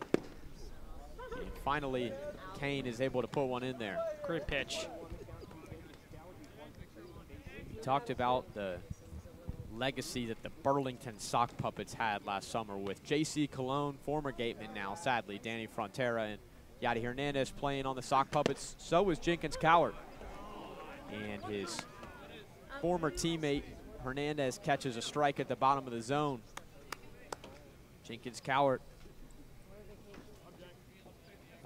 And finally, Kane is able to put one in there. Great pitch. We talked about the legacy that the Burlington Sock Puppets had last summer with J.C. Cologne, former Gateman now, sadly, Danny Frontera, and Yadi Hernandez playing on the sock puppets. So was Jenkins Cowart. And his former teammate Hernandez catches a strike at the bottom of the zone. Jenkins Cowart.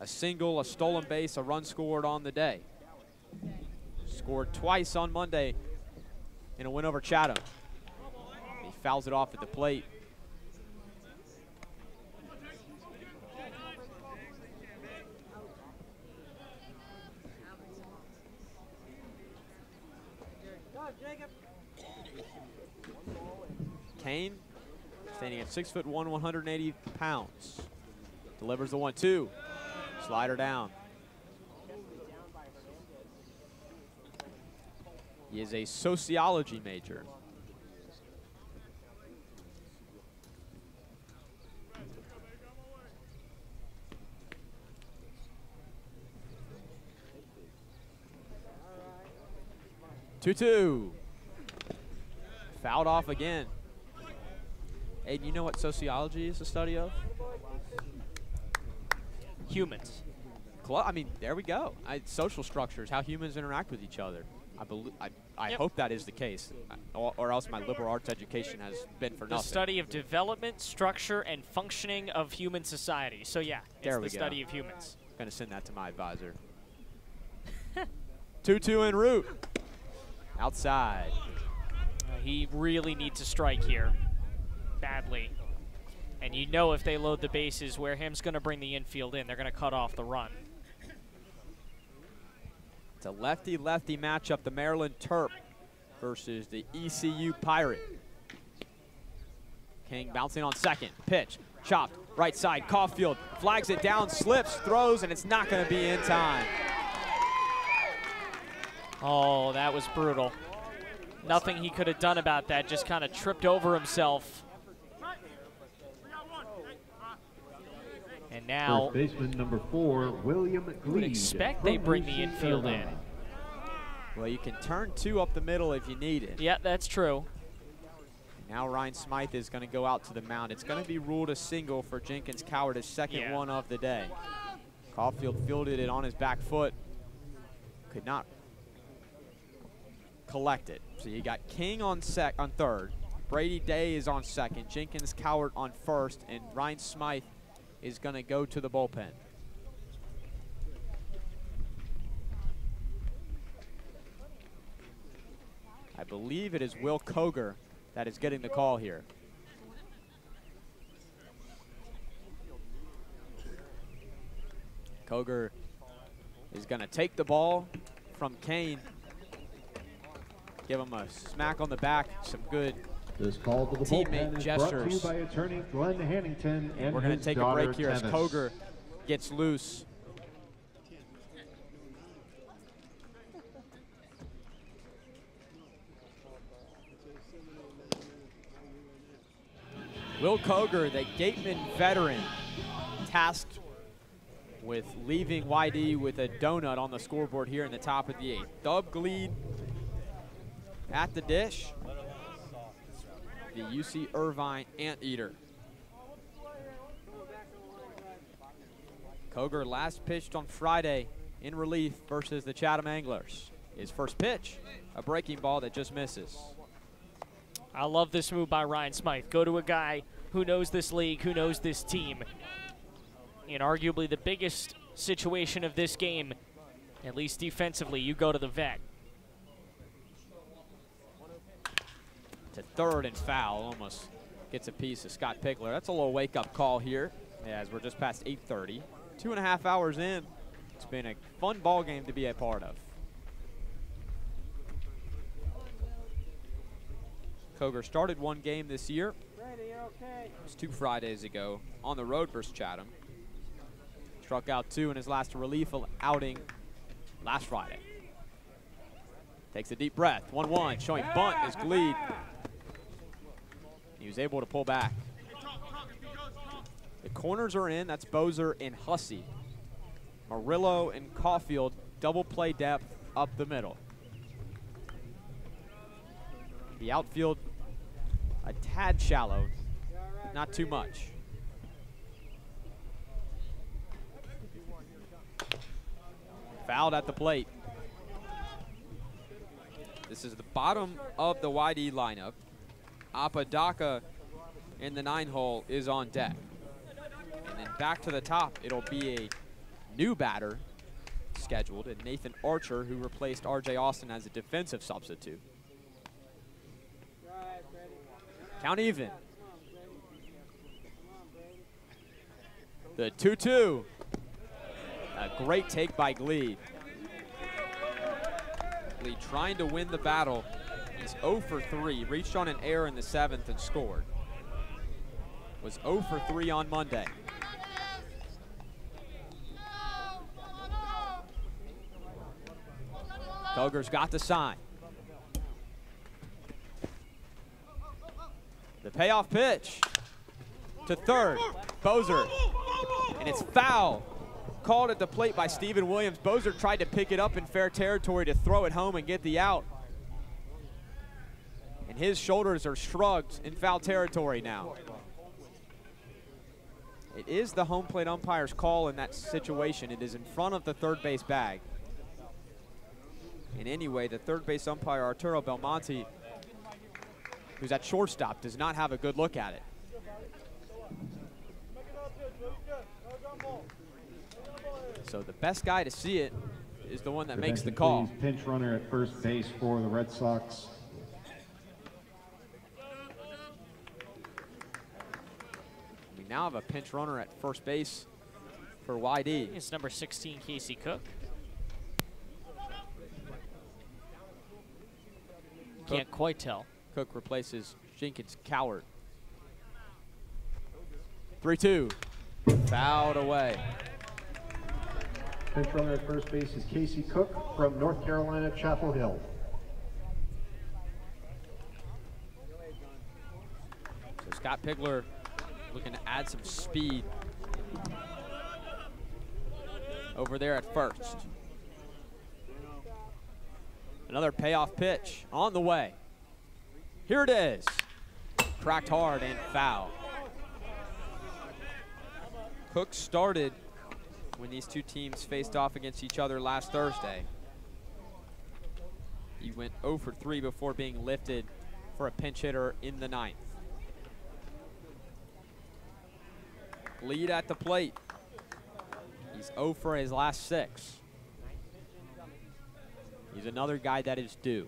A single, a stolen base, a run scored on the day. Scored twice on Monday in a win over Chatham. He fouls it off at the plate. Kane, standing at 6'1", 180 pounds. Delivers the 1-2. Slider down. He is a sociology major. Two. Fouled off again. Aiden, you know what sociology is the study of? Humans. I mean, there we go. Social structures, how humans interact with each other. I hope that is the case, or else my liberal arts education has been for nothing. The study of development, structure, and functioning of human society. So yeah, it's the study of humans. Gonna send that to my advisor. 2-2 en route. Outside. He really needs a strike here, badly. And you know if they load the bases, Wareham's going to bring the infield in. They're going to cut off the run. It's a lefty-lefty matchup, the Maryland Terp versus the ECU Pirate. King bouncing on second. Pitch, chopped, right side. Caulfield flags it down, slips, throws, and it's not going to be in time. Oh, that was brutal. Nothing he could have done about that, just kind of tripped over himself. And now, first baseman number 4, William Gleed. you would expect they bring the infield in. Well, you can turn 2 up the middle if you need it. Yeah, that's true. Now Ryan Smythe is going to go out to the mound. It's going to be ruled a single for Jenkins Cowart, his second one of the day. Caulfield fielded it on his back foot. Could not collect it. So you got King on third. Brady Day is on second. Jenkins Cowart on first. And Ryan Smythe is going to go to the bullpen. I believe it is Will Koger that is getting the call here. Koger is going to take the ball from Kane. Give him a smack on the back, some good this call to the teammate bullpen gestures. Is brought to you by attorney Glenn Hannington and we're going to take a break here Tennis. as Koger gets loose. Will Koger, the Gatemen veteran, tasked with leaving YD with a donut on the scoreboard here in the top of the 8th. Dub Gleed at the dish. The UC Irvine Anteater. Koger last pitched on Friday in relief versus the Chatham Anglers. His first pitch, a breaking ball that just misses. I love this move by Ryan Smythe. Go to a guy who knows this league, who knows this team. In arguably the biggest situation of this game, at least defensively, you go to the vet. To third and foul, almost gets a piece of Scott Pickler. That's a little wake-up call here as we're just past 8:30. 2.5 hours in. It's been a fun ball game to be a part of. Koger started one game this year. It was 2 Fridays ago on the road versus Chatham. Struck out 2 in his last relief outing last Friday. Takes a deep breath. 1-1, showing bunt is Gleed. He was able to pull back. The corners are in. That's Bozer and Hussey. Murillo and Caulfield, double play depth up the middle. The outfield, a tad shallow, not too much. Fouled at the plate. This is the bottom of the YD lineup. Apodaca in the 9-hole is on deck. And then back to the top, it'll be a new batter scheduled, and Nathan Archer, who replaced RJ Austin as a defensive substitute. Count even. The 2-2. A great take by Glee. Glee trying to win the battle. He's 0 for 3. Reached on an error in the 7th and scored. Was 0 for 3 on Monday. Koger's got the sign. The payoff pitch to third. Bozer. And it's foul. Called at the plate by Steven Williams. Bozer tried to pick it up in fair territory to throw it home and get the out. And his shoulders are shrugged in foul territory now. It is the home plate umpire's call in that situation. It is in front of the third base bag. And anyway, the third base umpire, Arturo Belmonte, who's at shortstop, does not have a good look at it. So the best guy to see it is the one that makes the call. Pinch runner at first base for the Red Sox. We now have a pinch runner at first base for YD. It's number 16, Casey Cook. Can't quite tell. Cook replaces Jenkins Coward. 3-2. Fouled away. Pinch runner at first base is Casey Cook from North Carolina, Chapel Hill. So Scott Pigler looking to add some speed over there at first. Another payoff pitch on the way. Here it is. Cracked hard and foul. Cook started when these two teams faced off against each other last Thursday. He went 0 for 3 before being lifted for a pinch hitter in the 9th. Lead at the plate. He's 0 for his last 6. He's another guy that is due.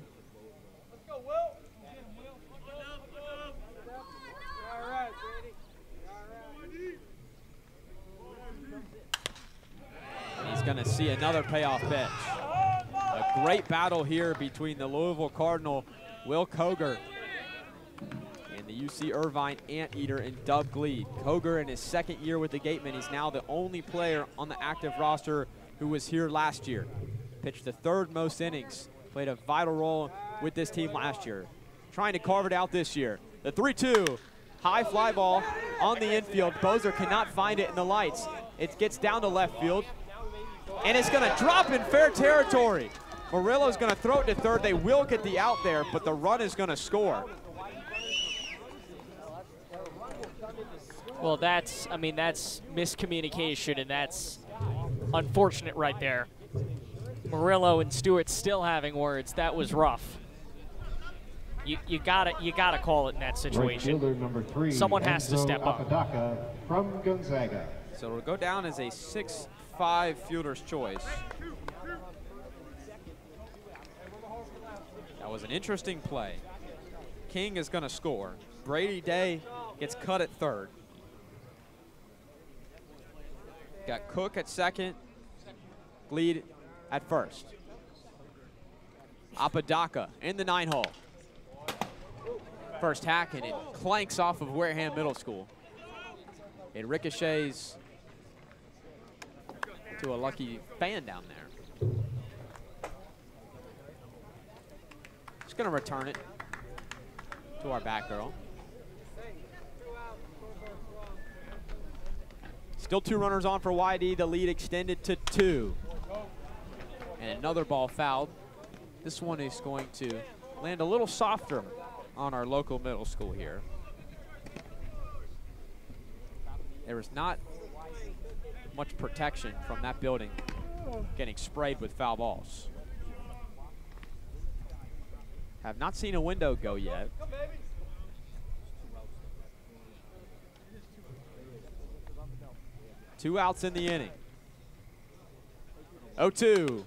He's going to see another payoff pitch. A great battle here between the Louisville Cardinal, Will Koger, and the UC Irvine Anteater in Dub Glee. Koger in his 2nd year with the Gatemen. He's now the only player on the active roster who was here last year. Pitched the 3rd most innings, played a vital role with this team last year. Trying to carve it out this year. The 3-2, high fly ball on the infield. Bozer cannot find it in the lights. It gets down to left field, and it's gonna drop in fair territory. Murillo's gonna throw it to third. They will get the out there, but the run is gonna score. Well, that's miscommunication, and that's unfortunate right there. Murillo and Stewart still having words. That was rough. You gotta call it in that situation. Right fielder number 3, someone has to step up. Apodaca from Gonzaga. So it'll go down as a 6-5 fielder's choice. That was an interesting play. King is going to score. Brady Day gets cut at 3rd. Got Cook at 2nd. Lead at 1st. Apodaca in the 9-hole. First hack, and it clanks off of Wareham Middle School. It ricochets to a lucky fan down there. Just gonna return it to our back girl. Still 2 runners on for YD. The lead extended to 2. And another ball fouled. This one is going to land a little softer on our local middle school here. There is not much protection from that building getting sprayed with foul balls. Have not seen a window go yet. Two outs in the inning. 0-2,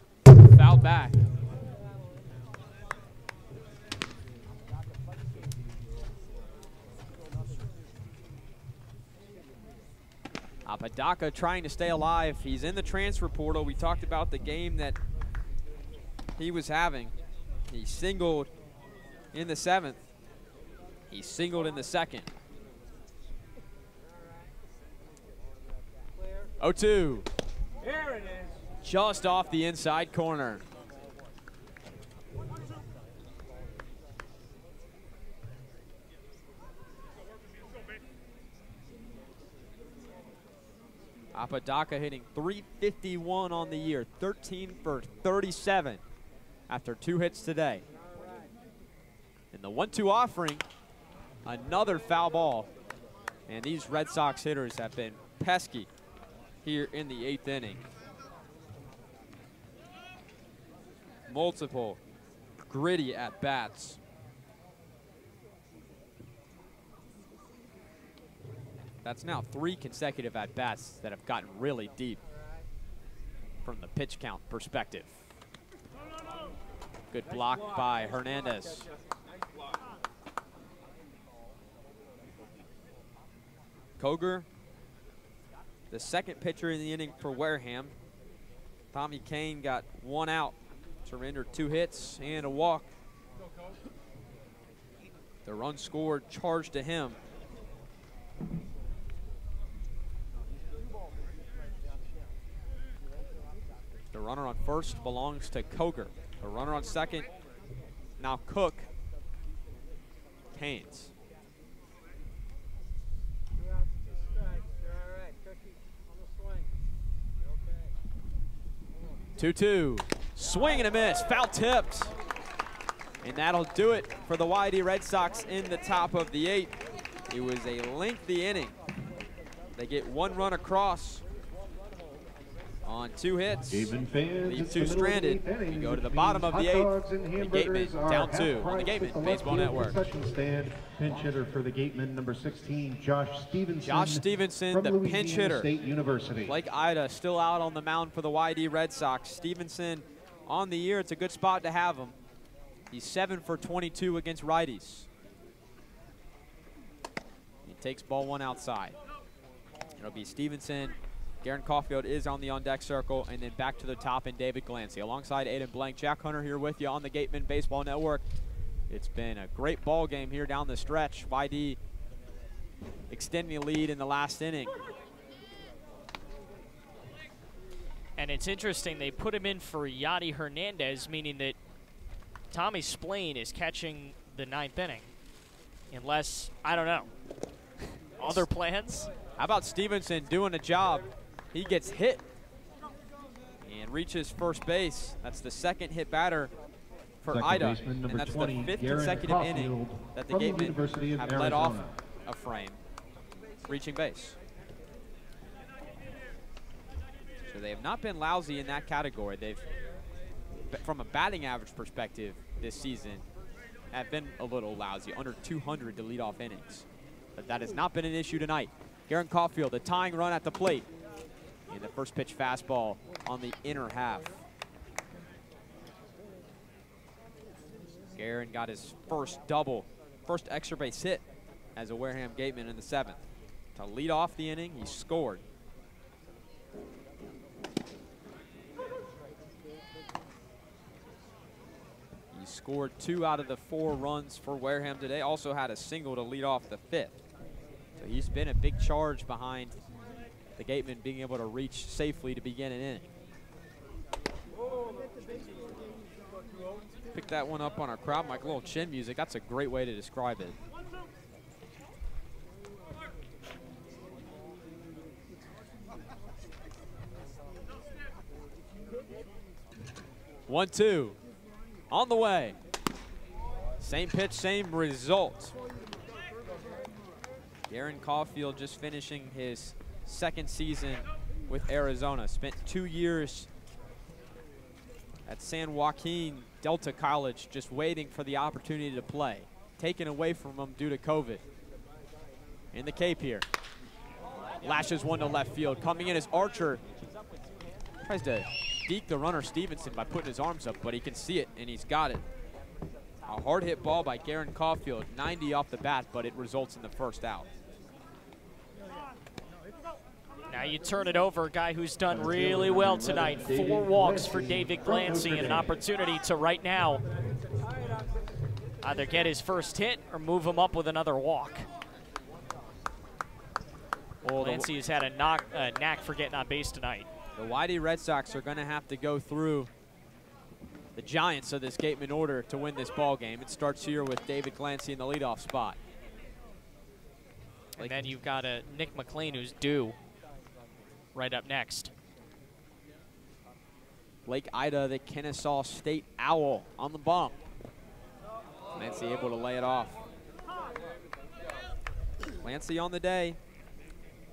fouled back. Apodaca trying to stay alive. He's in the transfer portal. We talked about the game that he was having. He singled in the 7th. He singled in the 2nd. 0-2. There it is. Just off the inside corner. Apodaca hitting .351 on the year, 13 for 37 after 2 hits today. And the 1-2 offering, another foul ball. And these Red Sox hitters have been pesky here in the 8th inning. Multiple gritty at-bats. That's now 3 consecutive at-bats that have gotten really deep from the pitch count perspective. Good block by Hernandez. Koger, the 2nd pitcher in the inning for Wareham. Tommy Kane got 1 out, surrendered 2 hits and a walk. The run scored charged to him. The runner on first belongs to Koger. The runner on second, now Cook. Haynes. 2-2. Swing and a miss. Foul tipped. And that'll do it for the YD Red Sox in the top of the 8th. It was a lengthy inning. They get 1 run across on 2 hits. Leave 2 stranded. We go to the bottom of the 8th. The Gatemen down 2 on the Gatemen Baseball Network. Stand. Pinch hitter for the Gatemen, number 16, Josh Stevenson. Josh Stevenson, the pinch hitter. State University. Blake Ida still out on the mound for the YD Red Sox. Stevenson on the year. It's a good spot to have him. He's 7 for 22 against righties. He takes ball 1 outside. It'll be Stevenson. Garen Caulfield is on the on-deck circle, and then back to the top in David Glancy. Alongside Aiden Blank, Jack Hunter here with you on the Gatemen Baseball Network. It's been a great ball game here down the stretch. YD extending the lead in the last inning. And it's interesting, they put him in for Yadi Hernandez, meaning that Tommy Splain is catching the 9th inning. Unless, I don't know, other plans? How about Stevenson doing a job? He gets hit and reaches first base. That's the 2nd hit batter for Ida, and that's the 5th consecutive inning that the Gatemen have led off a frame, reaching base. So they have not been lousy in that category. They've, from a batting average perspective this season, have been a little lousy, under 200 to lead off innings. But that has not been an issue tonight. Garen Caulfield, the tying run at the plate. And the first pitch fastball on the inner half. Garen got his first double, first extra base hit as a Wareham Gateman in the 7th. To lead off the inning, he scored. He scored 2 out of the 4 runs for Wareham today. Also had a single to lead off the 5th. So he's been a big charge behind the Gatemen being able to reach safely to begin an inning. Pick that one up on our crowd mic, a little chin music. That's a great way to describe it. One, two, on the way. Same pitch, same result. Garen Caulfield just finishing his 2nd season with Arizona. Spent 2 years at San Joaquin Delta College, just waiting for the opportunity to play. Taken away from him due to COVID. In the Cape here. Lashes one to left field. Coming in as Archer. Tries to deke the runner Stevenson by putting his arms up, but he can see it, and he's got it. A hard hit ball by Garen Caulfield, 90 off the bat, but it results in the first out. Now you turn it over, a guy who's done really well tonight. 4 walks for David Glancy, and an opportunity to right now either get his first hit or move him up with another walk. Glancy has had a knack for getting on base tonight. The D Red Sox are going to have to go through the giants of this Gateman order to win this ball game. It starts here with David Glancy in the leadoff spot. And then you've got a Nick McLean who's due right up next. Blake Ida, the Kennesaw State Owl, on the bump. Glancy able to lay it off. Glancy on the day,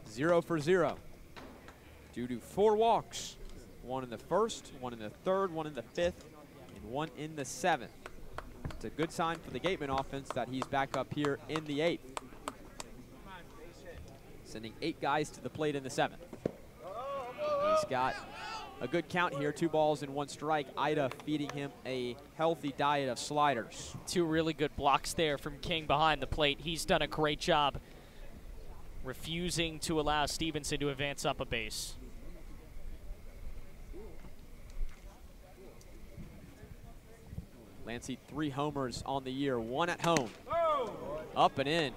0 for 0. Due to 4 walks, 1 in the first, 1 in the third, 1 in the fifth, and 1 in the 7th. It's a good sign for the Gateman offense that he's back up here in the 8th. Sending 8 guys to the plate in the 7th. He's got a good count here, 2 balls and 1 strike. Ida feeding him a healthy diet of sliders. 2 really good blocks there from King behind the plate. He's done a great job refusing to allow Stevenson to advance up a base. Glancy 3 homers on the year, 1 at home. Up and in,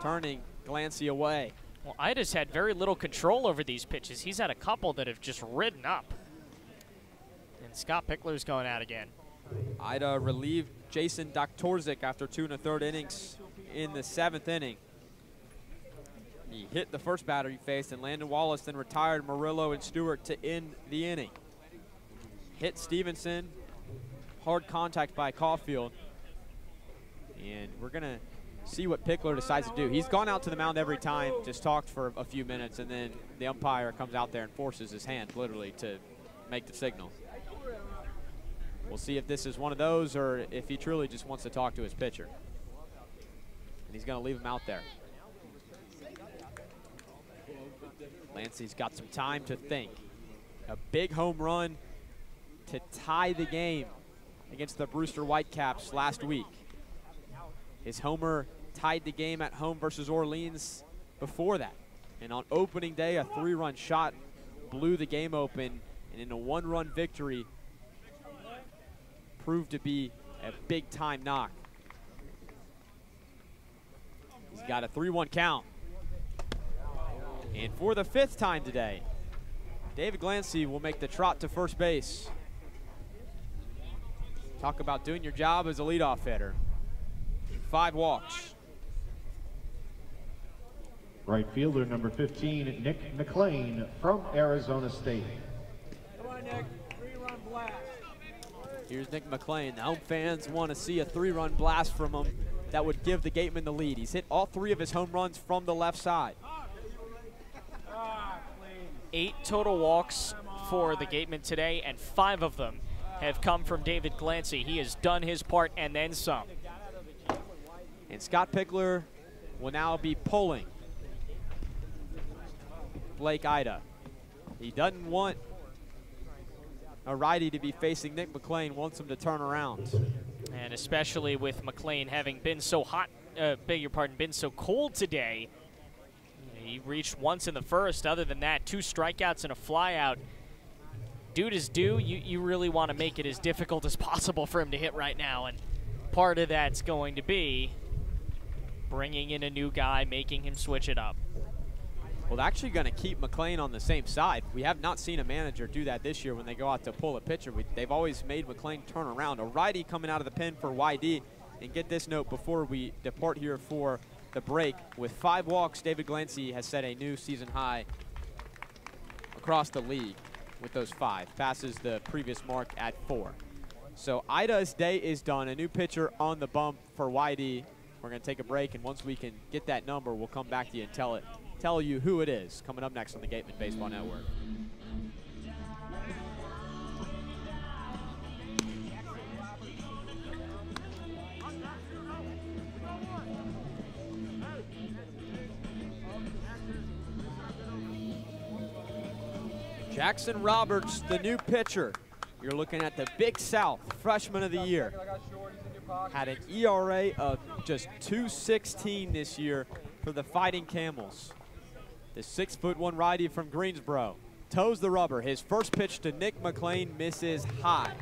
turning Glancy away. Well, Ida's had very little control over these pitches. He's had a couple that have just ridden up. And Scott Pickler's going out again. Ida relieved Jason Doktorzik after 2 1/3 innings in the 7th inning. He hit the first batter he faced, and Landon Wallace then retired Murillo and Stewart to end the inning. Hit Stevenson, hard contact by Caulfield. And we're going to see what Pickler decides to do. He's gone out to the mound every time, just talked for a few minutes, and then the umpire comes out there and forces his hand literally to make the signal. We'll see if this is one of those or if he truly just wants to talk to his pitcher. And he's going to leave him out there. Glancy's got some time to think. A big home run to tie the game against the Brewster Whitecaps last week. His homer tied the game at home versus Orleans before that. And on opening day, a 3-run shot blew the game open, and in a 1-run victory, proved to be a big-time knock. He's got a 3-1 count. And for the 5th time today, David Glancy will make the trot to first base. Talk about doing your job as a leadoff hitter. 5 walks. Right fielder number 15, Nick McLean from Arizona State. Come on, Nick. 3-run blast. Here's Nick McLean. The home fans want to see a 3-run blast from him that would give the Gatemen the lead. He's hit all 3 of his home runs from the left side. 8 total walks for the Gatemen today, and 5 of them have come from David Glancy. He has done his part and then some. And Scott Pickler will now be pulling Blake Ida. He doesn't want a righty to be facing Nick McLean, wants him to turn around. And especially with McLean having been so hot, been so cold today. He reached once in the first. Other than that, 2 strikeouts and a flyout. Dude is due. You really want to make it as difficult as possible for him to hit right now. And part of that's going to be bringing in a new guy, making him switch it up. Well, they're actually going to keep McLean on the same side. We have not seen a manager do that this year when they go out to pull a pitcher. They've always made McLean turn around. A righty coming out of the pen for YD. And get this note before we depart here for the break. With 5 walks, David Glancy has set a new season high across the league with those 5. Passes the previous mark at 4. So Ida's day is done. A new pitcher on the bump for YD. We're going to take a break, and once we can get that number, we'll come back to you and tell you who it is. Coming up next on the Gatemen Baseball Network. Jackson Roberts, the new pitcher. You're looking at the Big South Freshman of the Year. Had an ERA of just .216 this year for the Fighting Camels. The 6'1" righty from Greensboro toes the rubber. His first pitch to Nick McLean misses high.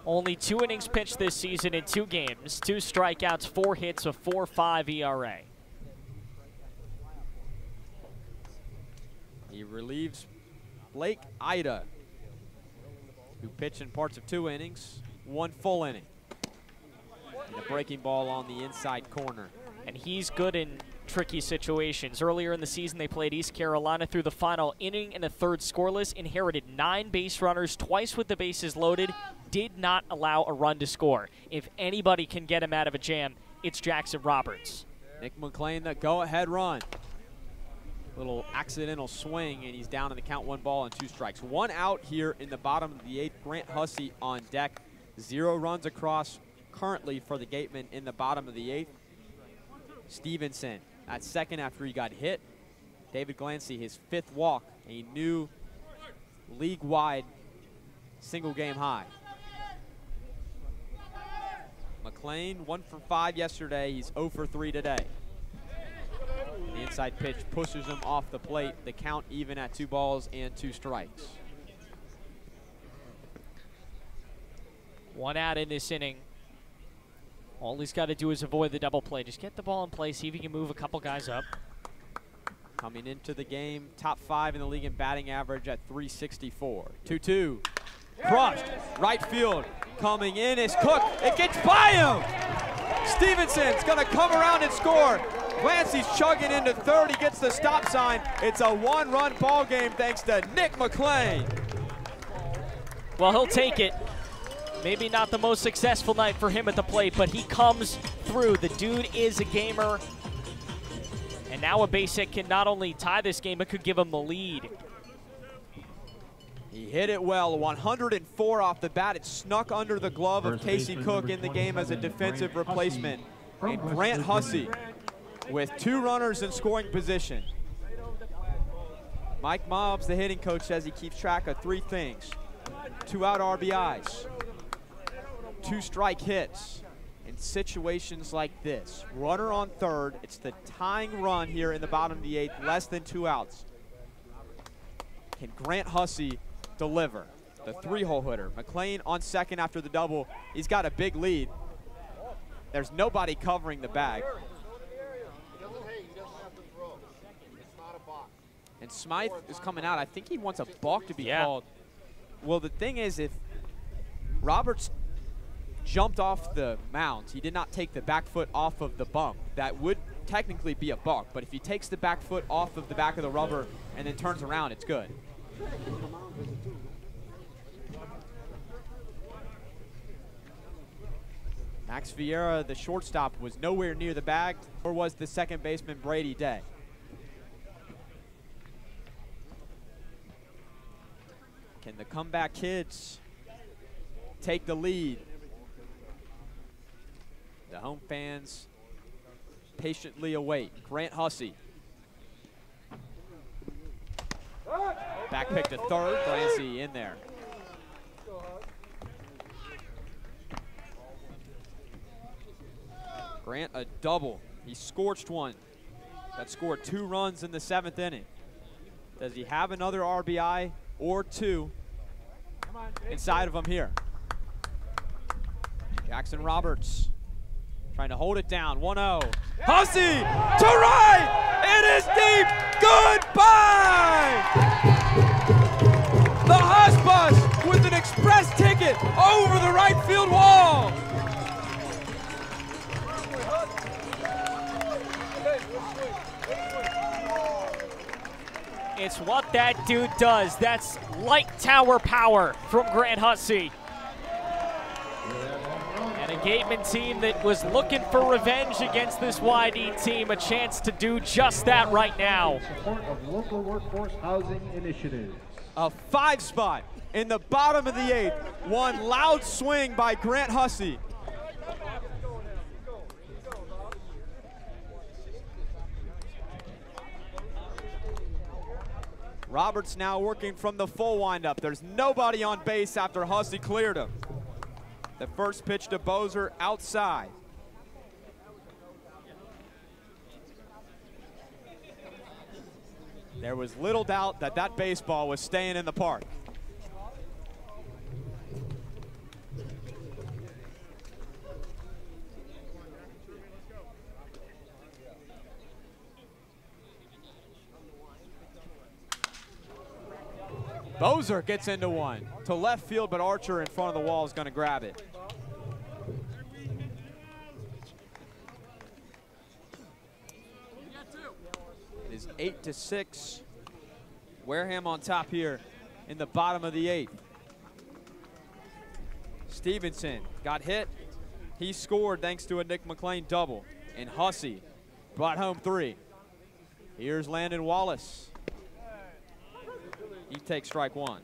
Only 2 innings pitched this season in 2 games, 2 strikeouts, 4 hits, a 4.5 ERA. He relieves Blake Ida, who pitched in parts of 2 innings, 1 full inning. And a breaking ball on the inside corner. And he's good in tricky situations. Earlier in the season, they played East Carolina through the final inning and a 3rd scoreless, inherited 9 base runners, twice with the bases loaded, did not allow a run to score. If anybody can get him out of a jam, it's Jackson Roberts. Nick McLean, the go-ahead run. Little accidental swing, and he's down in the count, 1 ball and 2 strikes. 1 out here in the bottom of the 8th. Grant Hussey on deck. 0 runs across currently for the Gatemen in the bottom of the 8th. Stevenson at second after he got hit. David Glancy, his 5th walk, a new league-wide single game high. McLean 1 for 5 yesterday. He's 0 for 3 today. The inside pitch pushes him off the plate. The count even at 2 balls and 2 strikes. 1 out in this inning. All he's got to do is avoid the double play. Just get the ball in play, see if he can move a couple guys up. Coming into the game, top 5 in the league in batting average at .364. 2-2. Crushed. Right field. Coming in is Cook. It gets by him. Stevenson's going to come around and score. Glancy's chugging into 3rd. He gets the stop sign. It's a 1-run ball game thanks to Nick McLean. Well, he'll take it. Maybe not the most successful night for him at the plate, but he comes through. The dude is a gamer. And now a base hit can not only tie this game, it could give him the lead. He hit it well, 104 off the bat. It snuck under the glove of Casey Cook in the game as a defensive replacement. And Grant Hussey with 2 runners in scoring position. Mike Mobbs, the hitting coach, says he keeps track of 3 things. 2 out RBIs, 2 strike hits. In situations like this, runner on 3rd, it's the tying run here in the bottom of the 8th, less than 2 outs. Can Grant Hussey deliver? The 3-hole hitter. McLean on 2nd after the double. He's got a big lead. There's nobody covering the bag. And Smythe is coming out. I think he wants a balk to be called. Well, the thing is, if Roberts jumped off the mound, he did not take the back foot off of the bump, that would technically be a balk. But if he takes the back foot off of the back of the rubber and then turns around, it's good. Max Vieira, the shortstop, was nowhere near the bag, or was the 2nd baseman Brady Day. Can the comeback kids take the lead? The home fans patiently await. Grant Hussey. Back pick to 3rd. Glancy in there. Grant a double. He scorched 1. That scored 2 runs in the 7th inning. Does he have another RBI or 2 inside of him here? Jackson Roberts trying to hold it down. 1-0. Hussey to right. It is deep. Goodbye. The Huss Bus with an express ticket over the right field wall. It's what that dude does. That's light tower power from Grant Hussey. And a Gateman team that was looking for revenge against this YD team, a chance to do just that right now. Support of local workforce housing initiatives. A 5 spot in the bottom of the 8th. 1 loud swing by Grant Hussey. Roberts now working from the full windup. There's nobody on base after Hussey cleared him. The first pitch to Bozer outside. There was little doubt that that baseball was staying in the park. Bozer gets into one to left field, but Archer in front of the wall is going to grab it. It is 8-6. Wareham on top here in the bottom of the 8th. Stevenson got hit. He scored thanks to a Nick McLean double. And Hussey brought home 3. Here's Landon Wallace. He takes strike 1.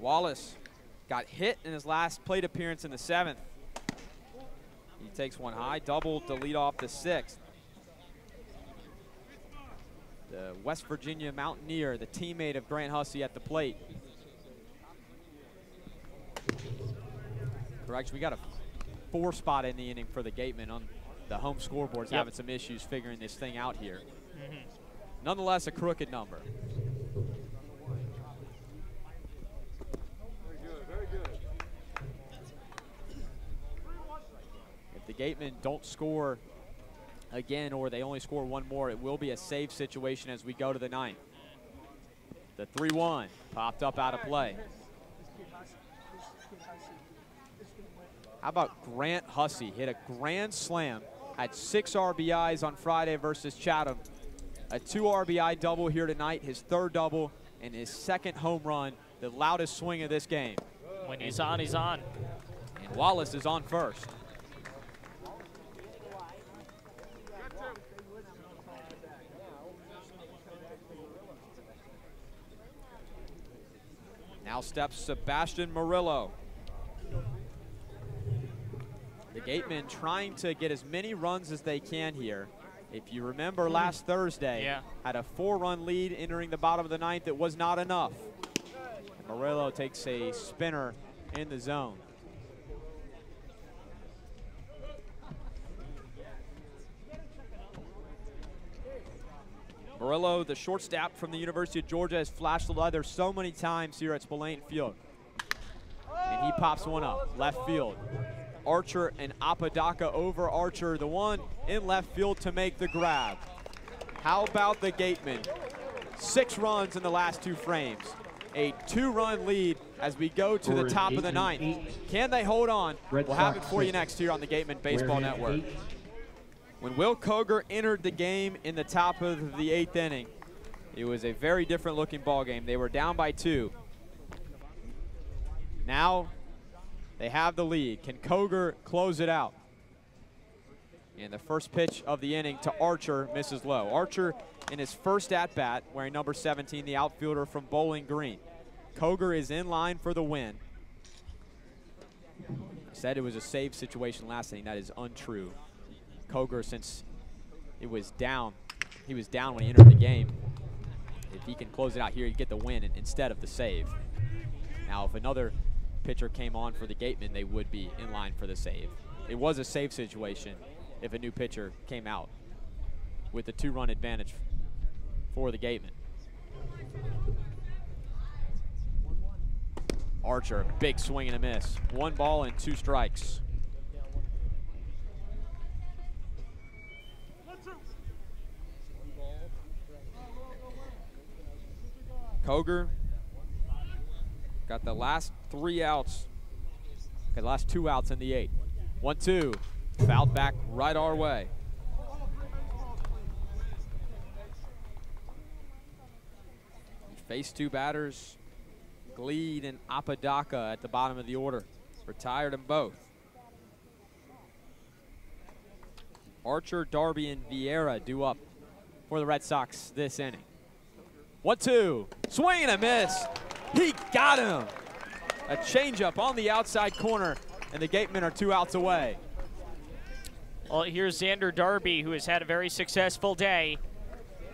Wallace got hit in his last plate appearance in the 7th. He takes one high, double to lead off the 6th. The West Virginia Mountaineer, the teammate of Grant Hussey at the plate. Correction, we got a 4 spot in the inning for the Gatemen. On the home scoreboard's having some issues figuring this thing out here. Nonetheless, a crooked number. Very good. If the Gatemen don't score again, or they only score 1 more, it will be a save situation as we go to the 9th. The 3-1 popped up out of play. How about Grant Hussey? Hit a grand slam, had 6 RBIs on Friday versus Chatham. A 2 RBI double here tonight, his 3rd double, and his 2nd home run, the loudest swing of this game. When he's on, he's on. And Wallace is on first. Now steps Sebastian Murillo. The Gatemen trying to get as many runs as they can here. If you remember last Thursday, had a 4-run lead entering the bottom of the 9th. It was not enough. And Murillo takes a spinner in the zone. Murillo, the shortstop from the University of Georgia, has flashed the leather so many times here at Spillane Field. And he pops one up, left field. Archer and Apodaca over Archer, the one in left field to make the grab. How about the Gatemen? 6 runs in the last 2 frames. A 2-run lead as we go to the top of the 9th. Can they hold on? We'll have it for you next here on the Gatemen Baseball Network. When Will Koger entered the game in the top of the 8th inning, it was a very different looking ball game. They were down by 2. Now they have the lead. Can Koger close it out? And the first pitch of the inning to Archer misses low. Archer in his first at-bat, wearing number 17, the outfielder from Bowling Green. Koger is in line for the win. I said it was a save situation last inning. That is untrue. Koger, since it was down, he was down when he entered the game. If he can close it out here, he'd get the win instead of the save. Now, if another pitcher came on for the Gatemen, they would be in line for the save. It was a save situation if a new pitcher came out with the 2-run advantage for the Gatemen. Archer, big swing and a miss. 1 ball and 2 strikes. Koger got the last 3 outs. Got the last 2 outs in the 8th. 1-2, fouled back right our way. Faced 2 batters, Gleed and Apodaca at the bottom of the order. Retired them both. Archer, Darby, and Vieira due up for the Red Sox this inning. 1-2, swing and a miss. He got him. A changeup on the outside corner, and the Gatemen are 2 outs away. Well, here's Xander Darby, who has had a very successful day.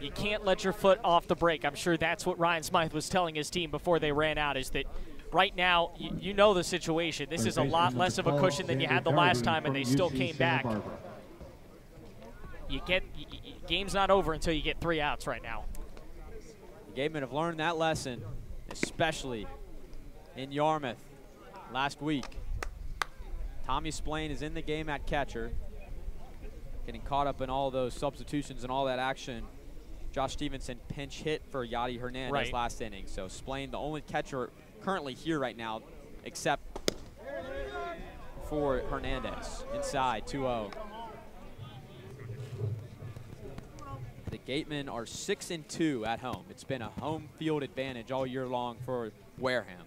You can't let your foot off the brake. I'm sure that's what Ryan Smythe was telling his team before they ran out, is that right now, you know the situation. This is a lot less of a cushion than you had the last time, and they still came back. Game's not over until you get 3 outs right now. The Gatemen have learned that lesson, especially in Yarmouth last week. Tommy Splain is in the game at catcher, getting caught up in all those substitutions and all that action. Josh Stevenson pinch hit for Yadi Hernandez last inning. So Splain, the only catcher currently here right now, except for Hernandez. Inside, 2-0. The Gatemen are 6-2 at home. It's been a home field advantage all year long for Wareham.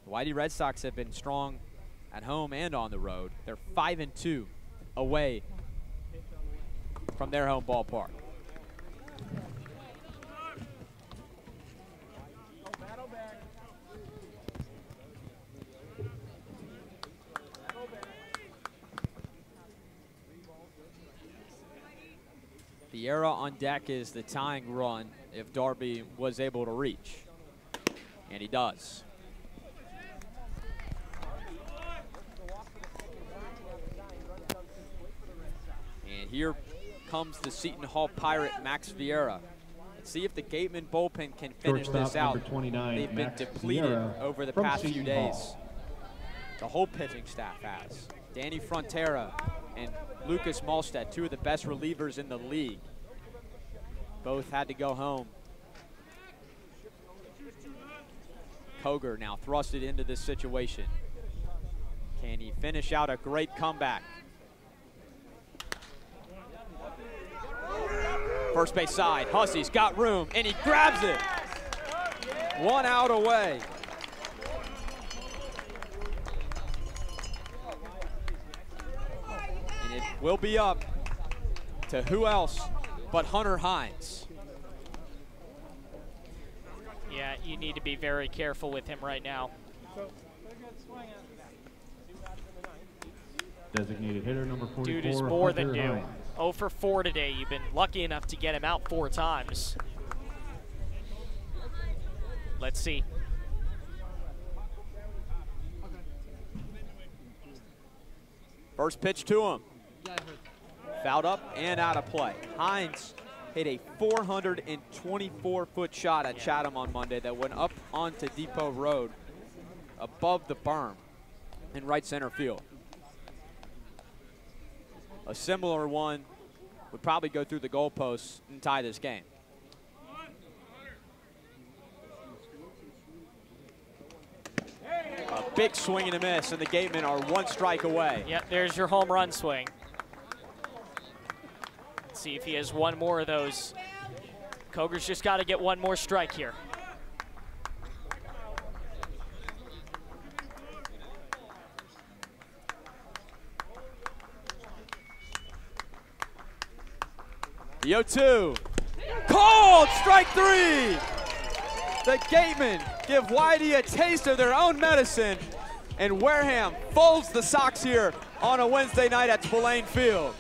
The D Red Sox have been strong at home and on the road. They're 5-2 away from their home ballpark. The arrow on deck is the tying run if Darby was able to reach, and he does. And here comes the Seton Hall Pirate, Max Vieira. Let's see if the Gatemen bullpen can finish this out. They've been depleted over the past few days. The whole pitching staff has. Danny Frontera and Lucas Malstead, 2 of the best relievers in the league. Both had to go home. Koger now thrusted into this situation. Can he finish out a great comeback? First base side, Hussey's got room, and he grabs it. 1 out away. And it will be up to who else but Hunter Hines. Yeah, you need to be very careful with him right now. Designated hitter number 44. Dude is more than due. 0 for 4 today. You've been lucky enough to get him out 4 times. Let's see. First pitch to him. Fouled up and out of play. Hines hit a 424-foot shot at Chatham on Monday that went up onto Depot Road above the berm in right center field. A similar one would probably go through the goalposts and tie this game. A big swing and a miss, and the Gatemen are 1 strike away. Yep, there's your home run swing. Let's see if he has 1 more of those. Koger's just got to get 1 more strike here. The 0-2. Called strike 3. The Gatemen give Whitey a taste of their own medicine, and Wareham folds the Sox here on a Wednesday night at Spillane Field.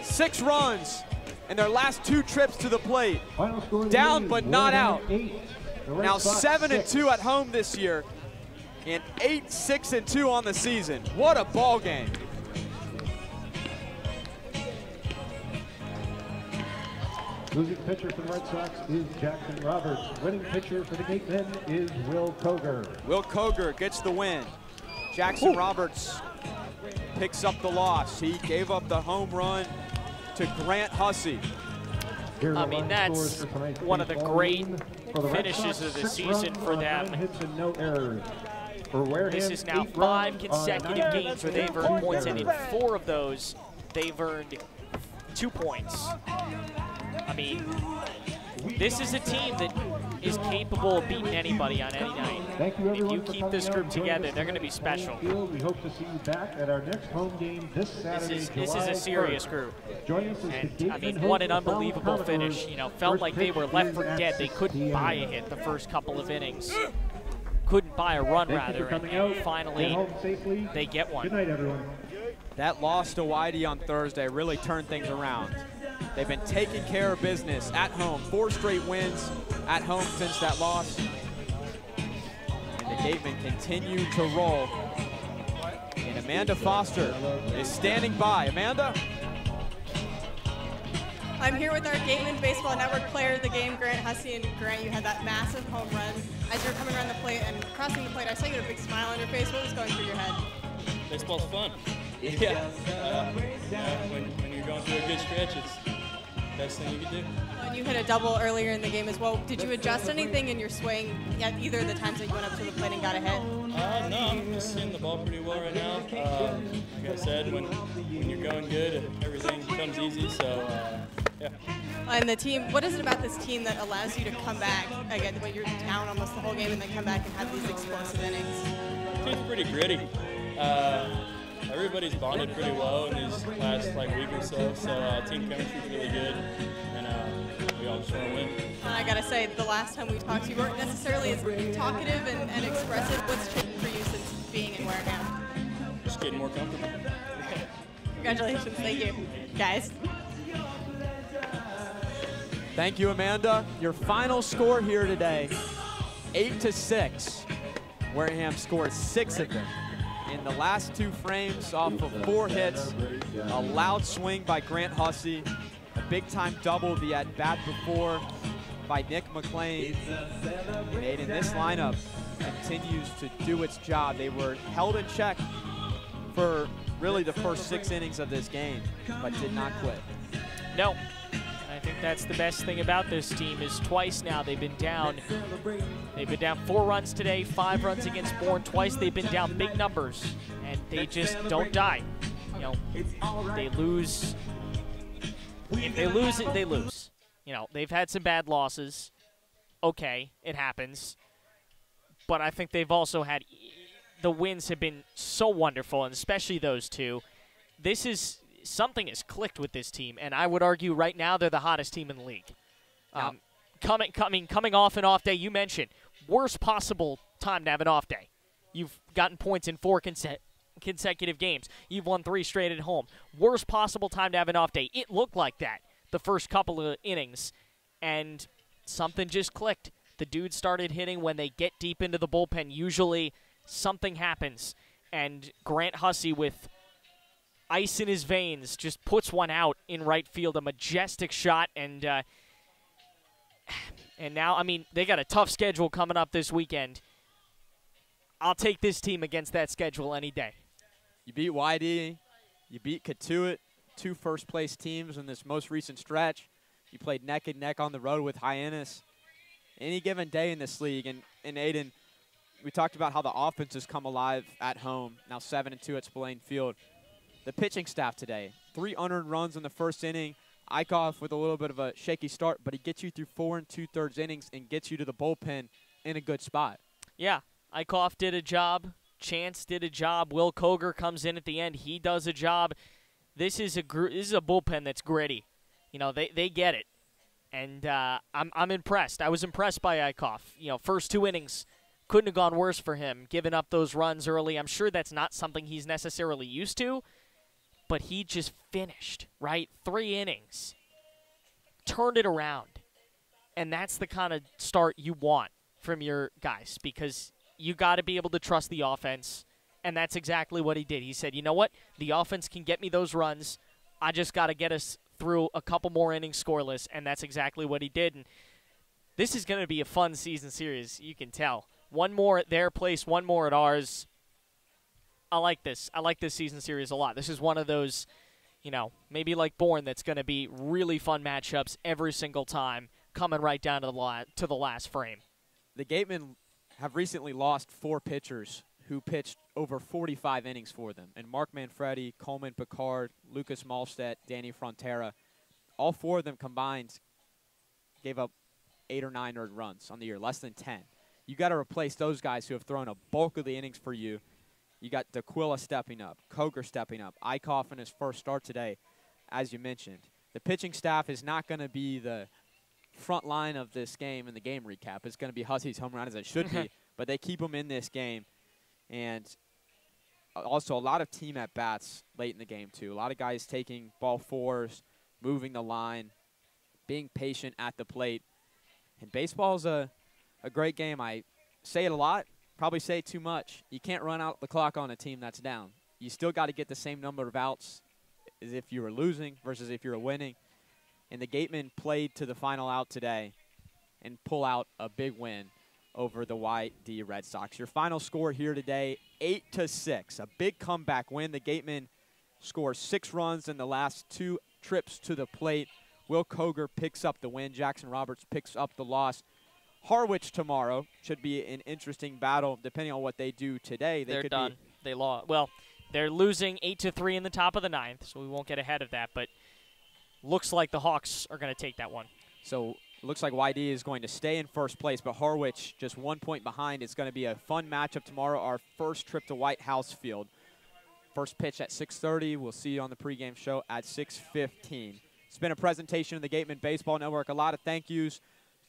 6 runs in their last 2 trips to the plate. Down but not out. Now 7-2 at home this year, and 8-6-2 on the season. What a ball game. Losing pitcher for the Red Sox is Jackson Roberts. Winning pitcher for the Gatemen is Will Koger. Will Koger gets the win. Jackson Roberts picks up the loss. He gave up the home run to Grant Hussey. I mean, that's one of the great finishes of the season for them. This is now 5 consecutive games where they've earned points, and in 4 of those, they've earned 2 points. I mean, this is a team that is capable of beating anybody on any night. Thank you, if you keep this group together, they're going to be special. We hope to see you back at our next home game this Saturday. This is a serious group. And I mean, what an unbelievable finish. You know, felt like they were left for dead. They couldn't buy a hit the first couple of innings. Couldn't buy a run, rather. And finally, they get one. Good night, everyone. That loss to Whitey on Thursday really turned things around. They've been taking care of business at home. 4 straight wins at home since that loss. And the Gatemen continue to roll. And Amanda Foster is standing by. Amanda? I'm here with our Gatemen Baseball Network player of the game, Grant Hussey. And Grant, you had that massive home run. As you were coming around the plate and crossing the plate, I saw you had a big smile on your face. What was going through your head? Baseball's fun. Yeah. When you're going through a good stretch, it's the best thing you can do. And you hit a double earlier in the game as well. Did you adjust anything in your swing at either of the times that you went up to the plate and got a hit? No, I'm just hitting the ball pretty well right now. Like I said, when you're going good, everything comes easy. So, yeah. And the team, what is it about this team that allows you to come back again when you're down almost the whole game and then come back and have these explosive innings? The team's pretty gritty. Everybody's bonded pretty well in these last week or so. So team chemistry is really good, and we all just want to win. I gotta say, the last time we talked, you weren't necessarily as talkative and expressive. What's changed for you since being in Wareham? Just getting more comfortable. Congratulations, thank you, guys. Thank you, Amanda. Your final score here today, 8-6. Wareham scored 6 of them. In the last 2 frames off of 4 hits, a loud swing by Grant Hussey, a big-time double the at-bat before by Nick McLean. And Aiden, this lineup continues to do its job. They were held in check for really the first 6 innings of this game, but did not quit. No. I think that's the best thing about this team is twice now they've been down. They've been down 4 runs today, 5 runs against Bourne. Twice they've been down big numbers, and they just don't die. You know, they lose. If they lose it, they lose. You know, they've had some bad losses. Okay, it happens. But I think they've also had, the wins have been so wonderful, and especially those 2. This is, something has clicked with this team, and I would argue right now they're the hottest team in the league. Coming off an off day, you mentioned, worst possible time to have an off day. You've gotten points in 4 consecutive games. You've won 3 straight at home. Worst possible time to have an off day. It looked like that the first couple of innings, and something just clicked. The dudes started hitting when they get deep into the bullpen. Usually something happens, and Grant Hussey with ice in his veins just puts one out in right field, a majestic shot, and now, I mean, they got a tough schedule coming up this weekend. I'll take this team against that schedule any day. You beat YD, you beat Catuit, 2 first-place teams in this most recent stretch. You played neck and neck on the road with Hyannis. Any given day in this league, and Aiden, we talked about how the offense has come alive at home, now 7-2 at Spillane Field. The pitching staff today, 3 unearned runs in the first inning. Eichhoff with a little bit of a shaky start, but he gets you through 4 2/3 innings and gets you to the bullpen in a good spot. Yeah, Eichhoff did a job. Chance did a job. Will Koger comes in at the end. He does a job. This is a bullpen that's gritty. You know, they get it, and I'm impressed. I was impressed by Eichhoff. You know, first 2 innings couldn't have gone worse for him, giving up those runs early. I'm sure that's not something he's necessarily used to. But he just finished, right? 3 innings. Turned it around. And that's the kind of start you want from your guys because you got to be able to trust the offense. And that's exactly what he did. He said, you know what? The offense can get me those runs. I just got to get us through a couple more innings scoreless. And that's exactly what he did. And this is going to be a fun season series, you can tell. 1 more at their place, 1 more at ours. I like this. I like this season series a lot. This is one of those, you know, maybe like Bourne that's going to be really fun matchups every single time, coming right down to the last frame. The Gatemen have recently lost 4 pitchers who pitched over 45 innings for them. And Mark Manfredi, Coleman Picard, Lucas Malstedt, Danny Frontera, all 4 of them combined gave up 8 or 9 earned runs on the year, less than 10. You got to replace those guys who have thrown a bulk of the innings for you. You got DeQuilla stepping up, Koger stepping up, Eichhoff in his first start today, as you mentioned. The pitching staff is not going to be the front line of this game in the game recap. It's going to be Hussey's home run, as it should be, but they keep him in this game. And also a lot of team at-bats late in the game, too. A lot of guys taking ball fours, moving the line, being patient at the plate. And baseball's a great game. I say it a lot, probably say it too much. You can't run out the clock on a team that's down. You still got to get the same number of outs as if you were losing versus if you're winning. And the Gatemen played to the final out today and pull out a big win over the D Red Sox. Your final score here today, 8-6, a big comeback win. The Gatemen score 6 runs in the last 2 trips to the plate. Will Koger picks up the win. Jackson Roberts picks up the loss. Harwich tomorrow should be an interesting battle depending on what they do today. They're done. They lost. Well, they're losing 8-3 in the top of the 9th, so we won't get ahead of that. But looks like the Hawks are going to take that one. So it looks like YD is going to stay in first place, but Harwich just 1 point behind. It's going to be a fun matchup tomorrow, our first trip to White House Field. First pitch at 6:30. We'll see you on the pregame show at 6:15. It's been a presentation of the Gatemen Baseball Network. A lot of thank yous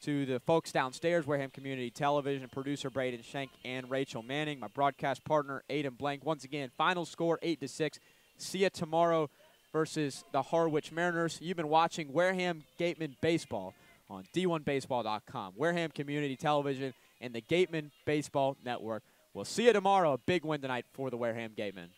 to the folks downstairs, Wareham Community Television, producer Braden Schenk and Rachel Manning, my broadcast partner, Aiden Blank. Once again, final score 8-6. See you tomorrow versus the Harwich Mariners. You've been watching Wareham Gatemen Baseball on D1Baseball.com. Wareham Community Television and the Gatemen Baseball Network. We'll see you tomorrow. A big win tonight for the Wareham Gatemen.